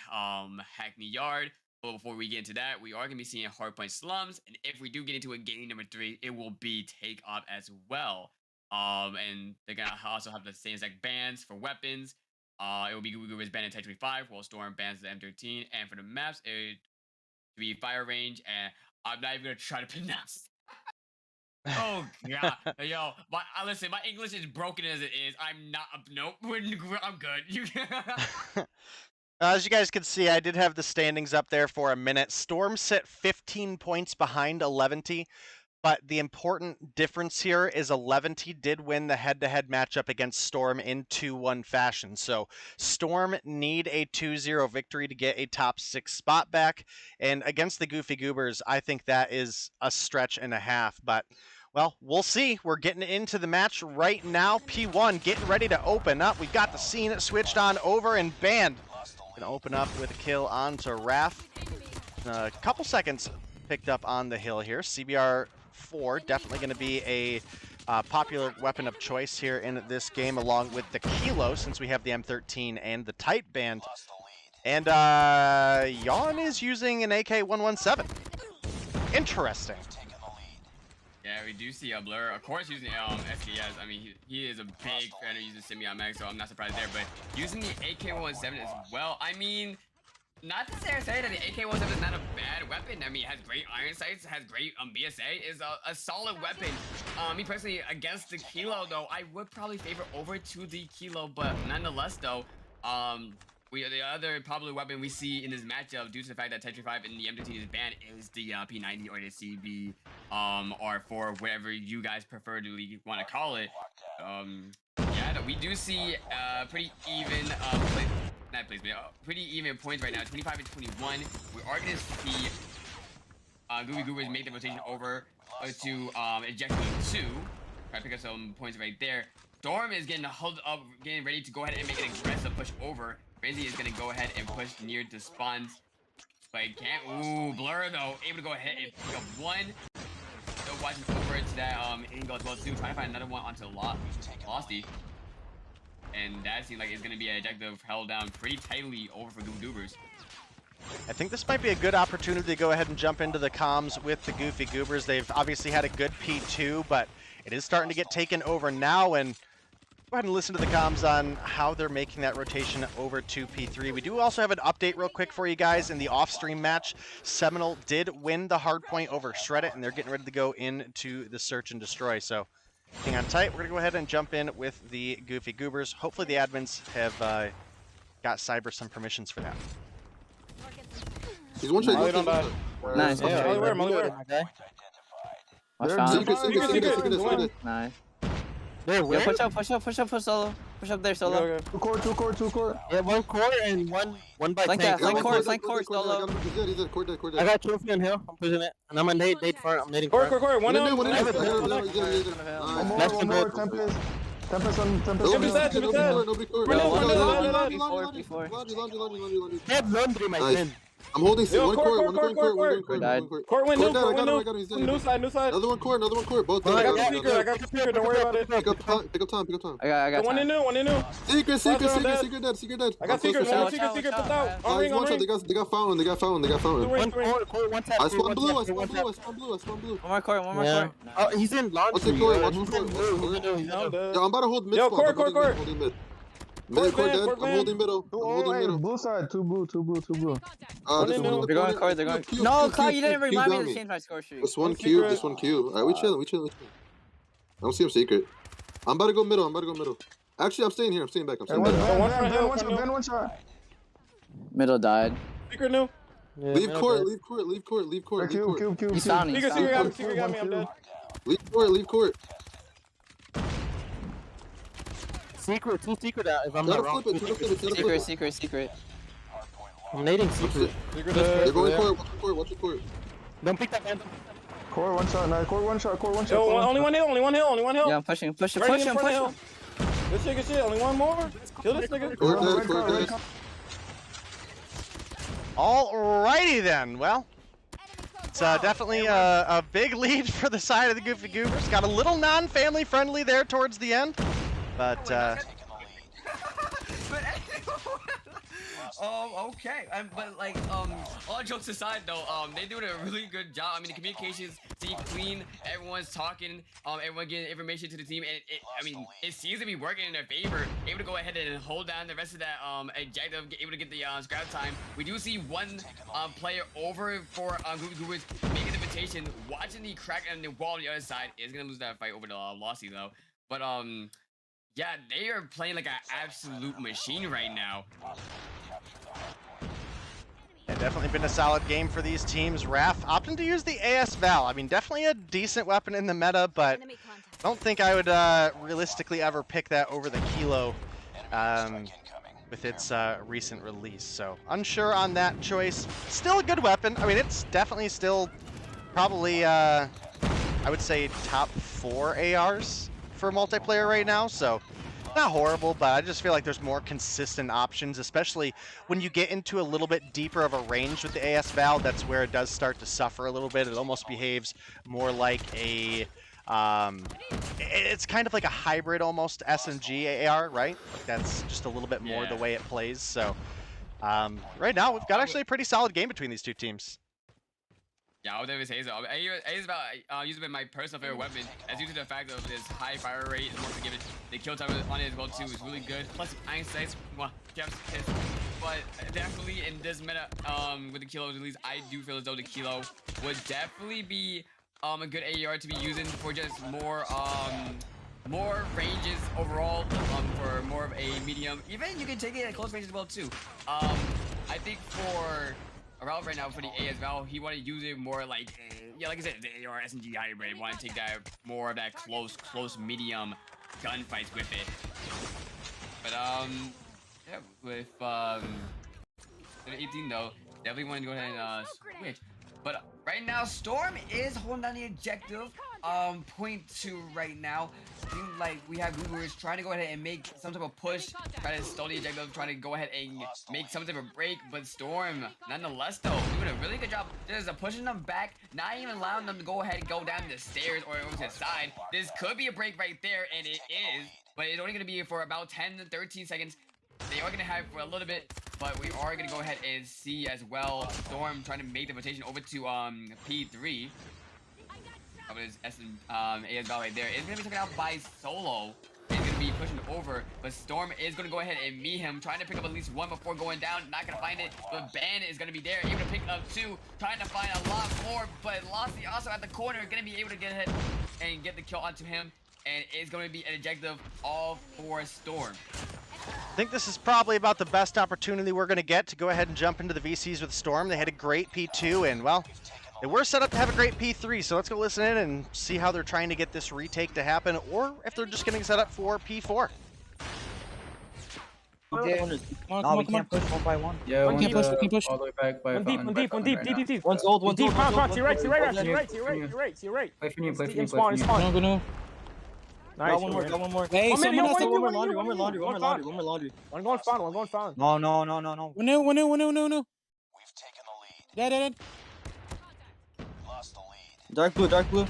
Hackney Yard. But before we get into that, we are going to be seeing Hardpoint Slums, and if we do get into a game number 3, it will be Take Off as well. And they're going to also have the same exact bans for weapons. It will be Goofy Goobers banned in Type 25, while Storm bans the M13. And for the maps, it will be Fire Range, and I'm not even going to try to pronounce. Oh god, yo, listen, my English is broken as it is. I'm not, nope, I'm good. As you guys can see, I did have the standings up there for a minute. Storm sit 15 points behind Eleventy. But the important difference here is Eleventy did win the head-to-head matchup against Storm in 2-1 fashion. So Storm need a 2-0 victory to get a top 6 spot back. And against the Goofy Goobers, I think that is a stretch and a half. But, well, we'll see. We're getting into the match right now. P1 getting ready to open up. We've got the scene switched on over, and Band going to open up with a kill onto Raph. A couple seconds picked up on the hill here. CBR 4 definitely going to be a popular weapon of choice here in this game, along with the Kilo, since we have the M13 and the Type Band. And Yawn is using an AK-117. Interesting. Yeah, we do see a Blur, of course, using SDS. I mean, he is a big fan of using Semi on Max, so I'm not surprised there. But using the AK-117 as well, I mean, not to say that the AK-117 is not a bad weapon. I mean, it has great iron sights, has great BSA, is a solid weapon me personally, against the Kilo though, I would probably favor over to the Kilo, but nonetheless though, the other popular weapon we see in this matchup, due to the fact that Tetra 5 in the M2T is banned, is the P90 or the CB, or whatever you guys prefer to want to call it. Yeah, we do see pretty even pretty even points right now, 25 and 21. We are gonna see Goobers make the rotation over to Ejective 2. Try to pick up some points right there. Storm is getting held up, getting ready to go ahead and make an aggressive push over. Crazy is gonna go ahead and push near the spawns, but he can't. Ooh, Blur though, able to go ahead and pick up one. Still watching over to that angle as well too, trying to find another one onto Losty. And that seems like it's gonna be an Ejective held down pretty tightly over for Goobers. I think this might be a good opportunity to go ahead and jump into the comms with the Goofy Goobers. They've obviously had a good P2, but it is starting to get taken over now, and go ahead and listen to the comms on how they're making that rotation over to P3. We do also have an update real quick for you guys. In the off-stream match, Seminal did win the hardpoint over Shred It, and they're getting ready to go into the search and destroy. So hang on tight. We're going to go ahead and jump in with the Goofy Goobers. Hopefully the admins have got Cyber some permissions for that. He's one shot. Nice. Where? Secret. Nice. Where? Yeah, push up solo. Push up there solo. Okay. Two core. Yeah, one core and one by Flank tank. that, flank core solo. He's dead. I got trophy on hill. I'm pushing it. And I'm a nade front. I'm nading Core. front. One One more. Tempest on Tempest dead. They have laundry, my friend. I'm holding C. One core. Core window. I got him. He's dead. New side. Another one core. Both. I got the speaker. Don't worry about it. Pick up time. I got One in new. Secret dead. I got secret. Secret. Put out. On ring. They got fountain. One core, one tap. I spawn blue. One more core. Yeah. Oh, he's in laundry. Watch He's core. in blue. Yeah, I'm about to hold mid. Yo, spawn. core. I'm holding mid. Mid core dead. I'm holding middle. blue side, two blue. This one in the They're going corner. core. They're going. Q, No, Q, Cloud, you Q, didn't Q remind me got to change my score streak. This one Q. Alright, we chilling. I don't see him secret. I'm about to go middle. Actually, I'm staying here. I'm staying back. One shot. Middle died. Secret new. Yeah, Leave middle court. Cube. He's found me. Secret got me. I'm dead. Leave court. Secret, two secret out if I'm not wrong. Secret. I'm nading secret. Secret They're dead. going court. Watch the court. Don't pick that man. Core one shot. Nice. Core one shot. Yo, only one hill. Yeah, I'm pushing. Push Right in him. front of hill. Good shit. Only one more. Kill this nigga. Court dead. Alrighty then. Well, it's definitely a big lead for the side of the Goofy Goobers. Got a little non-family friendly there towards the end, but Okay. But like, all jokes aside though, they doing a really good job. I mean, the communications seem clean. Everyone's talking. Everyone getting information to the team, and it seems to be working in their favor. Able to go ahead and hold down the rest of that objective. Able to get the scrap time. We do see one player over for Goobers making the invitation. Watching the crack on the wall on the other side is gonna lose that fight over to Lossy though. But yeah, they are playing like an absolute machine right now. yeah, definitely been a solid game for these teams. Raph opting to use the AS Val. I mean, definitely a decent weapon in the meta, but Enemy contact. I don't think I would realistically ever pick that over the Kilo with its recent release. So unsure on that choice. Still a good weapon. I mean, it's definitely still probably, I would say, top 4 ARs for multiplayer right now. So not horrible, but I just feel like there's more consistent options, especially when you get into a little bit deeper of a range with the AS Val. That's where it does start to suffer a little bit. It almost behaves more like a it's kind of like a hybrid almost SMG AR, right? Like that's just a little bit more the way it plays. So right now we've got actually a pretty solid game between these two teams. Yeah, I would definitely say so. It's about using my personal favorite weapon, as due to the fact of this high fire rate, and once again, the kill time on it as well too is really good. Plus, iron sights, well, kept pissed. But definitely in this meta, with the Kilo release, I do feel as though the Kilo would definitely be a good AER to be using for just more ranges overall, for more of a medium. Even you can take it at close range as well too. I think for Ralph right now for the A as well, he want to use it more like, yeah, like I said, the AR SMG hybrid. Want to take that more of that close medium gunfights with it. But yeah, with the 18 though, definitely want to go ahead and switch. But right now, Storm is holding down the objective. Point 2 right now. Seems like we have Goobers trying to go ahead and make some type of push, try to stall the objective, trying to go ahead and make some type of break. But Storm, nonetheless, though, doing a really good job just pushing them back, not even allowing them to go ahead and go down the stairs or over to the side. This could be a break right there, and it is, but it's only going to be for about 10 to 13 seconds. They are going to have for a little bit, but we are going to go ahead and see as well Storm trying to make the rotation over to P3. That was A as well right there. It's going to be taken out by Solo. He's going to be pushing over, but Storm is going to go ahead and meet him, trying to pick up at least one before going down. Not going to find it, but Ben is going to be there, able to pick up 2, trying to find a lot more, but Lossie also at the corner, going to be able to get ahead and get the kill onto him, and it's going to be an objective all for Storm. I think this is probably about the best opportunity we're going to get to go ahead and jump into the VCs with Storm. They had a great P2, and, well, they were set up to have a great P3, so let's go listen in and see how they're trying to get this retake to happen, or if they're just getting set up for P4. No, we can't push one by one. Yeah, we can push. All the way back by One deep. One's old, one's Deep, old. to your right, to your right. Play for you, play for you, Spawn. No. Nice. Got one more. Hey, someone else, one more laundry. One going spawn. No. One new. We've taken the lead. Dead. Dark blue.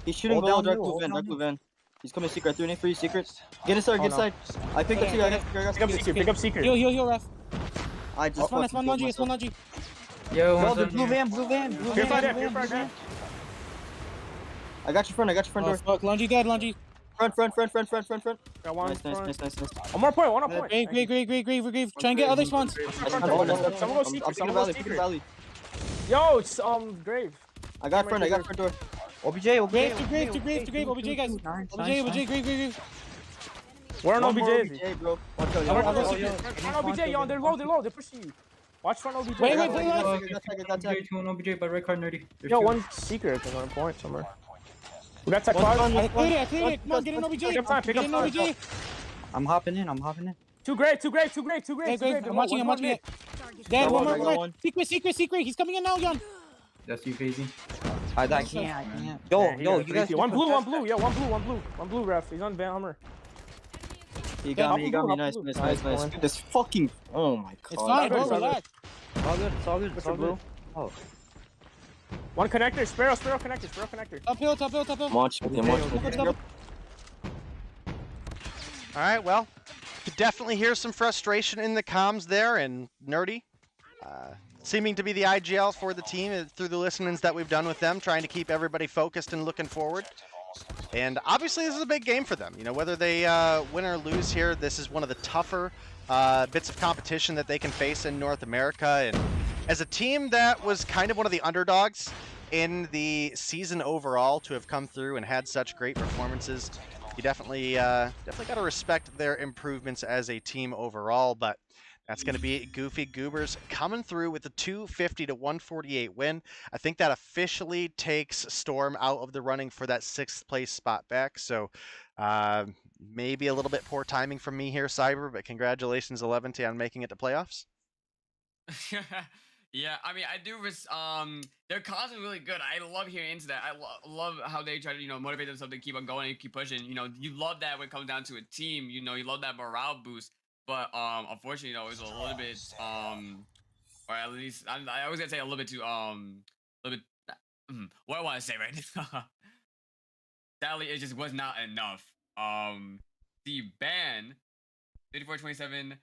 He's shooting below dark blue van. He's coming secret. 3 for you, secret. Get inside. I picked up secret. Pick up secret. Heal, ref. I just It's one laundry. Yo, the blue van. Purify. I got your front door. Fuck, laundry dead, laundry. Front. Got one. Nice. One more point. Great. Try and get other spawns. Someone go secret. Yo, it's Grave. I got front door. OBJ. Grave, OBJ, guys. OBJ, Grave. Where on OBJ is he? OBJ, bro. Watch out. Front OBJ, yo, they're low, they're pushing you. Watch front OBJ. Wait. Got Red card, nerdy. Yo, one secret is on a point somewhere. We got tech quad. I cleared it. Come on, get in OBJ. Pick up time. I'm hopping in. Too great. I'm watching it. Dead, one more. Secret. He's coming in now, Yon. That's you, crazy. I can't. Yo, you guys. One blue. Yeah, one blue, ref. He's on Van Hummer. He got me. Nice. Dude, this fucking. Oh my god. It's fine, bro. Relax. It's all good. Oh. One connector. Sparrow connector. Top hill. Launch. All right, well, could definitely hear some frustration in the comms there, and Nerdy seeming to be the IGL for the team through the listenings that we've done with them, trying to keep everybody focused and looking forward. And obviously this is a big game for them. You know, whether they win or lose here, this is one of the tougher bits of competition that they can face in North America. And as a team that was kind of one of the underdogs in the season overall to have come through and had such great performances, you definitely got to respect their improvements as a team overall. But that's going to be Goofy Goobers coming through with a 250-148 win. I think that officially takes Storm out of the running for that 6th place spot back. So maybe a little bit poor timing from me here, Cyber, but congratulations, Eleventy, on making it to playoffs. Yeah, I mean, I do. Their cause is really good. I love hearing into that. I love how they try to, motivate themselves to keep on going and keep pushing. You love that when it comes down to a team. You love that morale boost. But unfortunately, it was a little bit or at least I was gonna say a little bit too what I want to say right now. Sadly, it just was not enough. The ban 34-27.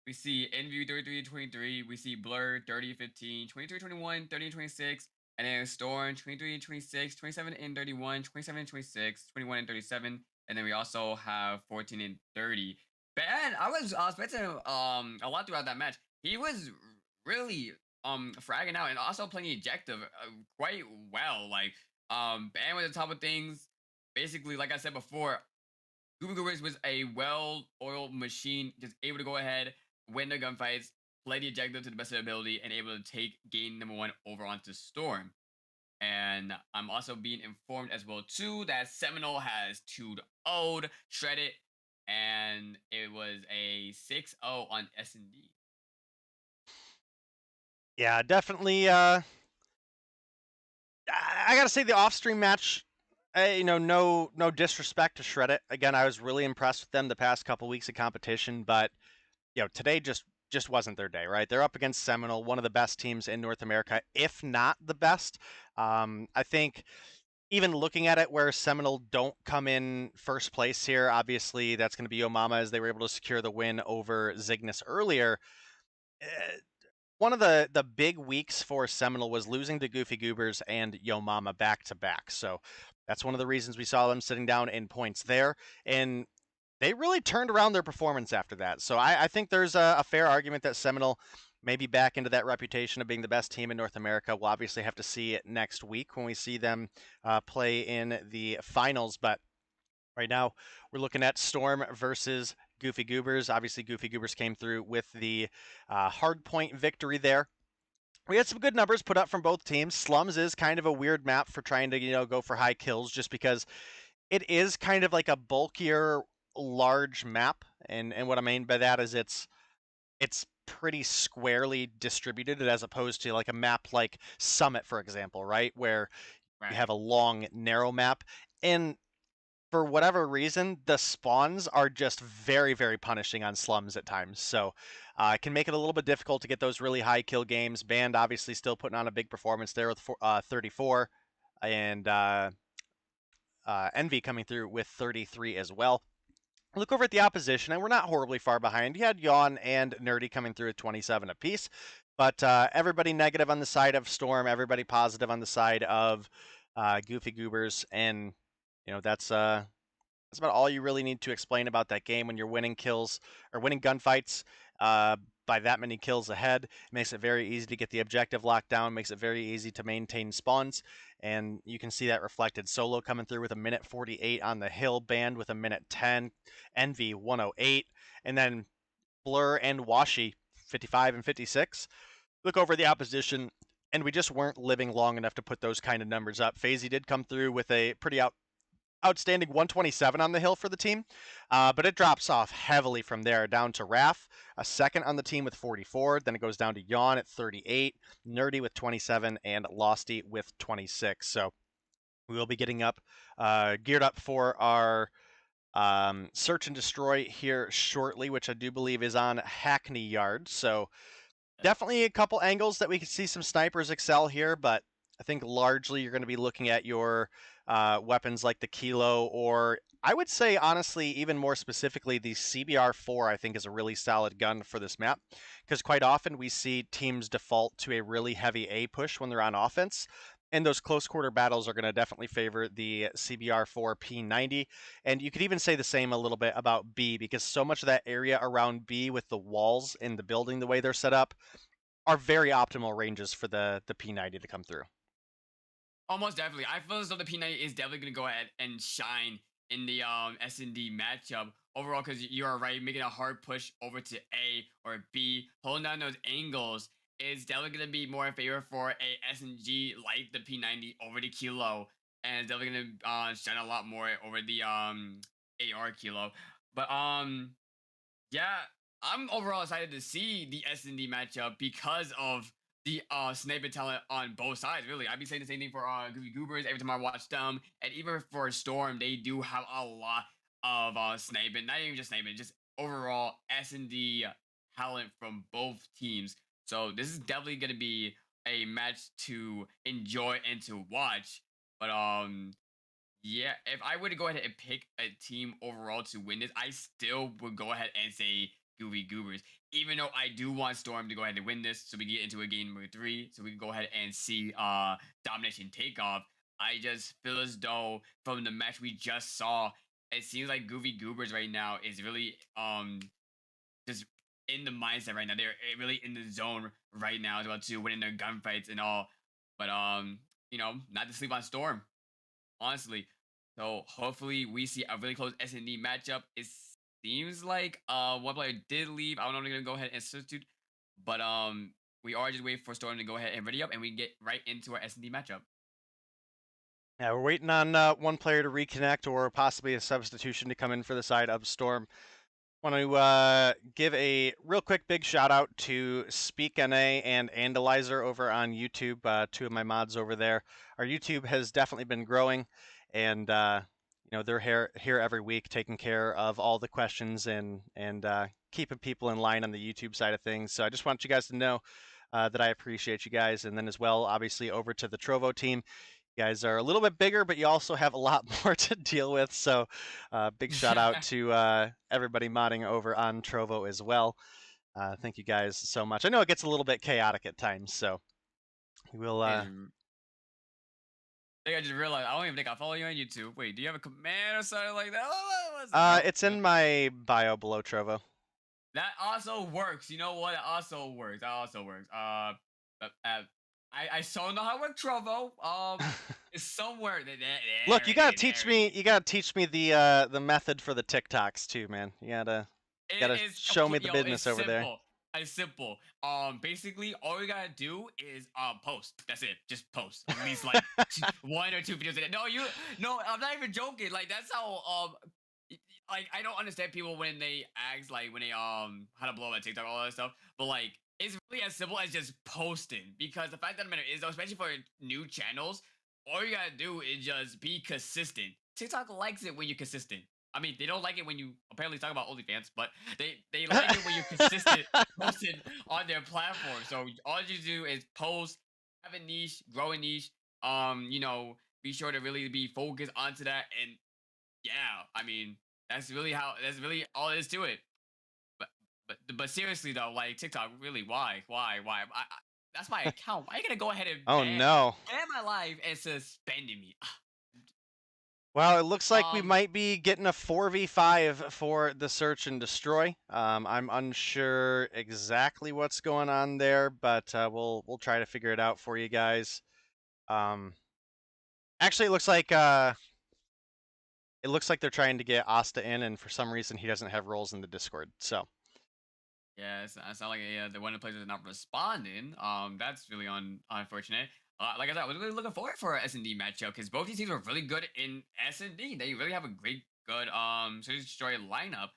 We see Envy 33-23. We see Blur 30-15, 23-21, 30-26, and then Storm 23-26, 27-31, 27-26, 21-37, and then we also have 14-30. Ben, I was expecting a lot throughout that match. He was really fragging out and also playing ejective quite well. Like, And with the top of things, basically, like I said before, Goobers was a well-oiled machine, just able to go ahead, win the gunfights, play the objective to the best of their ability, and able to take game number 1 over onto Storm. And I'm also being informed as well too that Seminal has 2-0'd Shredded, and it was a 6-0 on S&D. Yeah, definitely. I gotta say the off-stream match. No disrespect to Shreddit. Again, I was really impressed with them the past couple weeks of competition, but today just wasn't their day, right? They're up against Seminal, one of the best teams in North America, if not the best. I think even looking at it where Seminal don't come in first place here, obviously that's going to be Yo Mama as they were able to secure the win over Zygnus earlier. One of the big weeks for Seminal was losing to Goofy Goobers and Yo Mama back to back. So that's one of the reasons we saw them sitting down in points there. And they really turned around their performance after that. So I think there's a fair argument that Seminal may be back into that reputation of being the best team in North America. We'll obviously have to see it next week when we see them play in the finals. But right now, we're looking at Storm versus Goofy Goobers. Obviously, Goofy Goobers came through with the hardpoint victory there. We had some good numbers put up from both teams. Slums is kind of a weird map for trying to go for high kills, just because it is kind of like a bulkier, large map. And what I mean by that is it's pretty squarely distributed as opposed to like a map like Summit, for example, right? Where you have a long, narrow map. And for whatever reason, the spawns are just very, very punishing on slums at times. So it can make it a little bit difficult to get those really high kill games. Band obviously still putting on a big performance there with 34, and Envy coming through with 33 as well. Look over at the opposition, and we're not horribly far behind. You had Yawn and Nerdy coming through at 27 apiece, but everybody negative on the side of Storm, everybody positive on the side of Goofy Goobers, and that's about all you really need to explain about that game when you're winning kills or winning gunfights by that many kills ahead. It makes it very easy to get the objective locked down, makes it very easy to maintain spawns, and you can see that reflected. Solo coming through with a minute 48 on the hill, Band with a minute 10, Envy 108, and then Blur and Washi 55 and 56. Look over the opposition, and we just weren't living long enough to put those kind of numbers up. FaZe did come through with a pretty outstanding 127 on the hill for the team, but it drops off heavily from there down to Raph, a second on the team with 44. Then it goes down to Yawn at 38, Nerdy with 27, and Losty with 26. So we will be getting up, geared up for our search and destroy here shortly, which I do believe is on Hackney Yard. So definitely a couple angles that we can see some snipers excel here, but I think largely you're going to be looking at your weapons like the Kilo, or I would say, honestly, even more specifically, the CBR4 I think is a really solid gun for this map, because quite often we see teams default to a really heavy A push when they're on offense, and those close quarter battles are going to definitely favor the CBR4 P90, and you could even say the same a little bit about B, because so much of that area around B with the walls in the building, the way they're set up, are very optimal ranges for the P90 to come through. Almost definitely. I feel as though the P90 is definitely going to go ahead and shine in the S&D matchup overall, because you are right, making a hard push over to A or B, holding down those angles is definitely going to be more in favor for a SNG like the P90 over the Kilo, and it's definitely going to shine a lot more over the AR Kilo. But yeah, I'm overall excited to see the S&D matchup because of the sniper talent on both sides, really. I'd be saying the same thing for Goofy Goobers every time I watch them. And even for Storm, they do have a lot of sniping. Not even just sniping, just overall S&D talent from both teams. So this is definitely going to be a match to enjoy and to watch. But yeah, if I were to go ahead and pick a team overall to win this, I still would go ahead and say Goofy Goobers, even though I do want Storm to go ahead and win this so we get into a game number 3, so we can go ahead and see domination takeoff. I just feel as though from the match we just saw, it seems like Goofy Goobers right now is really just in the mindset right now. They're really in the zone right now, about to winning their gunfights and all. But not to sleep on Storm. honestly. So hopefully we see a really close S&D matchup. It seems like one player did leave. I don't know if they're gonna go ahead and substitute, but we are just waiting for Storm to go ahead and ready up, and we get right into our S&D matchup. Yeah, we're waiting on one player to reconnect or possibly a substitution to come in for the side of Storm. Want to give a real quick big shout out to SpeakNA and Andalizer over on YouTube, two of my mods over there. Our YouTube has definitely been growing, and you know, they're here every week taking care of all the questions and keeping people in line on the YouTube side of things. So I just want you guys to know that I appreciate you guys, and then as well, obviously over to the Trovo team. You guys are a little bit bigger, but you also have a lot more to deal with. So big shout out to everybody modding over on Trovo as well. Thank you guys so much. I know it gets a little bit chaotic at times, so we'll... I think I just realized, I don't even think I follow you on YouTube. Wait, do you have a command or something like that? It's in my bio below Trovo. That also works. You know what? It also works. That also works. I so know how to work Trovo. It's somewhere. Look, you gotta teach me. You gotta teach me the method for the TikToks too, man. You gotta show me the business over there. It's simple. Basically, all you gotta do is post. That's it. Just post. At least like 1 or 2 videos a day. No, I'm not even joking. Like that's how like I don't understand people when they ask like when they how to blow up on TikTok, all that stuff. But like it's really as simple as just posting, because the fact that the matter is, especially for new channels, all you gotta do is just be consistent. TikTok likes it when you're consistent. I mean, they don't like it when you apparently talk about OnlyFans, but they like it when you're consistent posting on their platform. So all you do is post, have a niche, grow a niche. You know, be sure to really be focused onto that. And yeah, I mean, that's really all there is to it. But seriously though, like TikTok, really, why? That's my account. Why are you gonna go ahead and ban my life and suspending me? Well, it looks like we might be getting a 4v5 for the search and destroy. I'm unsure exactly what's going on there, but we'll try to figure it out for you guys. Actually, it looks like they're trying to get Asta in, and for some reason he doesn't have roles in the Discord. So. Yeah, it's not like the one of the players is not responding. That's really unfortunate. Like I said, I was really looking forward for an S&D matchup because both these teams are really good in S&D. They really have a good search destroy lineup.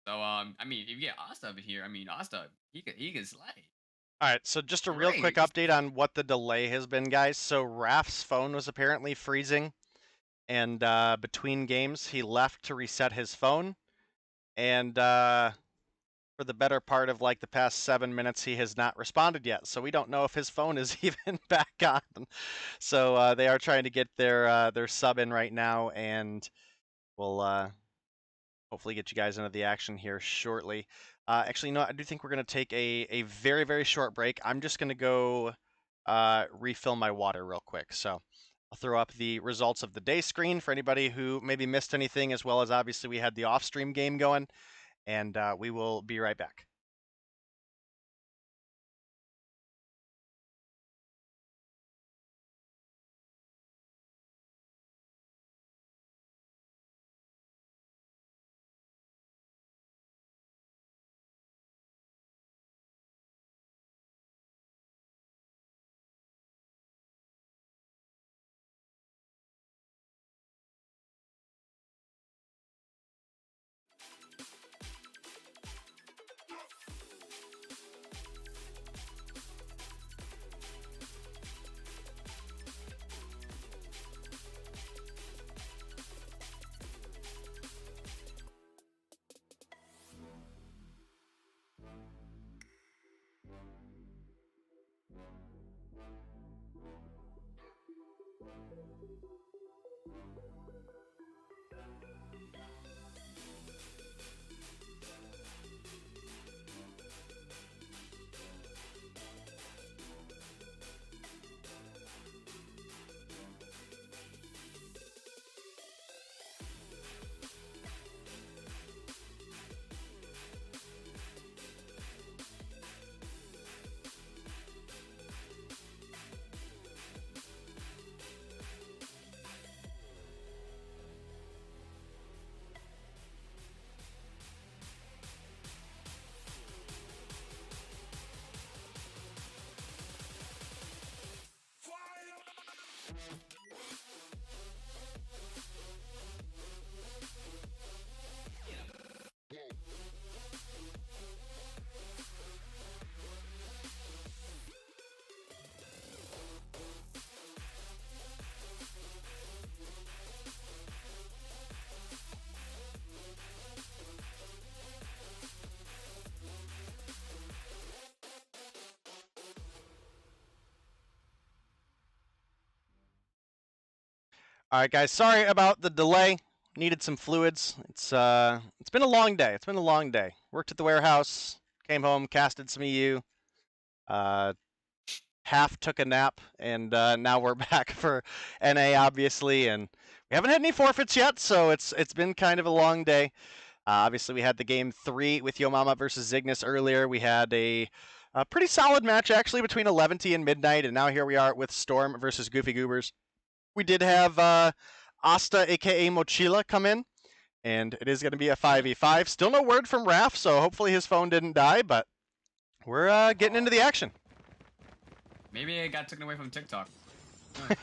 So I mean, if you get Asta over here, I mean Asta, he could slay. All right, so just a real quick update on what the delay has been, guys. So Raf's phone was apparently freezing, and between games he left to reset his phone, and for the better part of like the past 7 minutes, he has not responded yet. So we don't know if his phone is even back on. So they are trying to get their sub in right now, and we'll hopefully get you guys into the action here shortly. Actually, no, I do think we're going to take a very, very short break. I'm just going to go refill my water real quick. So I'll throw up the results of the day screen for anybody who maybe missed anything, as well as obviously we had the off-stream game going. And we will be right back. All right, guys. Sorry about the delay. Needed some fluids. It's been a long day. It's been a long day. Worked at the warehouse. Came home, casted some EU. Half took a nap, and now we're back for NA, obviously, and we haven't had any forfeits yet, so it's been kind of a long day. Obviously, we had the game 3 with Yo Mama versus Zygnus earlier. We had a pretty solid match, actually, between Eleventy and Midnight, and now here we are with Storm versus Goofy Goobers. We did have Asta, a.k.a. Mochila, come in, and it is going to be a 5v5. Still no word from Raph, so hopefully his phone didn't die, but we're getting into the action. Maybe it got taken away from TikTok.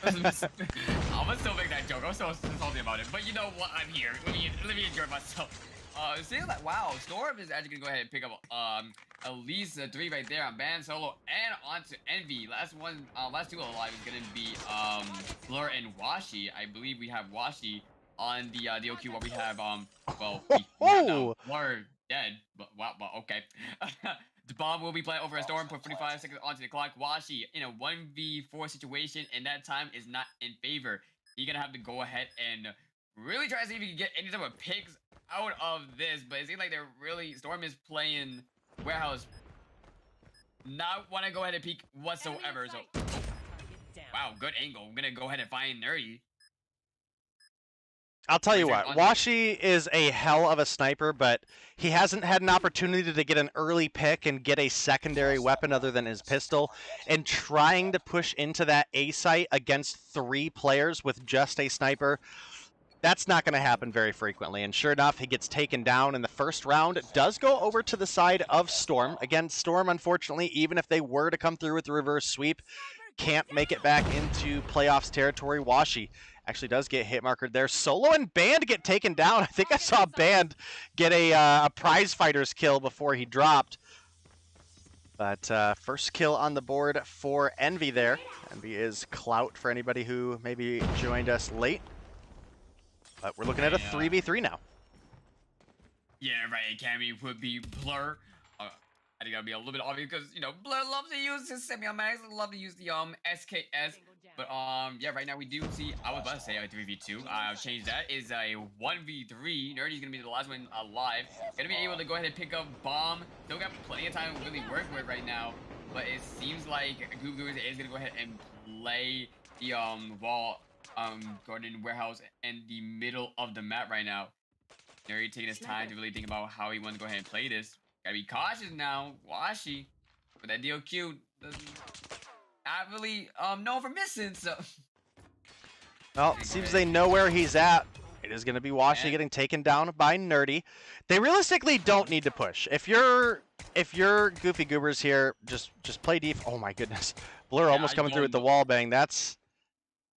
I'm gonna still make that joke. I'm so salty about it. But you know what? I'm here. Let me enjoy myself. Seeing that, wow, Storm is actually gonna go ahead and pick up at least 3 right there on Ban Solo and onto Envy. Last 2 alive is gonna be Blur and Washi. I believe we have Washi on the DOQ. What we have Blur dead, but wow, okay. The bomb will be playing over a Storm, put 45 seconds onto the clock. Washi in a 1v4 situation, and that time is not in favor. You're gonna have to go ahead and really try to see if you can get any type of picks out of this, but it seems like they're really, Storm is playing warehouse. Not want to go ahead and peek whatsoever, so. Wow, good angle. I'm gonna go ahead and find Nerdy. I'll tell you what, Washi is a hell of a sniper, but he hasn't had an opportunity to get an early pick and get a secondary weapon other than his pistol, and trying to push into that A site against 3 players with just a sniper, that's not going to happen very frequently. And sure enough, he gets taken down in the first round. It does go over to the side of Storm. Again, Storm, unfortunately, even if they were to come through with the reverse sweep, can't make it back into playoffs territory. Washi actually does get hit markered there. Solo and Band get taken down. I think I saw Band get a prize fighter's kill before he dropped. But first kill on the board for Envy there. Envy is clout for anybody who maybe joined us late. But we're looking at a 3v3 now. Yeah, right. Cammy would be Blur. I think that'll be a little bit obvious because, you know, Blur loves to use his semi-max, love to use the SKS. But yeah, right now we do see, I was about to say a 3v2. I'll change that. Is a 1v3. Nerdy's gonna be the last one alive. Gonna be able to go ahead and pick up Bomb. Still got plenty of time to really work with right now. But it seems like Goobers is gonna go ahead and play the wall garden warehouse in the middle of the map right now. Nerdy taking his time to really think about how he wants to go ahead and play this. Gotta be cautious now. Washi with that DOQ doesn't not really known for missing, so. Well, it seems they know where he's at. It is going to be Washi getting taken down by Nerdy. They realistically don't need to push. If you're Goofy Goobers here, just play deep. Oh my goodness, Blur almost coming through with the wall bang. That's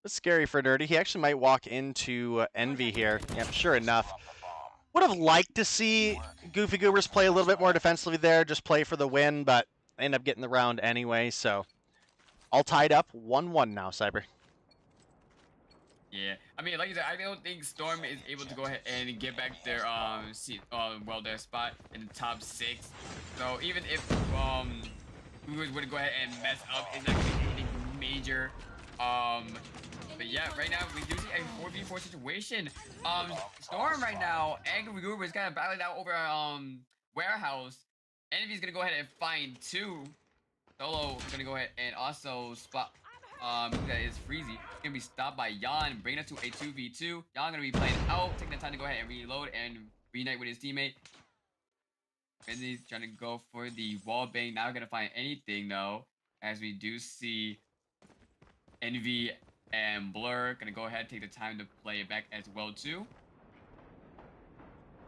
scary for Nerdy. He actually might walk into Envy here. Yep, sure enough. Would have liked to see Goofy Goobers play a little bit more defensively there, just play for the win, but end up getting the round anyway, so. All tied up, 1-1 now, Cyber. Yeah, I mean, like you said, I don't think Storm is able to go ahead and get back their their spot in the top 6. So even if Goobers would go ahead and mess up, it's not gonna be anything major. But yeah, right now we do see a 4v4 situation. Storm right now, and Goobers kind of battling out over warehouse. Envy's gonna go ahead and find 2. Solo is gonna go ahead and also spot that is Freezy. Gonna be stopped by Yan, bringing us to a 2v2. Yan gonna be playing out, taking the time to go ahead and reload and reunite with his teammate. Benzi's trying to go for the wall bang. Not gonna find anything though, as we do see Envy and Blur gonna go ahead and take the time to play it back as well too.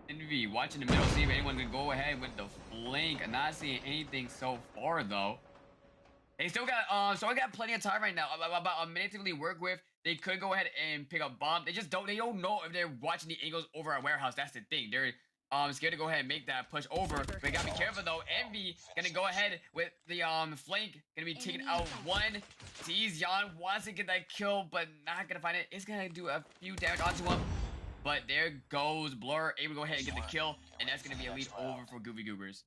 Envy watching the middle, see if anyone can go ahead with the flank. Not seeing anything so far though. They still got plenty of time right now. About a minute to really work with. They could go ahead and pick up Bomb. They don't know if they're watching the angles over our warehouse. That's the thing. They're scared to go ahead and make that push over. But gotta be careful though. Envy gonna go ahead with the flank. Gonna be taking out 1. Sees Yan, wants to get that kill, but not gonna find it. It's gonna do a few damage onto him. But there goes Blur, able to go ahead and get the kill, and that's gonna be a lead over for Goofy Goobers.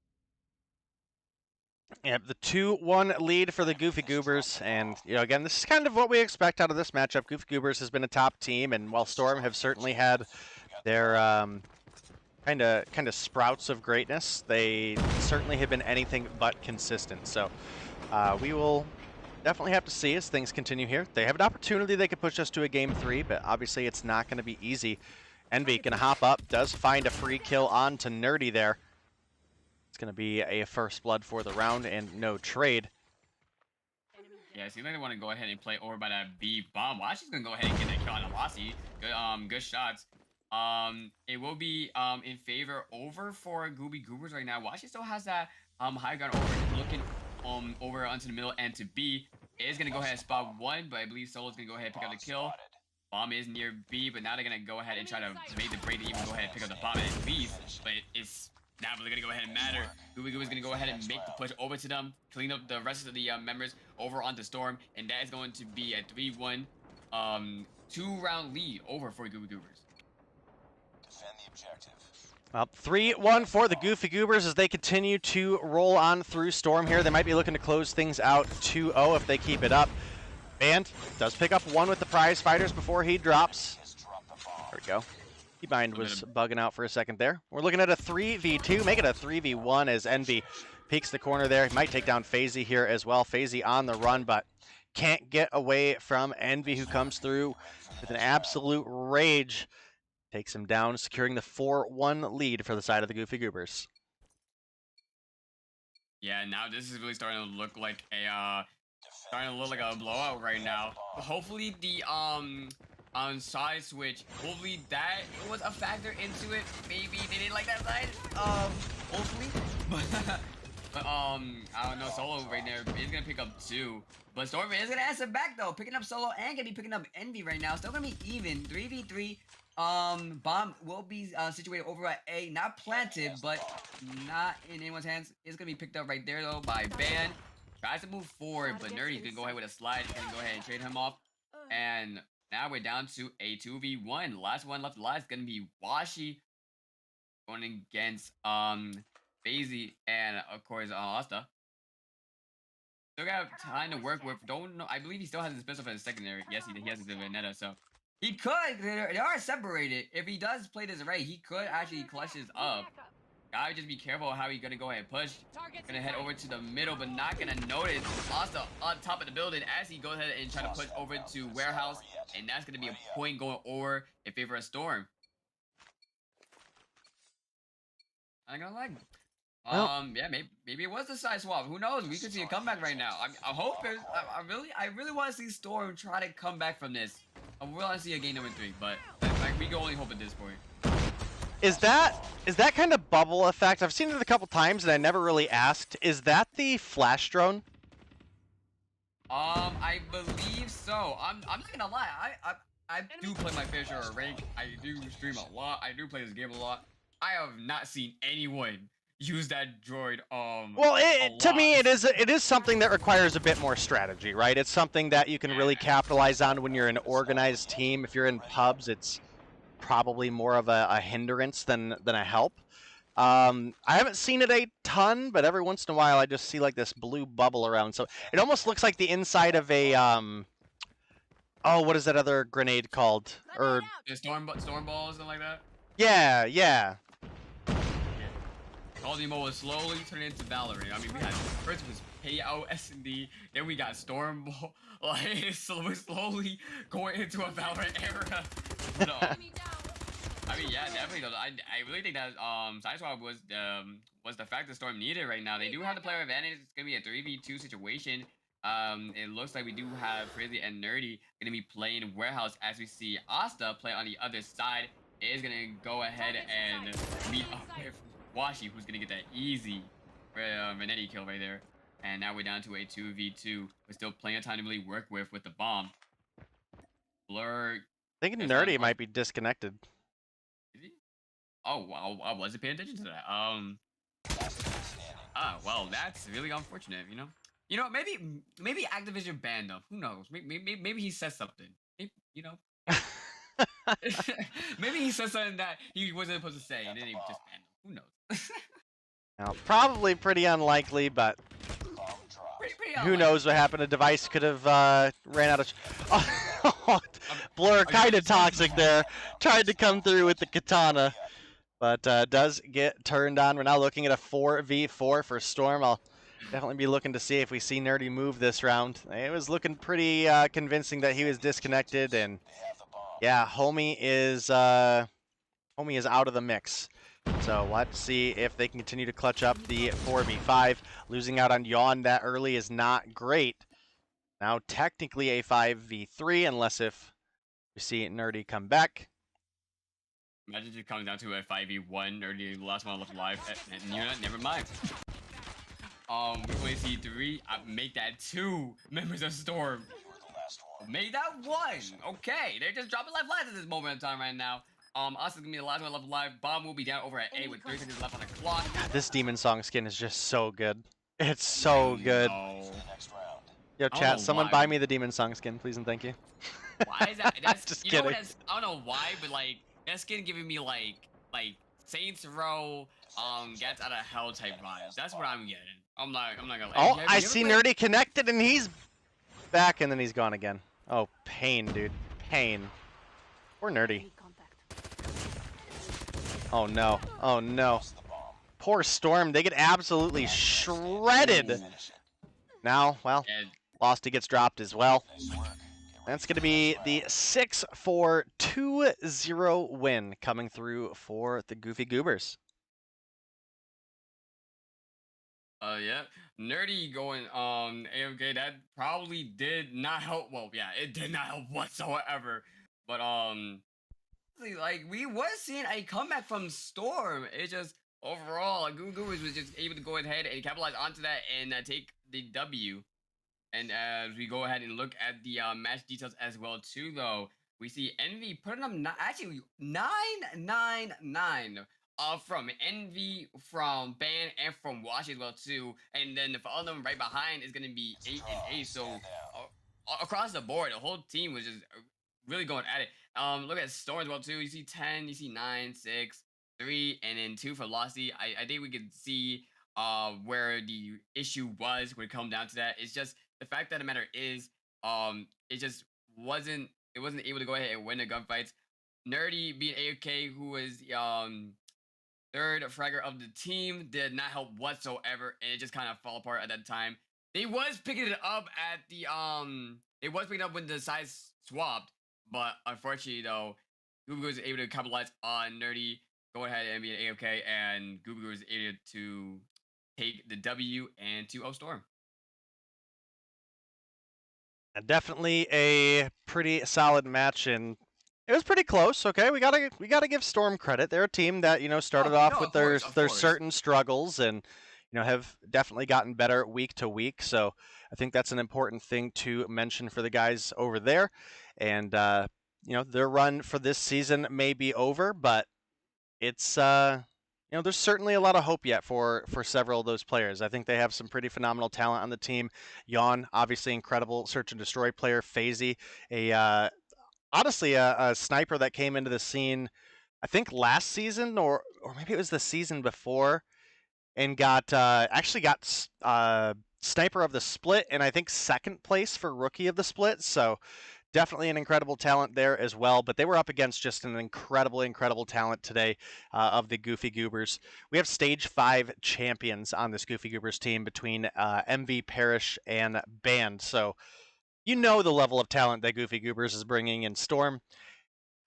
Yep, the 2-1 lead for the Goofy Goobers, and again, this is kind of what we expect out of this matchup. Goofy Goobers has been a top team, and while Storm have certainly had their kind of sprouts of greatness, they certainly have been anything but consistent. So we will definitely have to see as things continue here. They have an opportunity they could push us to a game 3, but obviously it's not going to be easy. Envy gonna hop up, does find a free kill on to Nerdy there. It's gonna be a first blood for the round and no trade. Yeah, it seems like they want to go ahead and play over by that B bomb. Washi's gonna go ahead and get that kill on Alasi. Good shots. It will be in favor over for Goobers right now. Washi still has that high ground over, looking over onto the middle and to B. It is gonna go ahead and spot one, but I believe Solo's gonna go ahead and pick up the kill. Bomb is near B, but now they're gonna go ahead and try to make the break to even go ahead and pick up the bomb and leave. But it's not really gonna go ahead and matter. Goobers gonna go ahead and make the push over to them, clean up the rest of the members over onto Storm, and that is going to be a 3-1, 2-round lead over for Goobers. Defend the objective. Well, 3-1 for the Goofy Goobers as they continue to roll on through Storm here. They might be looking to close things out 2-0 if they keep it up. Band does pick up one with the prize fighters before he drops. There we go. Keybind was bugging out for a second there. We're looking at a 3v2, make it a 3v1 as Envy peeks the corner there. He might take down FaZe here as well. FaZe on the run, but can't get away from Envy, who comes through with an absolute rage. Takes him down, securing the 4-1 lead for the side of the Goofy Goobers. Yeah, now this is really starting to look like a blowout right now. But hopefully the side switch, hopefully that was a factor into it. Maybe they didn't like that side. Hopefully. But I don't know, Solo right there is gonna pick up 2. But Storm is gonna answer back though, picking up Solo and gonna be picking up Envy right now. Still gonna be even, 3v3. Bomb will be situated over at A, not planted, but not in anyone's hands. It's gonna be picked up right there though by Ban. Tries to move forward, but Nerdy's gonna go ahead with a slide and go ahead and trade him off. And now we're down to a 2v1. The last one left alive is gonna be Washi going against FaZe and of course Asta. Still got time to work with. Don't know. I believe he still has his pistol for the secondary. Yes, he has his Vendetta, so he could. They are separated. If he does play this right, he could actually clutch this up. Gotta just be careful how he's gonna go ahead and push. Gonna head over to the middle, but not gonna notice Asta on top of the building as he goes ahead and try to push over to Warehouse, and that's gonna be a point going over in favor of Storm. I'm gonna lie. Yeah, maybe it was the side swap. Who knows? We could see a comeback right now. I hope it. I really want to see Storm try to come back from this. I really want to see a game number 3, but we can only hope at this point. Is that kind of bubble effect? I've seen it a couple times and I never really asked. Is that the flash drone? I believe so. I'm not gonna lie. I do play my fair share of rank. I do stream a lot. I do play this game a lot. I have not seen anyone use that droid. Well, to me, it is something that requires a bit more strategy, right? It's something that you can really capitalize on when you're an organized team. If you're in pubs, it's probably more of a hindrance than a help. I haven't seen it a ton, but every once in a while I just see like this blue bubble around. So it almost looks like the inside of a oh, what is that other grenade called? Or storm ball or something like that. Yeah. Cosimo was slowly turning into Valorant. I mean, we had first was Payout S&D, then we got Storm Ball. Like, so we're slowly going into a Valorant era. But, I mean, yeah, definitely. Though, I really think that Side Swap was the fact that Storm needed right now. They do have the player advantage. It's gonna be a 3v2 situation. It looks like we do have Crazy and Nerdy gonna be playing Warehouse as we see Asta play on the other side. It is gonna go ahead and meet up with Washi, who's gonna get that easy Venetti kill right there. And now we're down to a 2v2. We're still plenty of time to really work with the bomb. Blur. I think Nerdy might be disconnected. Is he? Oh wow, I wasn't paying attention to that. Well, that's really unfortunate. You know, maybe Activision banned him. Who knows? Maybe he said something. Maybe he said something that he wasn't supposed to say, and then he just banned him. Who knows? Now, probably pretty unlikely, but who knows what happened? A device could have ran out of. Blur kind of toxic there. Tried to come through with the katana, but does get turned on. We're now looking at a 4v4 for Storm. I'll definitely be looking to see if we see Nerdy move this round. It was looking pretty convincing that he was disconnected, and yeah, homie is out of the mix. So let's see if they can continue to clutch up the 4v5. Losing out on Yawn that early is not great. Now technically a 5v3 unless if we see Nerdy come back. Imagine it comes down to a 5v1, Nerdy, the last one left alive, and you know, never mind. We only see 3. Make that 2 members of Storm. Make that 1. Okay, they're just dropping life at this moment in time right now. Us is gonna be the last one left alive. Bomb will be down over at A with 3 seconds left on the clock. God, this Demon Song skin is just so good. It's so good. Yo, chat, someone buy me the Demon Song skin, please and thank you. Why is that? That's Just you know kidding. what, I don't know why, but like that skin giving me like Saints Row, Gets Out of Hell type vibes. That's what I'm getting. I'm not gonna. Oh, Have I you see ever played- Nerdy connected and he's back and then he's gone again. Oh, pain, dude. Pain. Poor Nerdy. Oh no. Oh no. Poor Storm. They get absolutely shredded. Now, well, Losty gets dropped as well. That's going to be the 6-4-2-0 win coming through for the Goofy Goobers. Yeah, Nerdy going AFK. That probably did not help. Well, yeah, it did not help whatsoever. But like we was seeing a comeback from Storm. It's just overall, like, Goobers was just able to go ahead and capitalize onto that and take the W. And as we go ahead and look at the match details as well too, though, we see Envy putting up 999 from Envy, from Ban, and from Wash as well too. And then the following them right behind is going to be 8 and 8. So across the board, the whole team was just really going at it. Look at Storm as well too. You see 10, you see 9, 6, 3, and then 2 for Losty. I think we could see where the issue was when it come down to that. It's just the fact that the matter is, it just wasn't able to go ahead and win the gunfights. Nerdy being AFK, who was third fragger of the team, did not help whatsoever, and it just kind of fell apart at that time. They was picking it up at the it was picking up when the size swapped, but unfortunately though, Google was able to capitalize on Nerdy, go ahead and be an AFK, and Google was able to take the W and 2-0 Storm. Definitely a pretty solid match, and it was pretty close. Okay, we gotta give Storm credit. They're a team that started off with their certain struggles, and have definitely gotten better week to week. So I think that's an important thing to mention for the guys over there. And their run for this season may be over, but it's there's certainly a lot of hope yet for several of those players. I think they have some pretty phenomenal talent on the team. Yawn, obviously incredible search and destroy player. FaZe, honestly a sniper that came into the scene, I think last season or maybe it was the season before, and got sniper of the split, and I think second place for rookie of the split. So definitely an incredible talent there as well, but they were up against just an incredible talent today of the Goofy Goobers. We have stage 5 champions on this Goofy Goobers team between MV, Parrish, and Band. So the level of talent that Goofy Goobers is bringing in Storm.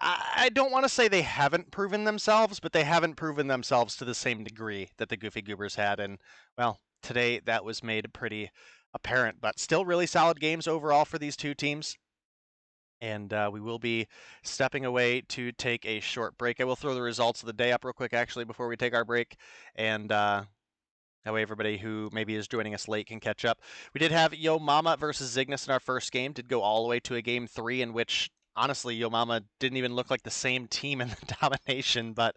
I don't want to say they haven't proven themselves, but they haven't proven themselves to the same degree that the Goofy Goobers had. And, well, today that was made pretty apparent, but still really solid games overall for these two teams. And we will be stepping away to take a short break. I will throw the results of the day up real quick, actually, before we take our break. And that way everybody who maybe is joining us late can catch up. We did have Yo Mama versus Zygnus in our first game. Did go all the way to a game 3 in which, honestly, Yo Mama didn't even look like the same team in the domination, but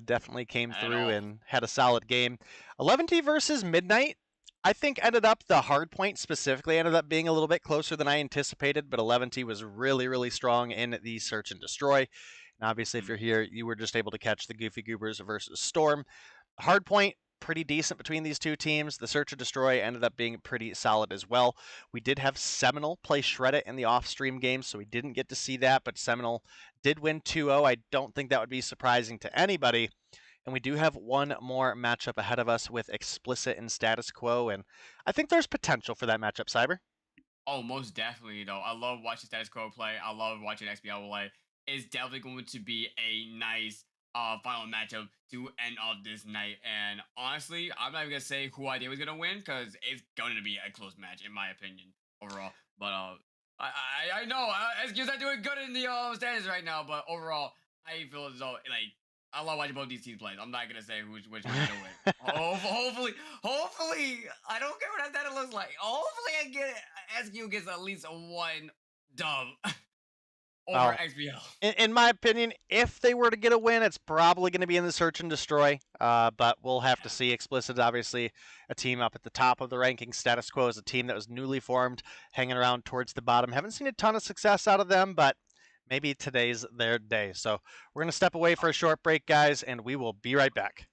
definitely came through and had a solid game. Eleventy versus Midnight. I think ended up, the hardpoint specifically ended up being a little bit closer than I anticipated, but Eleventy was really strong in the search and destroy. And obviously, if you're here, you were just able to catch the Goofy Goobers versus Storm. Hardpoint, pretty decent between these two teams. The Search and Destroy ended up being pretty solid as well. We did have Seminal play Shred It in the off-stream game, so we didn't get to see that, but Seminal did win 2-0. I don't think that would be surprising to anybody. And we do have one more matchup ahead of us with Xplicit and Status Quo, and I think there's potential for that matchup, Cyber. Oh, most definitely, though. I love watching Status Quo play. I love watching XBL play. It's definitely going to be a nice final matchup to end off this night. And honestly, I'm not even going to say who I think was going to win because it's going to be a close match, in my opinion, overall. But I know SQ's not doing good in the standings right now, but overall, I feel as though, like, I love watching both these teams play. I'm not gonna say which one's gonna win. Hopefully, I don't care what that looks like. Hopefully, SQ gets at least one dub over XBL. In my opinion, if they were to get a win, it's probably going to be in the Search and Destroy. But we'll have to see. Xplicit, obviously, a team up at the top of the ranking. Status Quo is a team that was newly formed, hanging around towards the bottom. Haven't seen a ton of success out of them, but maybe today's their day. So we're going to step away for a short break, guys, and we will be right back.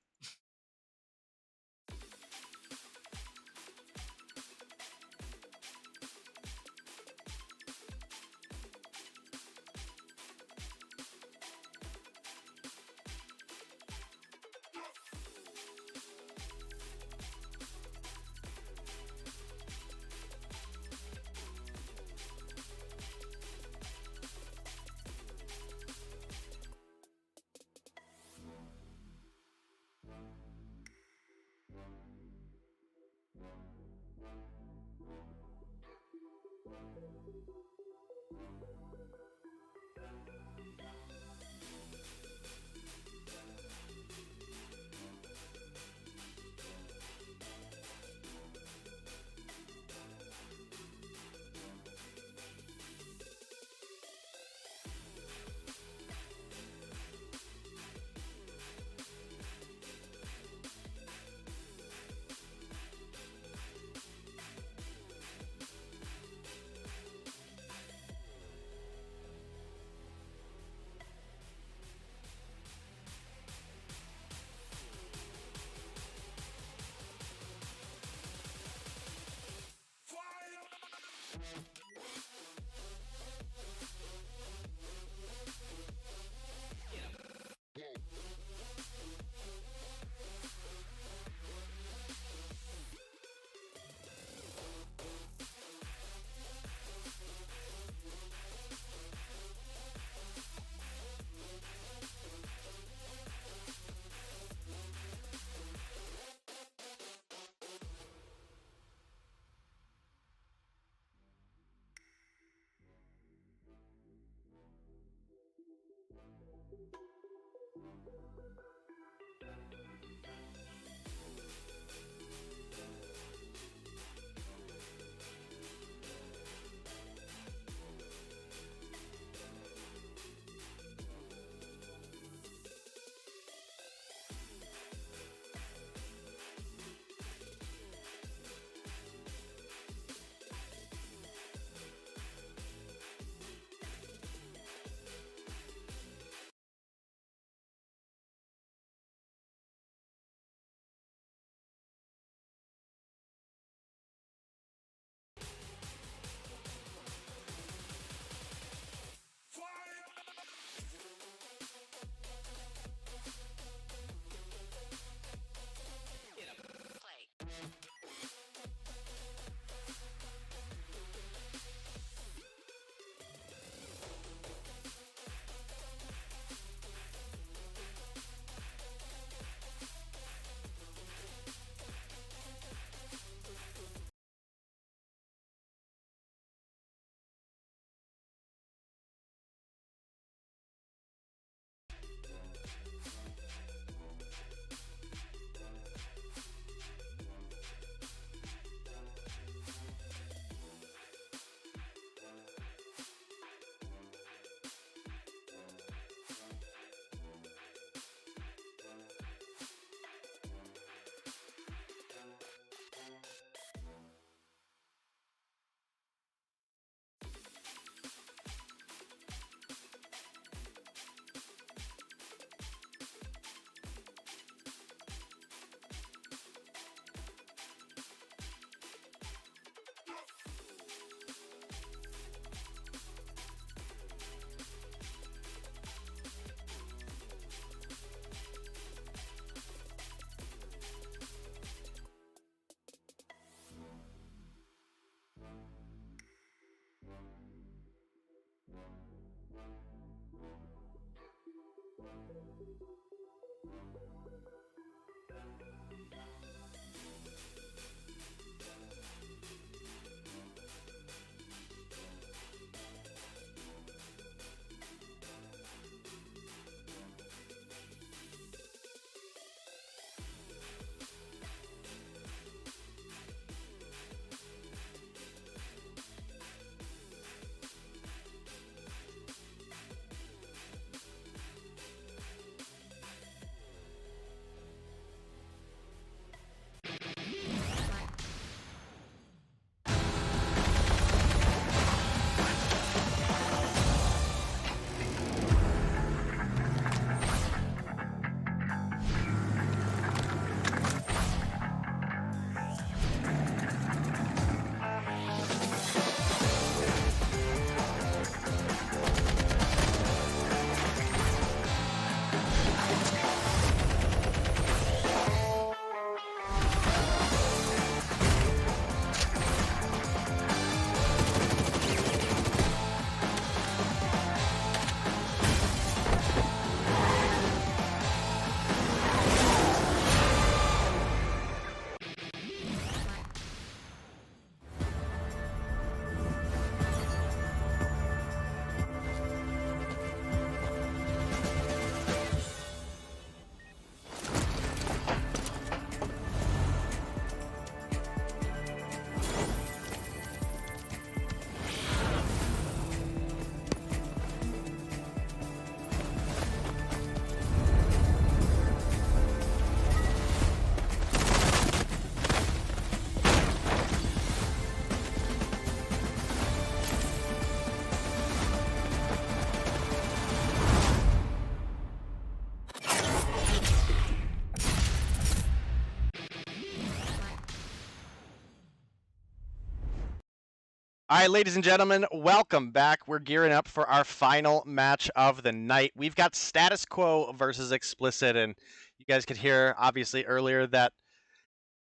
All right, ladies and gentlemen, welcome back. We're gearing up for our final match of the night. We've got Status Quo versus Xplicit, and you guys could hear, obviously, earlier that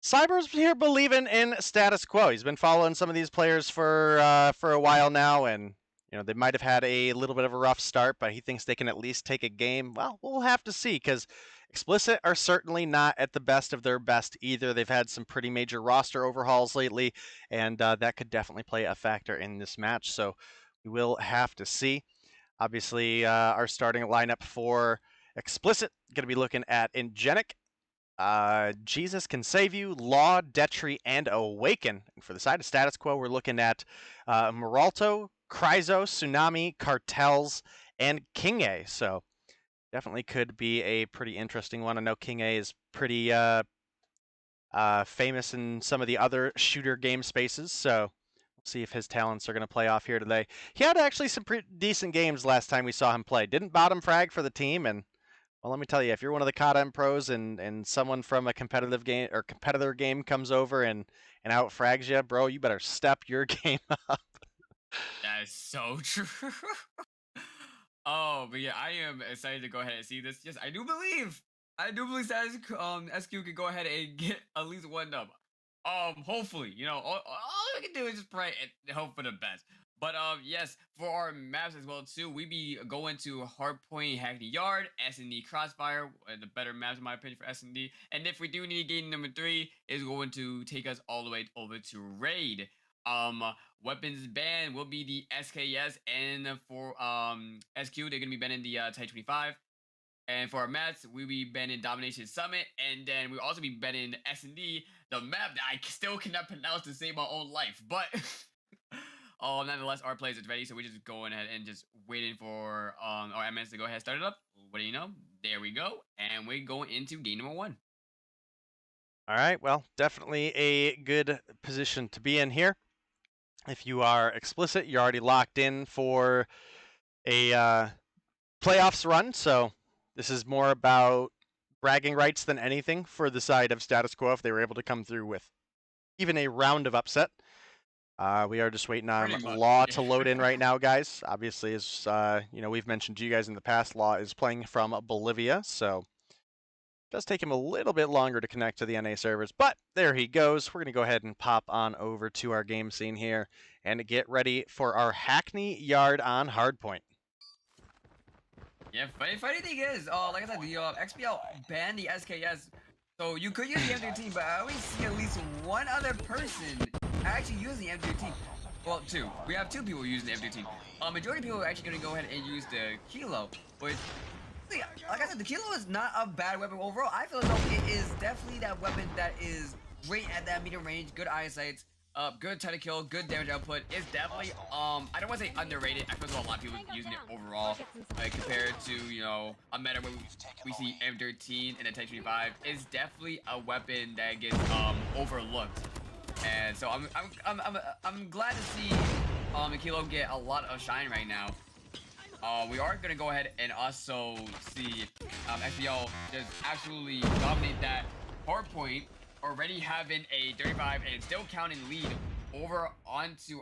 Cyber's here believing in Status Quo. He's been following some of these players for a while now, and you know they might have had a little bit of a rough start, but he thinks they can at least take a game. Well, we'll have to see, because Xplicit are certainly not at the best of their best either. They've had some pretty major roster overhauls lately, and that could definitely play a factor in this match. So we will have to see. Obviously, our starting lineup for Xplicit going to be looking at Ingenic, Jesus Can Save You, Law, Detri, and Awaken. And for the side of Status Quo, we're looking at Meralto, Kryzo, Tsunami, Cartels, and King A. So definitely could be a pretty interesting one. I know King A is pretty famous in some of the other shooter game spaces, so we'll see if his talents are going to play off here today. He had actually some pretty decent games last time we saw him play. Didn't bottom frag for the team, and well, let me tell you, if you're one of the COD pros and someone from a competitive game or competitor game comes over and out frags you, bro, you better step your game up. That is so true. Oh, but yeah, I am excited to go ahead and see this. Yes, I do believe Status SQ can go ahead and get at least one dub. Hopefully, you know, all we can do is just pray and hope for the best. But yes, for our maps as well too, we be going to Hardpoint, Hackney Yard, S&D Crossfire, the better maps in my opinion for S&D. And if we do need game number 3, is going to take us all the way over to Raid. Weapons ban will be the SKS, and for SQ they're gonna be banning the Type 25. And for our maps, we be banning Domination Summit, and then we also be banning S&D, the map that I still cannot pronounce to save my own life. But nonetheless, our players is ready, so we're just going ahead and just waiting for our MS to go ahead and start it up. What do you know? There we go, and we're going into game number 1. All right, well, definitely a good position to be in here. If you are Xplicit, you're already locked in for a playoffs run, so this is more about bragging rights than anything for the side of Status Quo if they were able to come through with even a round of upset. We are just waiting on Law to load in right now, guys. Obviously, as you know, we've mentioned to you guys in the past, Law is playing from Bolivia, so it does take him a little bit longer to connect to the NA servers, but there he goes. We're going to go ahead and pop on over to our game scene here and get ready for our Hackney Yard on Hardpoint. Yeah, funny thing is, like I said, the XPL banned the SKS, so you could use the M13, but I always see at least one other person actually using the M13. Well, 2. We have 2 people using the M13. Majority of people are actually going to go ahead and use the Kilo, which, like I said, the Kilo is not a bad weapon overall. I feel as though it is definitely that weapon that is great at that medium range, good eyesight, good time to kill, good damage output. It's definitely, I don't want to say underrated. I feel as though a lot of people using it overall, compared to, you know, a meta where we see M13 and the Type 25. It's definitely a weapon that gets overlooked. And so I'm glad to see Kilo get a lot of shine right now. We are gonna go ahead and also see XPL just absolutely dominate that hardpoint, already having a 35 and still counting lead over onto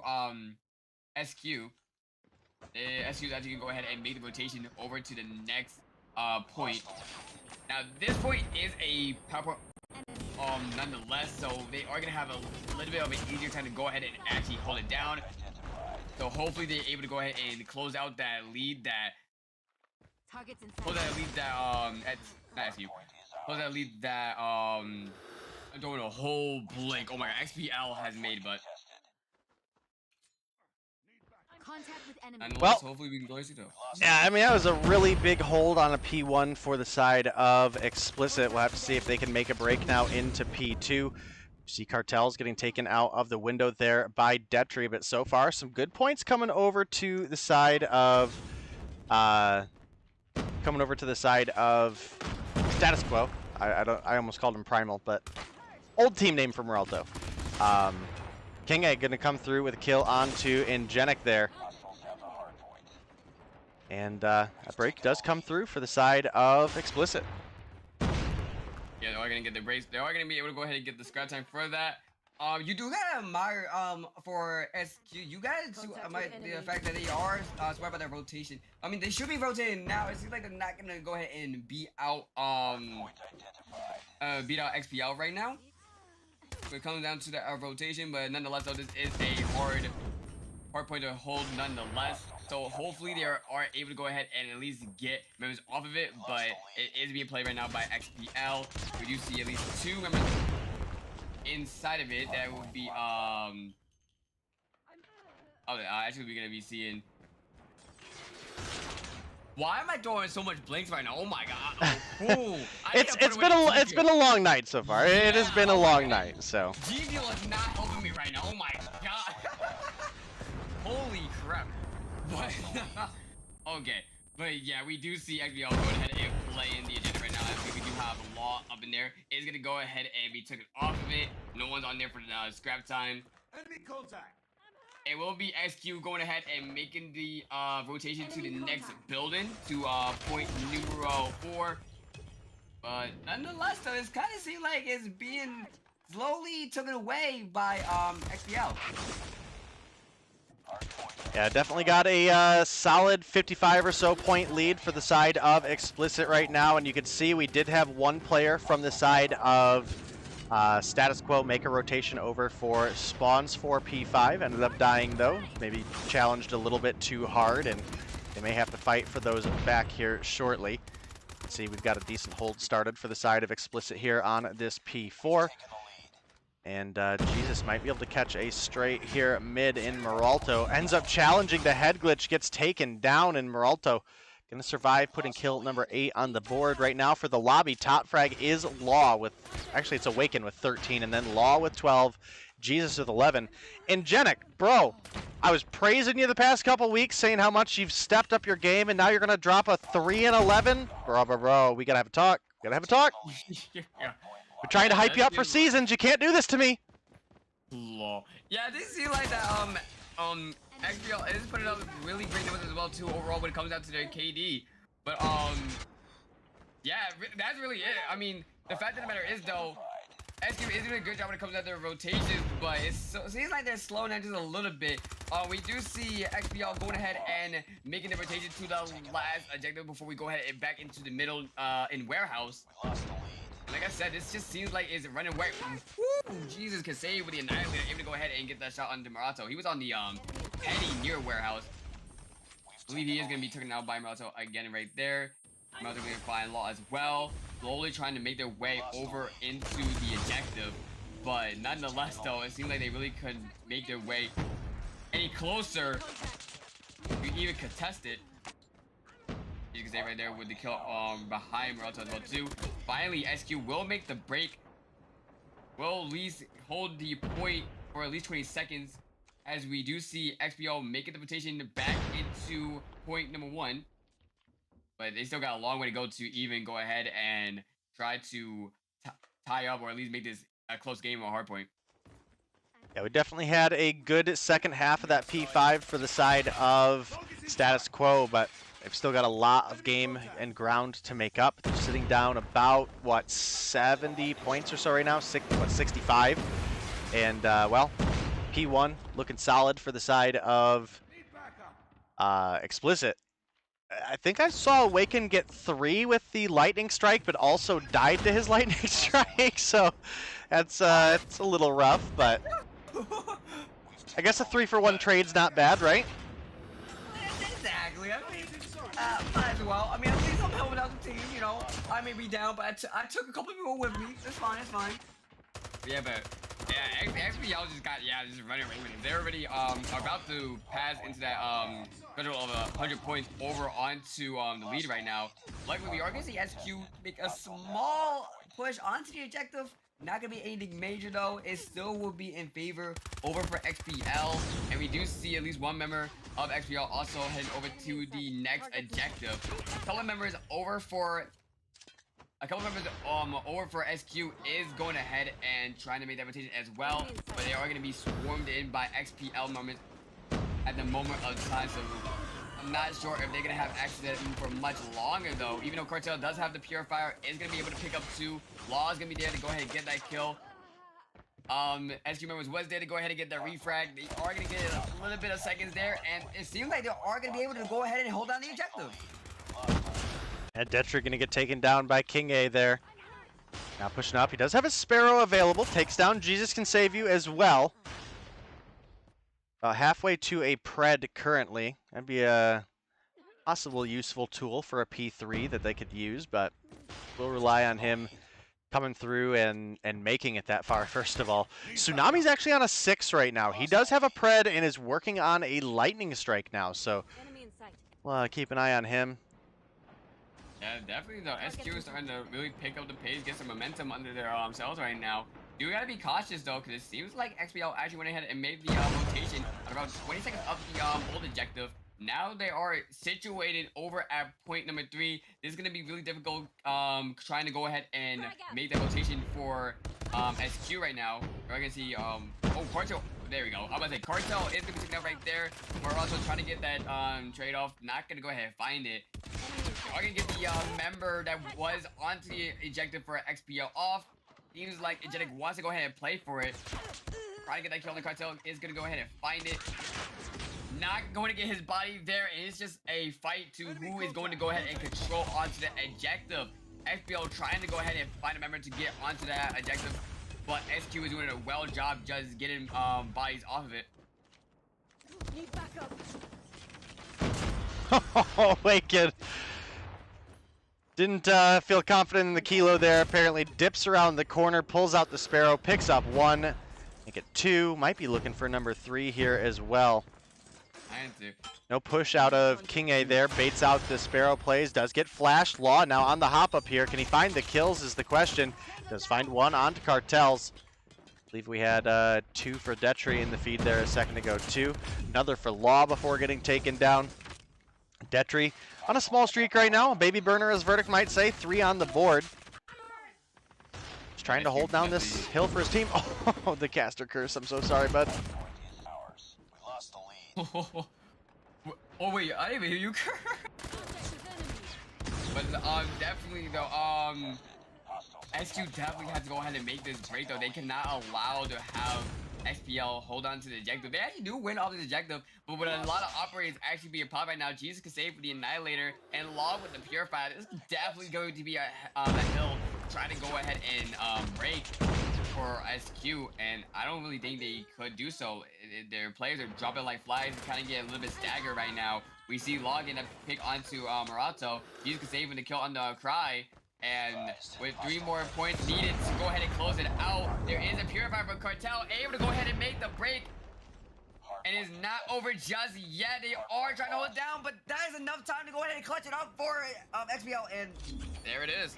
SQ. SQ is actually gonna go ahead and make the rotation over to the next point. Now this point is a power nonetheless, so they are gonna have a little bit of an easier time to go ahead and actually hold it down. So hopefully they're able to go ahead and close out that lead that I'm doing a whole blank. Oh my god, XPL has made, but well, hopefully we can go easy though. Yeah, I mean that was a really big hold on a P1 for the side of Xplicit. We'll have to see if they can make a break now into P2. See Cartels getting taken out of the window there by Detri, but so far some good points coming over to the side of Status Quo. I almost called him Primal, but old team name from Meralto. King A gonna come through with a kill onto Ingenic there. And a break does come through for the side of Xplicit. Yeah, they are going to get the brace. They are going to be able to go ahead and get the scratch time for that. You do gotta admire for SQ. You guys the fact that they are smart about their rotation. I mean, they should be rotating now. It seems like they're not gonna go ahead and beat out XPL right now. So it comes down to the rotation, but nonetheless, though, this is a hard point to hold nonetheless. So hopefully they are able to go ahead and at least get members off of it. But it is being played right now by XPL. We do see at least 2 members inside of it. That would be actually we're gonna be seeing. Why am I throwing so much blinks right now? Oh my god! Oh, it's been a long night so far. It has been a long night. So. G-Fuel is not helping me right now. Oh my god! Holy crap! But okay, but yeah, we do see XBL going ahead and play in the agenda right now. I think we do have a law up in there. It's gonna go ahead and be taken off of it. No one's on there for the scrap time. Enemy contact. It will be SQ going ahead and making the rotation to the next building to point numero 4. But nonetheless, though, it's kind of seems like it's being slowly taken away by XPL. Yeah, definitely got a solid 55 or so point lead for the side of Xplicit right now, and you can see we did have one player from the side of Status Quo make a rotation over for spawns for P5. Ended up dying though, maybe challenged a little bit too hard, and they may have to fight for those back here shortly. See, we've got a decent hold started for the side of Xplicit here on this P4. And Jesus might be able to catch a straight here mid in Meralto. Ends up challenging the head glitch, gets taken down, and Meralto gonna survive, putting kill number 8 on the board right now for the lobby. Top frag is Law with, actually it's Awaken with 13, and then Law with 12, Jesus with 11. And Genic, bro, I was praising you the past couple weeks, saying how much you've stepped up your game, and now you're gonna drop a 3 and 11? Bro, we gotta have a talk. Yeah. We're trying to hype you up for seasons. You can't do this to me. Yeah, they seem like that. XPL is putting up really great numbers as well too. Overall, when it comes down to their KD, but yeah, that's really it. I mean, the fact of the matter is though, SQ is doing a good job when it comes down to their rotations, but it seems like they're slowing down just a little bit. We do see XPL going ahead and making the rotation to the last objective before we go ahead and back into the middle in warehouse. Like I said, this just seems like it's running away. Woo! Jesus can save with the Annihilator, able to go ahead and get that shot on Demarato. He was on the penny near warehouse. I believe he is going to be taken out by Marato again right there. Marato going to find Law as well. Slowly trying to make their way over into the objective. But nonetheless, though, it seems like they really couldn't make their way any closer to even contest it. You can say right there with the kill behind Marato as well too. Finally, SQ will make the break. Will at least hold the point for at least 20 seconds, as we do see XPL making the rotation back into point number 1. But they still got a long way to go to even go ahead and try to tie up or at least make this a close game or hard point. Yeah, we definitely had a good second half of that P5 for the side of Status Quo, but they've still got a lot of game and ground to make up. They're sitting down about, what, 70 points or so right now? 65. And, well, P1 looking solid for the side of Xplicit. I think I saw Awaken get 3 with the lightning strike, but also died to his lightning strike. So that's it's a little rough, but I guess a 3-for-1 trade's not bad, right? Exactly. I mean, might as well. I mean, at least I'm helping out the team. You know, I may be down, but I took a couple of people with me. It's fine. It's fine. Yeah, but yeah, XPL just got just running away with it. They're already about to pass into that total of 100 points over onto the lead right now. Luckily, we are gonna see SQ make a small push onto the objective. Not gonna be anything major though. It still will be in favor over for XPL, and we do see at least one member of XPL also heading over to the next objective. A couple of members over for SQ is going ahead and trying to make that rotation as well, but they are going to be swarmed in by XPL moments at the moment of time, so I'm not sure if they're going to have access to it for much longer though. Even though Cartel does have the Purifier, is going to be able to pick up 2. Law is going to be there to go ahead and get that kill. SQ members was there to go ahead and get that refrag. They are going to get a little bit of seconds there, and it seems like they are going to be able to go ahead and hold down the objective. And Detri going to get taken down by King A there. Now pushing up. He does have a Sparrow available. Takes down Jesus Can Save You as well. Halfway to a Pred currently. That'd be a possible useful tool for a P3 that they could use, but we'll rely on him coming through and making it that far, first of all. Tsunami's actually on a 6 right now. He does have a Pred and is working on a Lightning Strike now, so we'll keep an eye on him. Yeah, definitely the SQ is starting to really pick up the pace, get some momentum under their cells right now. You gotta be cautious though, because it seems like XPL actually went ahead and made the rotation at about 20 seconds of the old objective. Now they are situated over at point number 3. This is gonna be really difficult trying to go ahead and make that rotation for SQ right now. We're gonna see oh, Cartel. There we go. I'm gonna say Cartel is gonna be sitting up right there. We're also trying to get that trade-off. Not gonna go ahead and find it. We're gonna get the member that was onto the ejective for XPL off. Seems like Ejectic wants to go ahead and play for it. Trying to get that kill on the Cartel is gonna go ahead and find it. Not going to get his body there. It's just a fight to who is going to go ahead and control onto the ejective. XPL trying to go ahead and find a member to get onto that ejective, but SQ is doing a well job just getting bodies off of it. Need backup. Oh, wait, kid. Didn't feel confident in the kilo there. Apparently dips around the corner, pulls out the Sparrow, picks up 1, make it 2. Might be looking for number 3 here as well. No push out of King A there. Baits out the Sparrow plays. Does get flashed. Law now on the hop up here. Can he find the kills is the question. Does find 1 onto Cartels. I believe we had 2 for Detri in the feed there a second ago too. Another for Law before getting taken down. Detri on a small streak right now. A baby burner, as Verdict might say. 3 on the board. Just trying to hold down this hill for his team. Oh, the caster curse. I'm so sorry, bud. Oh wait, I didn't even hear you. But definitely though, SQ definitely has to go ahead and make this break though. They cannot allow to have XPL hold on to the objective. They actually do win off the objective, but with a lot of operators actually being popped right now, Jesus can save for the Annihilator and Law with the Purifier. This is definitely going to be a hill trying to go ahead and break for SQ, and I don't really think they could do so. Their players are dropping like flies, kind of get a little bit staggered right now. We see Log end up pick onto Marato. Jesus can save him to kill on the Cry. And with 3 more points needed to go ahead and close it out, there is a Purifier for Cartel, able to go ahead and make the break. And it's not over just yet. They are trying to hold it down, but that is enough time to go ahead and clutch it up for XPL. And there it is.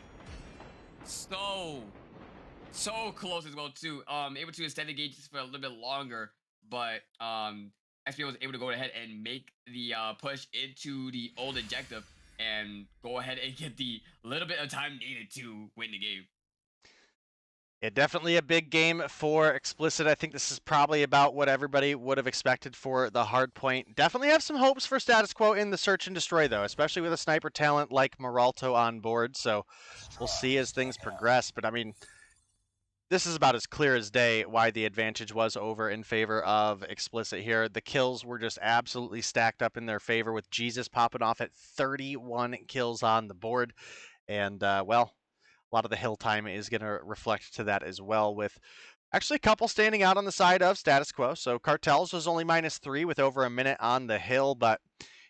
So close as well too. Able to extend the gauge just for a little bit longer, but XPL was able to go ahead and make the push into the old objective and go ahead and get the little bit of time needed to win the game. Yeah, definitely a big game for Xplicit. I think this is probably about what everybody would have expected for the hard point. Definitely have some hopes for Status Quo in the search and destroy, though, especially with a sniper talent like Maralto on board. So we'll see as things progress. But, I mean, this is about as clear as day why the advantage was over in favor of Xplicit here. The kills were just absolutely stacked up in their favor, with Jesus popping off at 31 kills on the board. And, well, a lot of the hill time is going to reflect to that as well, with actually a couple standing out on the side of Status Quo. So Cartels was only -3 with over a minute on the hill, but,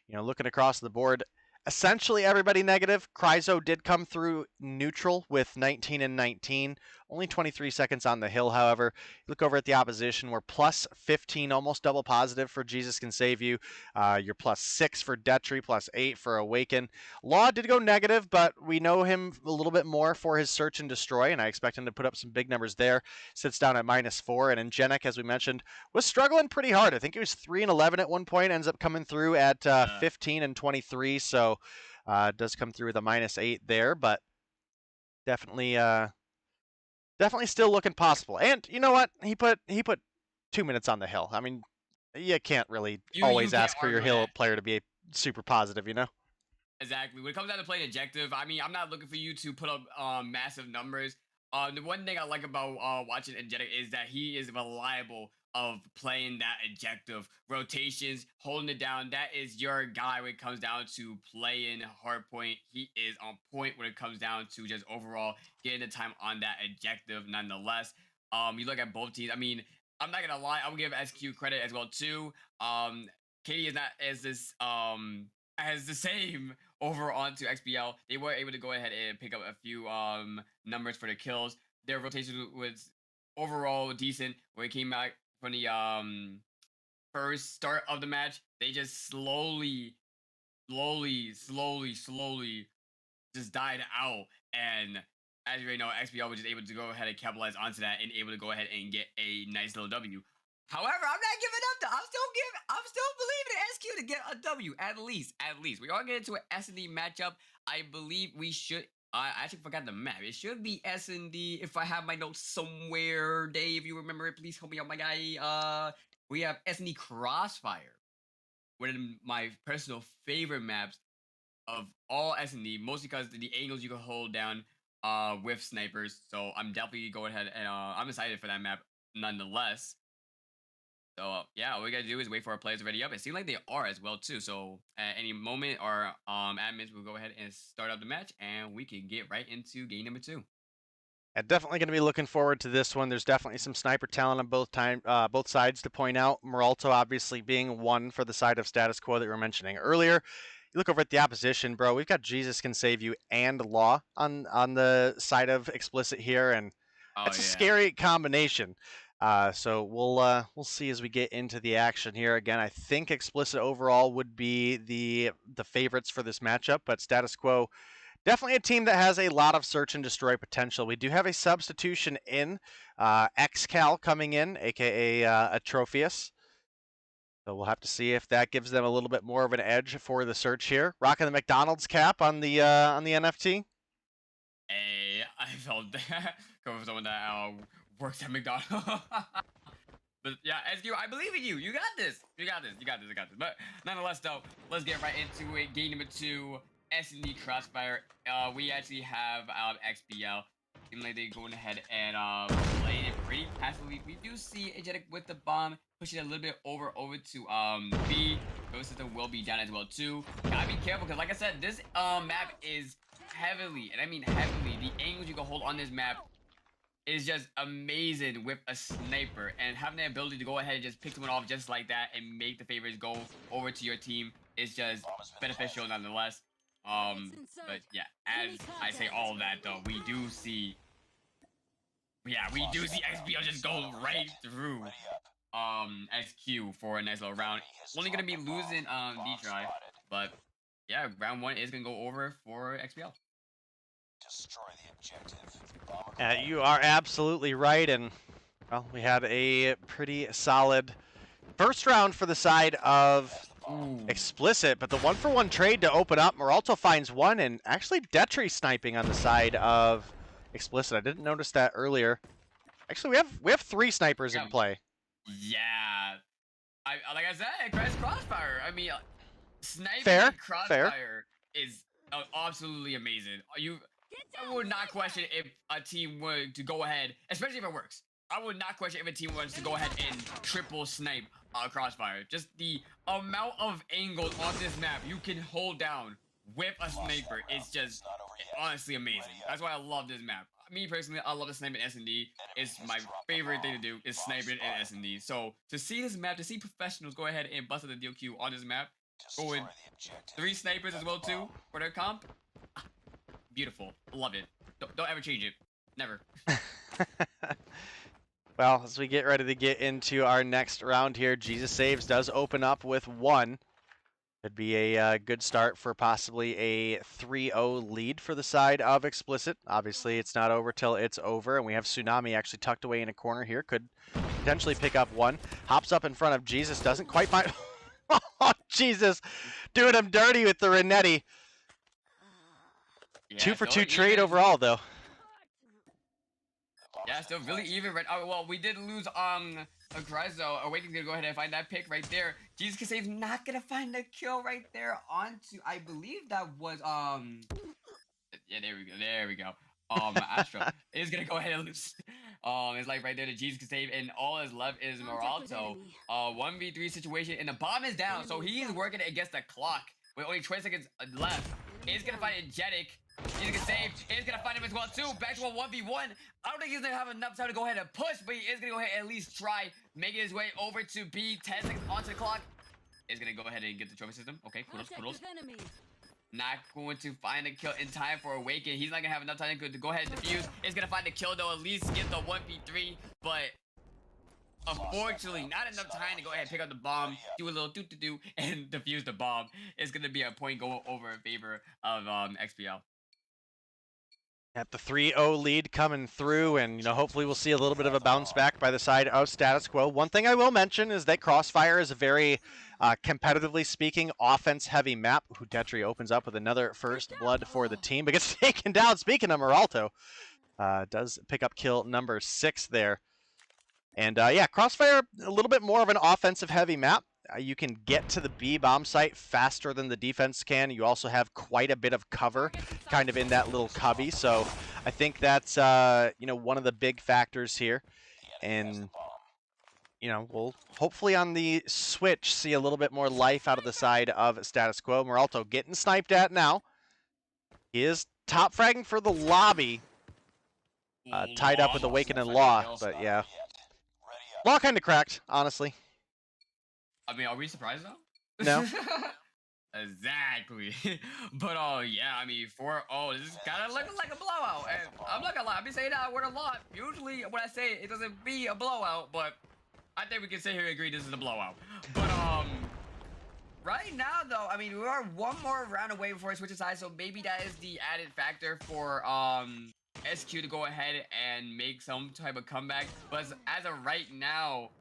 you know, looking across the board, essentially everybody negative. Cryzo did come through neutral with 19 and 19. Only 23 seconds on the hill, however. Look over at the opposition. We're +15, almost double positive for Jesus Can Save You. You're +6 for Detri, +8 for Awaken. Law did go negative, but we know him a little bit more for his Search and Destroy, and I expect him to put up some big numbers there. Sits down at -4, and Ingenic, as we mentioned, was struggling pretty hard. I think he was 3 and 11 at one point, ends up coming through at 15 and 23, so does come through with a -8 there, but definitely still looking possible. And you know what? He put 2 minutes on the hill. I mean, you can't really always ask for your hill player to be super positive, you know? Exactly. When it comes down to playing objective, I mean, I'm not looking for you to put up massive numbers. The one thing I like about watching Energetic is that he is reliable of playing that objective rotations, holding it down. That is your guy when it comes down to playing hardpoint. He is on point when it comes down to just overall getting the time on that objective. Nonetheless, you look at both teams. I mean, I'm not gonna lie. I will give SQ credit as well too. Katie is not as this as the same over onto XBL. They were able to go ahead and pick up a few numbers for the kills. Their rotation was overall decent. When it came back from the first start of the match, they just slowly just died out. And as you already know, XBL was just able to go ahead and capitalize onto that and able to go ahead and get a nice little W. However, I'm not giving up though. I'm still believing in SQ to get a W at least. We are getting into an S&D matchup. I believe we should. I actually forgot the map. It should be S&D. If I have my notes somewhere, Dave, you remember it, please help me out, my guy. We have S&D Crossfire, one of my personal favorite maps of all S&D, mostly because the angles you can hold down with snipers. So I'm definitely going ahead and I'm excited for that map nonetheless. So yeah, all we gotta do is wait for our players to ready up. It seems like they are as well too. So at any moment, our admins will go ahead and start up the match, and we can get right into game number 2. Yeah, definitely going to be looking forward to this one. There's definitely some sniper talent on both sides to point out. Meralto obviously being one for the side of Status Quo that we were mentioning earlier. You look over at the opposition, bro. We've got Jesus Can Save You and Law on the side of Xplicit here, and it's a scary combination. So we'll see as we get into the action here. Again, I think Xplicit overall would be the favorites for this matchup, but Status Quo, definitely a team that has a lot of search and destroy potential. We do have a substitution in, XCal coming in, aka Atrophius. So we'll have to see if that gives them a little bit more of an edge for the search here. Rocking the McDonald's cap on the NFT. Hey, I felt that coming from someone that works at McDonald's. But yeah, SQ, I believe in you. You got this. You got this. But nonetheless, though, let's get right into it. Game number 2, S&D Crossfire. We actually have XBL. Seems like they're going ahead and playing it pretty passively. We do see Energetic with the bomb, pushing it a little bit over to B. Ghost System will be down as well too. Gotta be careful because, like I said, this map is heavily, and I mean heavily, the angles you can hold on this map is just amazing with a sniper, and having the ability to go ahead and just pick someone off just like that and make the favorites go over to your team is just beneficial nonetheless. But yeah, as I say all of that though, we do see XBL just go right through SQ for a nice little round. Only gonna be losing D-Try, but yeah, round 1 is gonna go over for XBL. Destroy the objective. You are absolutely right, and well, we had a pretty solid first round for the side of Xplicit, but the 1-for-1 trade to open up, Meralto finds one, and actually Detri sniping on the side of Xplicit. I didn't notice that earlier. Actually, we have 3 snipers in play. Yeah, like I said, Crossfire. I mean, sniping Crossfire is absolutely amazing. I would not question if a team were to go ahead, especially if it works. I would not question if a team wants to go ahead and triple snipe Crossfire. Just the amount of angles on this map you can hold down with a sniper is just honestly amazing. That's why I love this map. Me personally, I love the sniping S&D. It's my favorite thing to do is sniping and S&D. So to see this map, to see professionals go ahead and bust out the DQ on this map, going 3 snipers as well too for their comp. Beautiful. Love it. Don't ever change it. Never. Well, as we get ready to get into our next round here, Jesus Saves does open up with 1. Could be a good start for possibly a 3-0 lead for the side of Xplicit. Obviously, it's not over till it's over, and we have Tsunami actually tucked away in a corner here. Could potentially pick up 1. Hops up in front of Jesus. Doesn't quite find... Oh, Jesus. Doing him dirty with the Renetti. Yeah, 2 for 2 trade overall, though. Yeah, still really even. Right. Well, we did lose Agrizo. Awakening's gonna go ahead and find that pick right there. Jesus Can Save's not gonna find the kill right there onto. I believe that was Yeah, there we go. Astra is gonna go ahead and lose. It's like right there, the Jesus can save, and all is left is Moralto. 1v3 situation, and the bomb is down, so he's working against the clock with only 20 seconds left. He's gonna find Jetic. He's gonna save. He's gonna find him as well too. Back to a 1v1. I don't think he's gonna have enough time to go ahead and push, but he is gonna go ahead and at least try making his way over to B. 10 seconds onto the clock. He's gonna go ahead and get the trophy system. Okay, kudos. Not going to find a kill in time for Awaken. He's not gonna have enough time to go ahead and defuse. He's gonna find the kill though, at least get the 1v3, but unfortunately, not enough time to go ahead and pick up the bomb, do a little do and defuse the bomb. It's gonna be a point go over in favor of XPL. At the 3-0 lead coming through, and hopefully we'll see a little bit of a bounce back by the side of Status Quo. One thing I will mention is that Crossfire is a very competitively speaking offense-heavy map. Hudetri opens up with another first blood for the team, but gets taken down. Speaking of Moralto, does pick up kill number 6 there. And yeah, Crossfire, a little bit more of an offensive-heavy map. You can get to the B bomb site faster than the defense can. You also have quite a bit of cover kind of in that little cubby. So I think that's, one of the big factors here. And, we'll hopefully on the switch see a little bit more life out of the side of Status Quo. Moralto getting sniped at now. He is top fragging for the lobby. Tied up with Awaken and Law, but yeah. Law kind of cracked, honestly. I mean, are we surprised though? No. Exactly. But yeah, I mean, 4-0, this is kind of looking like a blowout. And I'm not gonna lie, I've been saying that word a lot. Usually when I say it doesn't be a blowout, but I think we can sit here and agree this is a blowout. But right now though, I mean, we are one more round away before it switches sides, so maybe that is the added factor for SQ to go ahead and make some type of comeback. But as of right now,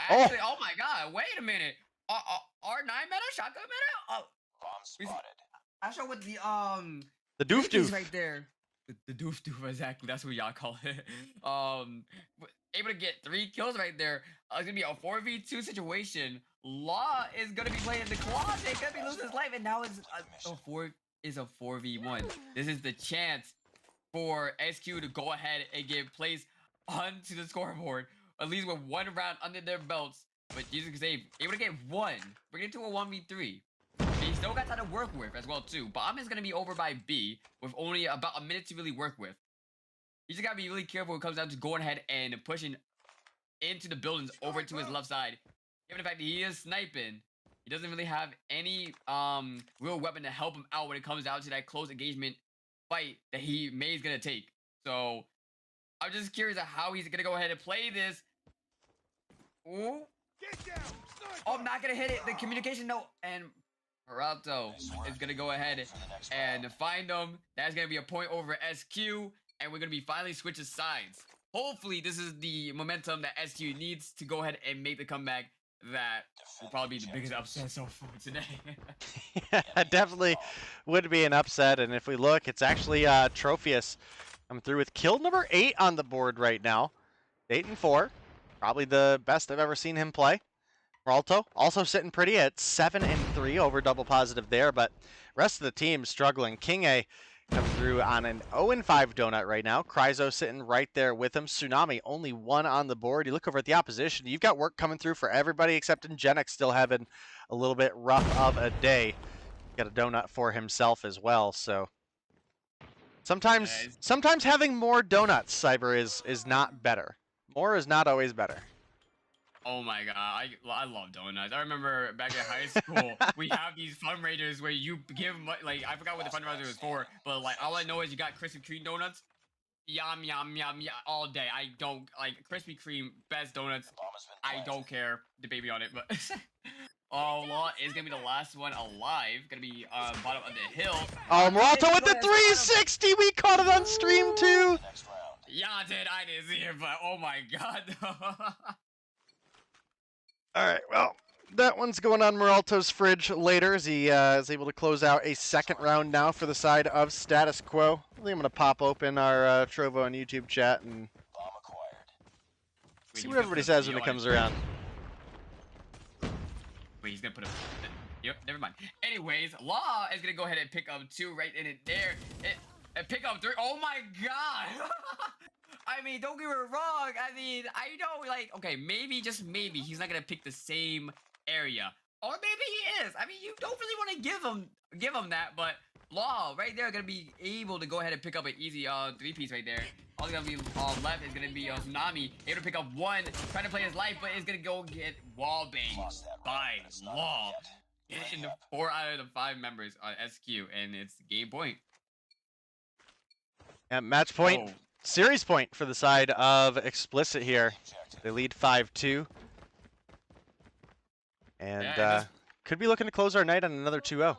actually, oh my god, wait a minute. R9 meta? Shotgun meta? Oh. Bomb spotted. I show with the doof doof right there. The doof doof, exactly. That's what y'all call it. Able to get 3 kills right there. It's gonna be a 4v2 situation. Law is gonna be playing the closet. Gonna be losing his life, and now it's a 4v1. This is the chance for SQ to go ahead and get placed onto the scoreboard, at least with 1 round under their belts. But Jesus can save, able to get 1, bring it to a 1v3. He still got time to work with as well too. Bomb is gonna be over by B with only about a minute to really work with. You just gotta be really careful when it comes down to going ahead and pushing into the buildings over to his left side. Given the fact that he is sniping, he doesn't really have any real weapon to help him out when it comes down to that close engagement fight that he may is gonna take. So I'm just curious of how he's gonna go ahead and play this. Ooh. Oh, I'm not gonna hit it. The communication note, and Moralto is gonna go ahead and find him. That's gonna be a point over SQ, and we're gonna be finally switching sides. Hopefully, this is the momentum that SQ needs to go ahead and make the comeback. That will probably be the biggest upset so far today. Yeah, definitely would be an upset, and if we look, it's actually Trophius coming through with kill number 8 on the board right now. 8 and 4. Probably the best I've ever seen him play. Moralto also sitting pretty at 7 and 3 over double positive there, but rest of the team struggling. King A coming through on an 0 and 5 donut right now. Kryzo sitting right there with him. Tsunami only 1 on the board. You look over at the opposition, you've got work coming through for everybody except Ingenix still having a little bit rough of a day. Got a donut for himself as well, so sometimes having more donuts, Cyber, is not better. More is not always better. Oh my god, I love donuts. I remember back in high school, we have these fundraisers where you give, like, I forgot what the fundraiser was for, but like, all I know is you got Krispy Kreme donuts. Yum, yum, yum, yum, all day. I don't, like, Krispy Kreme, best donuts. I don't care. Debate me on it, but... Oh, Law is gonna be the last one alive. Gonna be bottom of the hill. Oh, Moralto with the 360! We caught it on stream too! Yeah, I did see it, but oh my god. Alright, well, that one's going on Moralto's fridge later as he is able to close out a second round now for the side of Status Quo. I think I'm going to pop open our Trovo and YouTube chat and see what everybody says when it comes around. Wait, he's going to put a... Yep, never mind. Anyways, Law is going to go ahead and pick up 2 right in it there. And pick up 3. Oh my god. I mean, don't get me wrong. I mean, I know, like, okay, maybe, just maybe, he's not gonna pick the same area. Or maybe he is. I mean, you don't really want to give him that, but Law right there gonna be able to go ahead and pick up an easy 3-piece right there. All gonna be left is gonna be Tsunami, able to pick up 1, trying to play his life, but is gonna go get wall banged by Law. Getting the 4 out of the 5 members on SQ, and it's game point. And match point, Oh. series point for the side of Xplicit here. They lead 5-2. And Yeah, could be looking to close our night on another 2-0.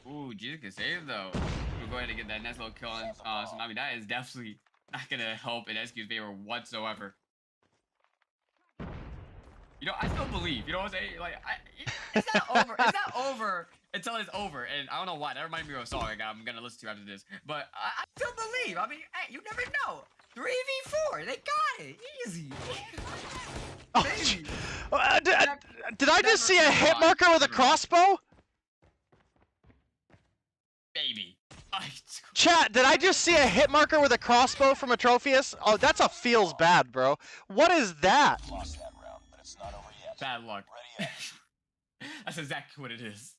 Ooh, Jesus can save though. We'll go ahead and get that nice little kill on Tsunami. That is definitely not gonna help in SQ's favor whatsoever. You know, I still believe. You know what I'm saying? Like, it's not over. It's not over until it's over. And I don't know why. That reminds me of a song I'm gonna listen to after this. But I still believe. I mean, hey, you never know. 3v4. They got it. Easy. Oh, did I just see a hit marker with a crossbow? Baby. Chat, did I just see a hit marker with a crossbow from a Tropheus? Oh, that's a feels bad, bro. What is that? Lost that round, but it's not over yet. Bad luck. Ready That's exactly what it is.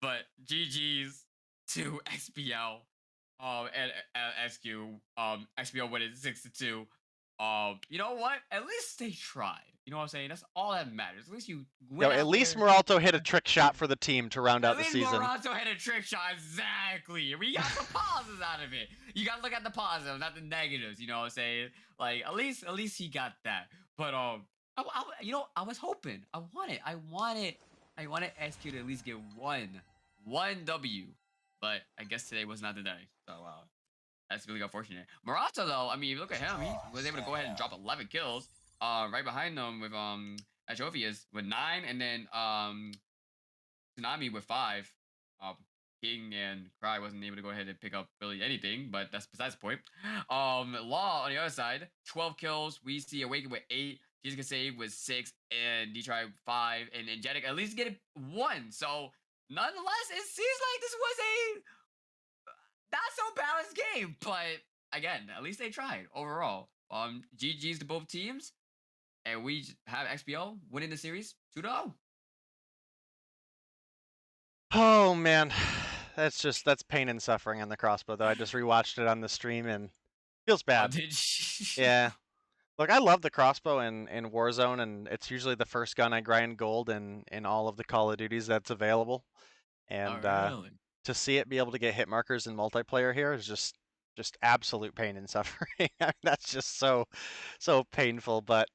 But GG's to XPL, and SQ, XPL winning 6-2. You know what? At least they tried. You know what I'm saying? That's all that matters. At least you win. Yo, at least Moralto hit a trick shot for the team to round out the season. Moralto hit a trick shot, exactly. We got the positives out of it. You gotta look at the positives, not the negatives. You know what I'm saying? Like at least he got that. But you know, I was hoping. I wanted SQ to at least get one W. But I guess today was not the day. So that's really unfortunate. Moralto though, I mean, look at him. He was able to go ahead and drop 11 kills. Right behind them with Atrophius with 9, and then Tsunami with 5. King and Cry wasn't able to go ahead and pick up really anything, but that's besides the point. Law on the other side, 12 kills. We see Awaken with 8. Jesus can save with 6, and Detroit 5, and Angelic at least get 1. So nonetheless, it seems like this was a not so balanced game, but again, at least they tried overall. GG's to both teams. And we have XPO winning the series 2-0. Oh man, that's pain and suffering on the crossbow though. I just rewatched it on the stream and feels bad. Yeah. Look, I love the crossbow in Warzone, and it's usually the first gun I grind gold in all of the Call of Duties that's available. And really? To see it be able to get hit markers in multiplayer here is just absolute pain and suffering. That's just so painful, but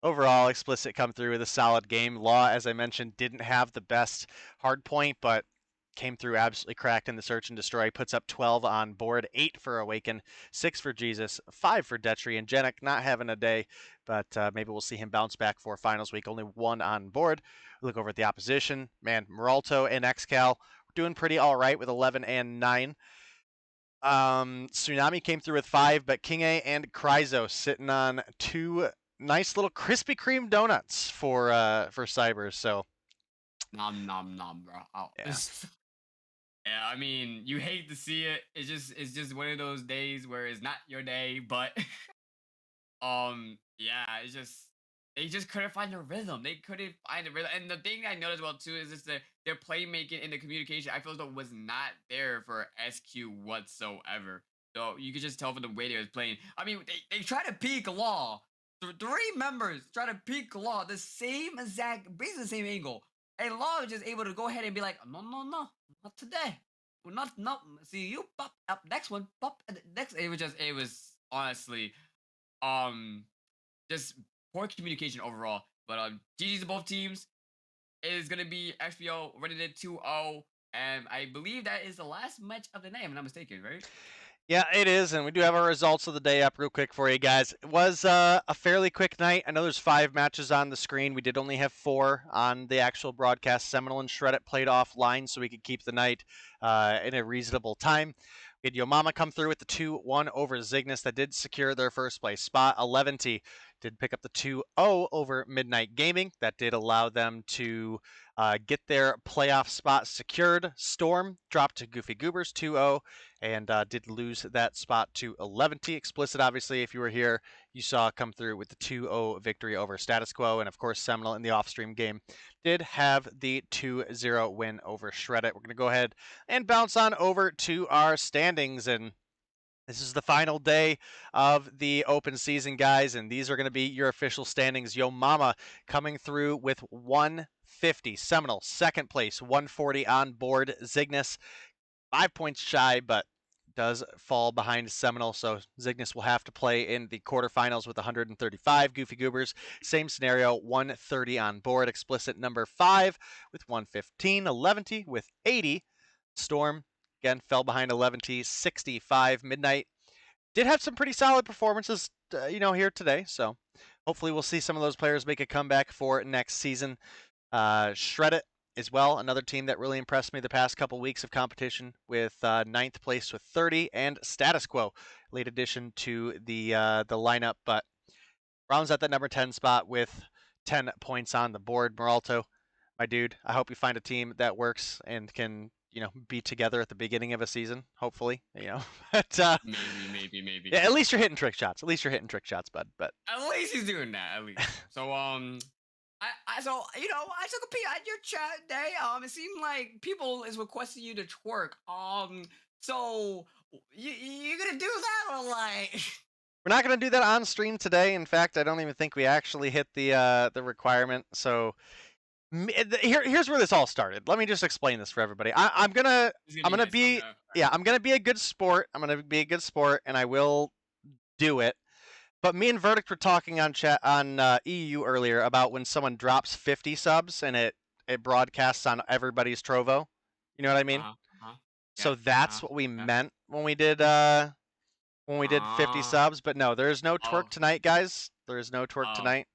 overall, Xplicit come through with a solid game. Law, as I mentioned, didn't have the best hard point, but came through absolutely cracked in the search and destroy. Puts up 12 on board, 8 for Awaken, 6 for Jesus, 5 for Detri, and Genic not having a day, but maybe we'll see him bounce back for finals week. Only 1 on board. Look over at the opposition. Man, Moralto and XCal doing pretty all right with 11 and 9. Tsunami came through with 5, but King A and Kryzo sitting on 2 nice little Krispy Kreme donuts for Cybers. So nom nom, bro. Oh. Yeah. Yeah, I mean, you hate to see it. It's just one of those days where it's not your day, but yeah, they just couldn't find the rhythm. They couldn't find the rhythm. And the thing I noticed well too is just their playmaking and the communication, I feel as though was not there for SQ whatsoever. So you could just tell from the way they was playing. I mean, they try to peek Law. 3 members try to peek Law, the same exact, basically the same angle. And Law was just able to go ahead and be like, no, not today. Well, not see you pop up next one, pop next. It was honestly, just poor communication overall. But GG's to both teams. It is gonna be XPO running it 2-0, and I believe that is the last match of the night, if I'm not mistaken, right? yeah, it is, and we do have our results of the day up real quick for you guys. It was a fairly quick night. I know there's 5 matches on the screen. We did only have 4 on the actual broadcast. Seminal and Shred It played offline so we could keep the night in a reasonable time. We had Yo Mama come through with the 2-1 over Zygnus that did secure their first place spot. Eleventy did pick up the 2-0 over Midnight Gaming. That did allow them to get their playoff spot secured. Storm dropped to Goofy Goobers 2-0 and did lose that spot to Eleventy. Xplicit, obviously, if you were here, you saw come through with the 2-0 victory over Status Quo. And, of course, Seminal in the off-stream game did have the 2-0 win over Shreddit. We're going to go ahead and bounce on over to our standings. And this is the final day of the open season, guys, and these are going to be your official standings. Yo Mama coming through with 150. Seminal, second place, 140 on board. Zygnus, 5 points shy, but does fall behind Seminal, so Zygnus will have to play in the quarterfinals with 135. Goofy Goobers, same scenario, 130 on board. Xplicit number 5 with 115. Eleventy with 80. Storm, again, fell behind Eleventy, 65. Midnight did have some pretty solid performances, here today, so hopefully we'll see some of those players make a comeback for next season. Shreddit as well, another team that really impressed me the past couple weeks of competition with 9th place with 30, and Status Quo, late addition to the lineup, but rounds at that number 10 spot with 10 points on the board. Meralto, my dude, I hope you find a team that works and can be together at the beginning of a season, hopefully, but maybe. Yeah, at least you're hitting trick shots. Bud. But at least he's doing that. At least. So I took a peek at your chat today. It seemed like people is requesting you to twerk. So you gonna do that or like? We're not gonna do that on stream today. In fact, I don't even think we actually hit the requirement. So. Here's where this all started. Let me just explain this for everybody. I'm gonna be a good sport. And I will do it. But me and Verdict were talking on chat on EU earlier about when someone drops 50 subs and it broadcasts on everybody's Trovo. You know what I mean? So that's what we meant when we did 50 subs. But no, there is no twerk tonight, guys. There is no twerk tonight.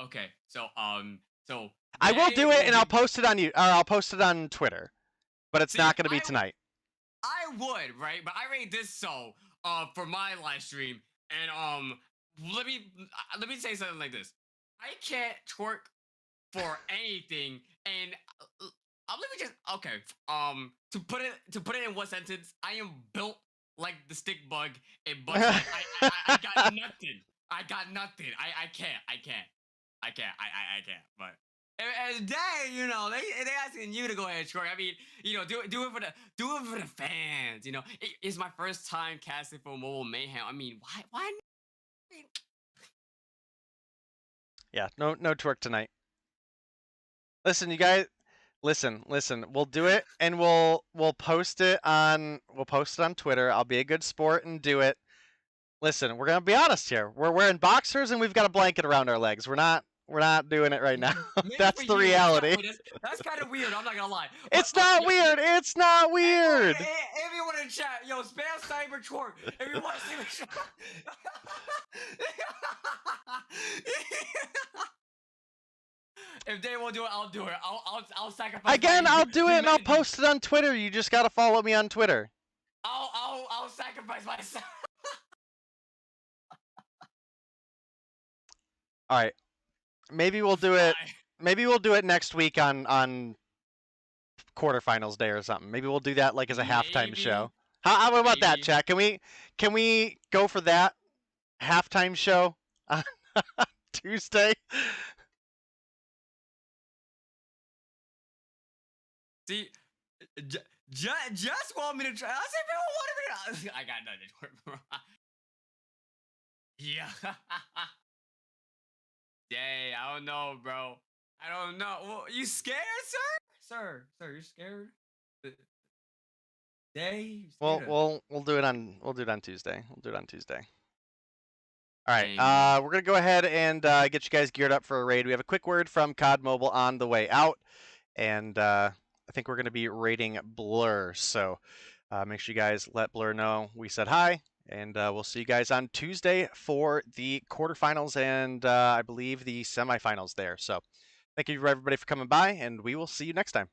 Okay, so I will do it, and I'll post it on I'll post it on Twitter, but it's not going to be tonight. I would, right? But I rate this for my live stream, and let me say something like this: I can't twerk for anything, and let me just to put it in one sentence, I am built like the stick bug, but I got nothing. I got nothing. I can't. But. And they asking you to go ahead and twerk. I mean, do it for the fans. It's my first time casting for Mobile Mayhem. I mean, why? Yeah, no twerk tonight. Listen, you guys. Listen. We'll do it, and we'll post it on Twitter. I'll be a good sport and do it. Listen, we're gonna be honest here. We're wearing boxers and we've got a blanket around our legs. We're not doing it right now. That's the reality. That's kind of weird. I'm not gonna lie. It's not weird. It's not weird. Everyone in chat, spam cyber twerk. If you want to see me twerk. If they won't do it, I'll do it. I'll sacrifice. Again, I'll do it and I'll post it on Twitter. You just gotta follow me on Twitter. I'll sacrifice myself. All right. Maybe we'll do it. Maybe we'll do it next week on quarterfinals day or something. Maybe we'll do that like as a halftime show. How about that, chat? Can we go for that halftime show on Tuesday? See, just want me to try. I said people wanted me to. I got nothing. Yeah. Dang, I don't know, bro. I don't know. Well, you scared, sir? Sir, you're scared? Day? We'll do it on Tuesday. We'll do it on Tuesday. All right. We're gonna go ahead and get you guys geared up for a raid. We have a quick word from COD Mobile on the way out, and I think we're gonna be raiding Blur. So make sure you guys let Blur know we said hi. And we'll see you guys on Tuesday for the quarterfinals and I believe the semifinals there. So thank you everybody for coming by, and we will see you next time.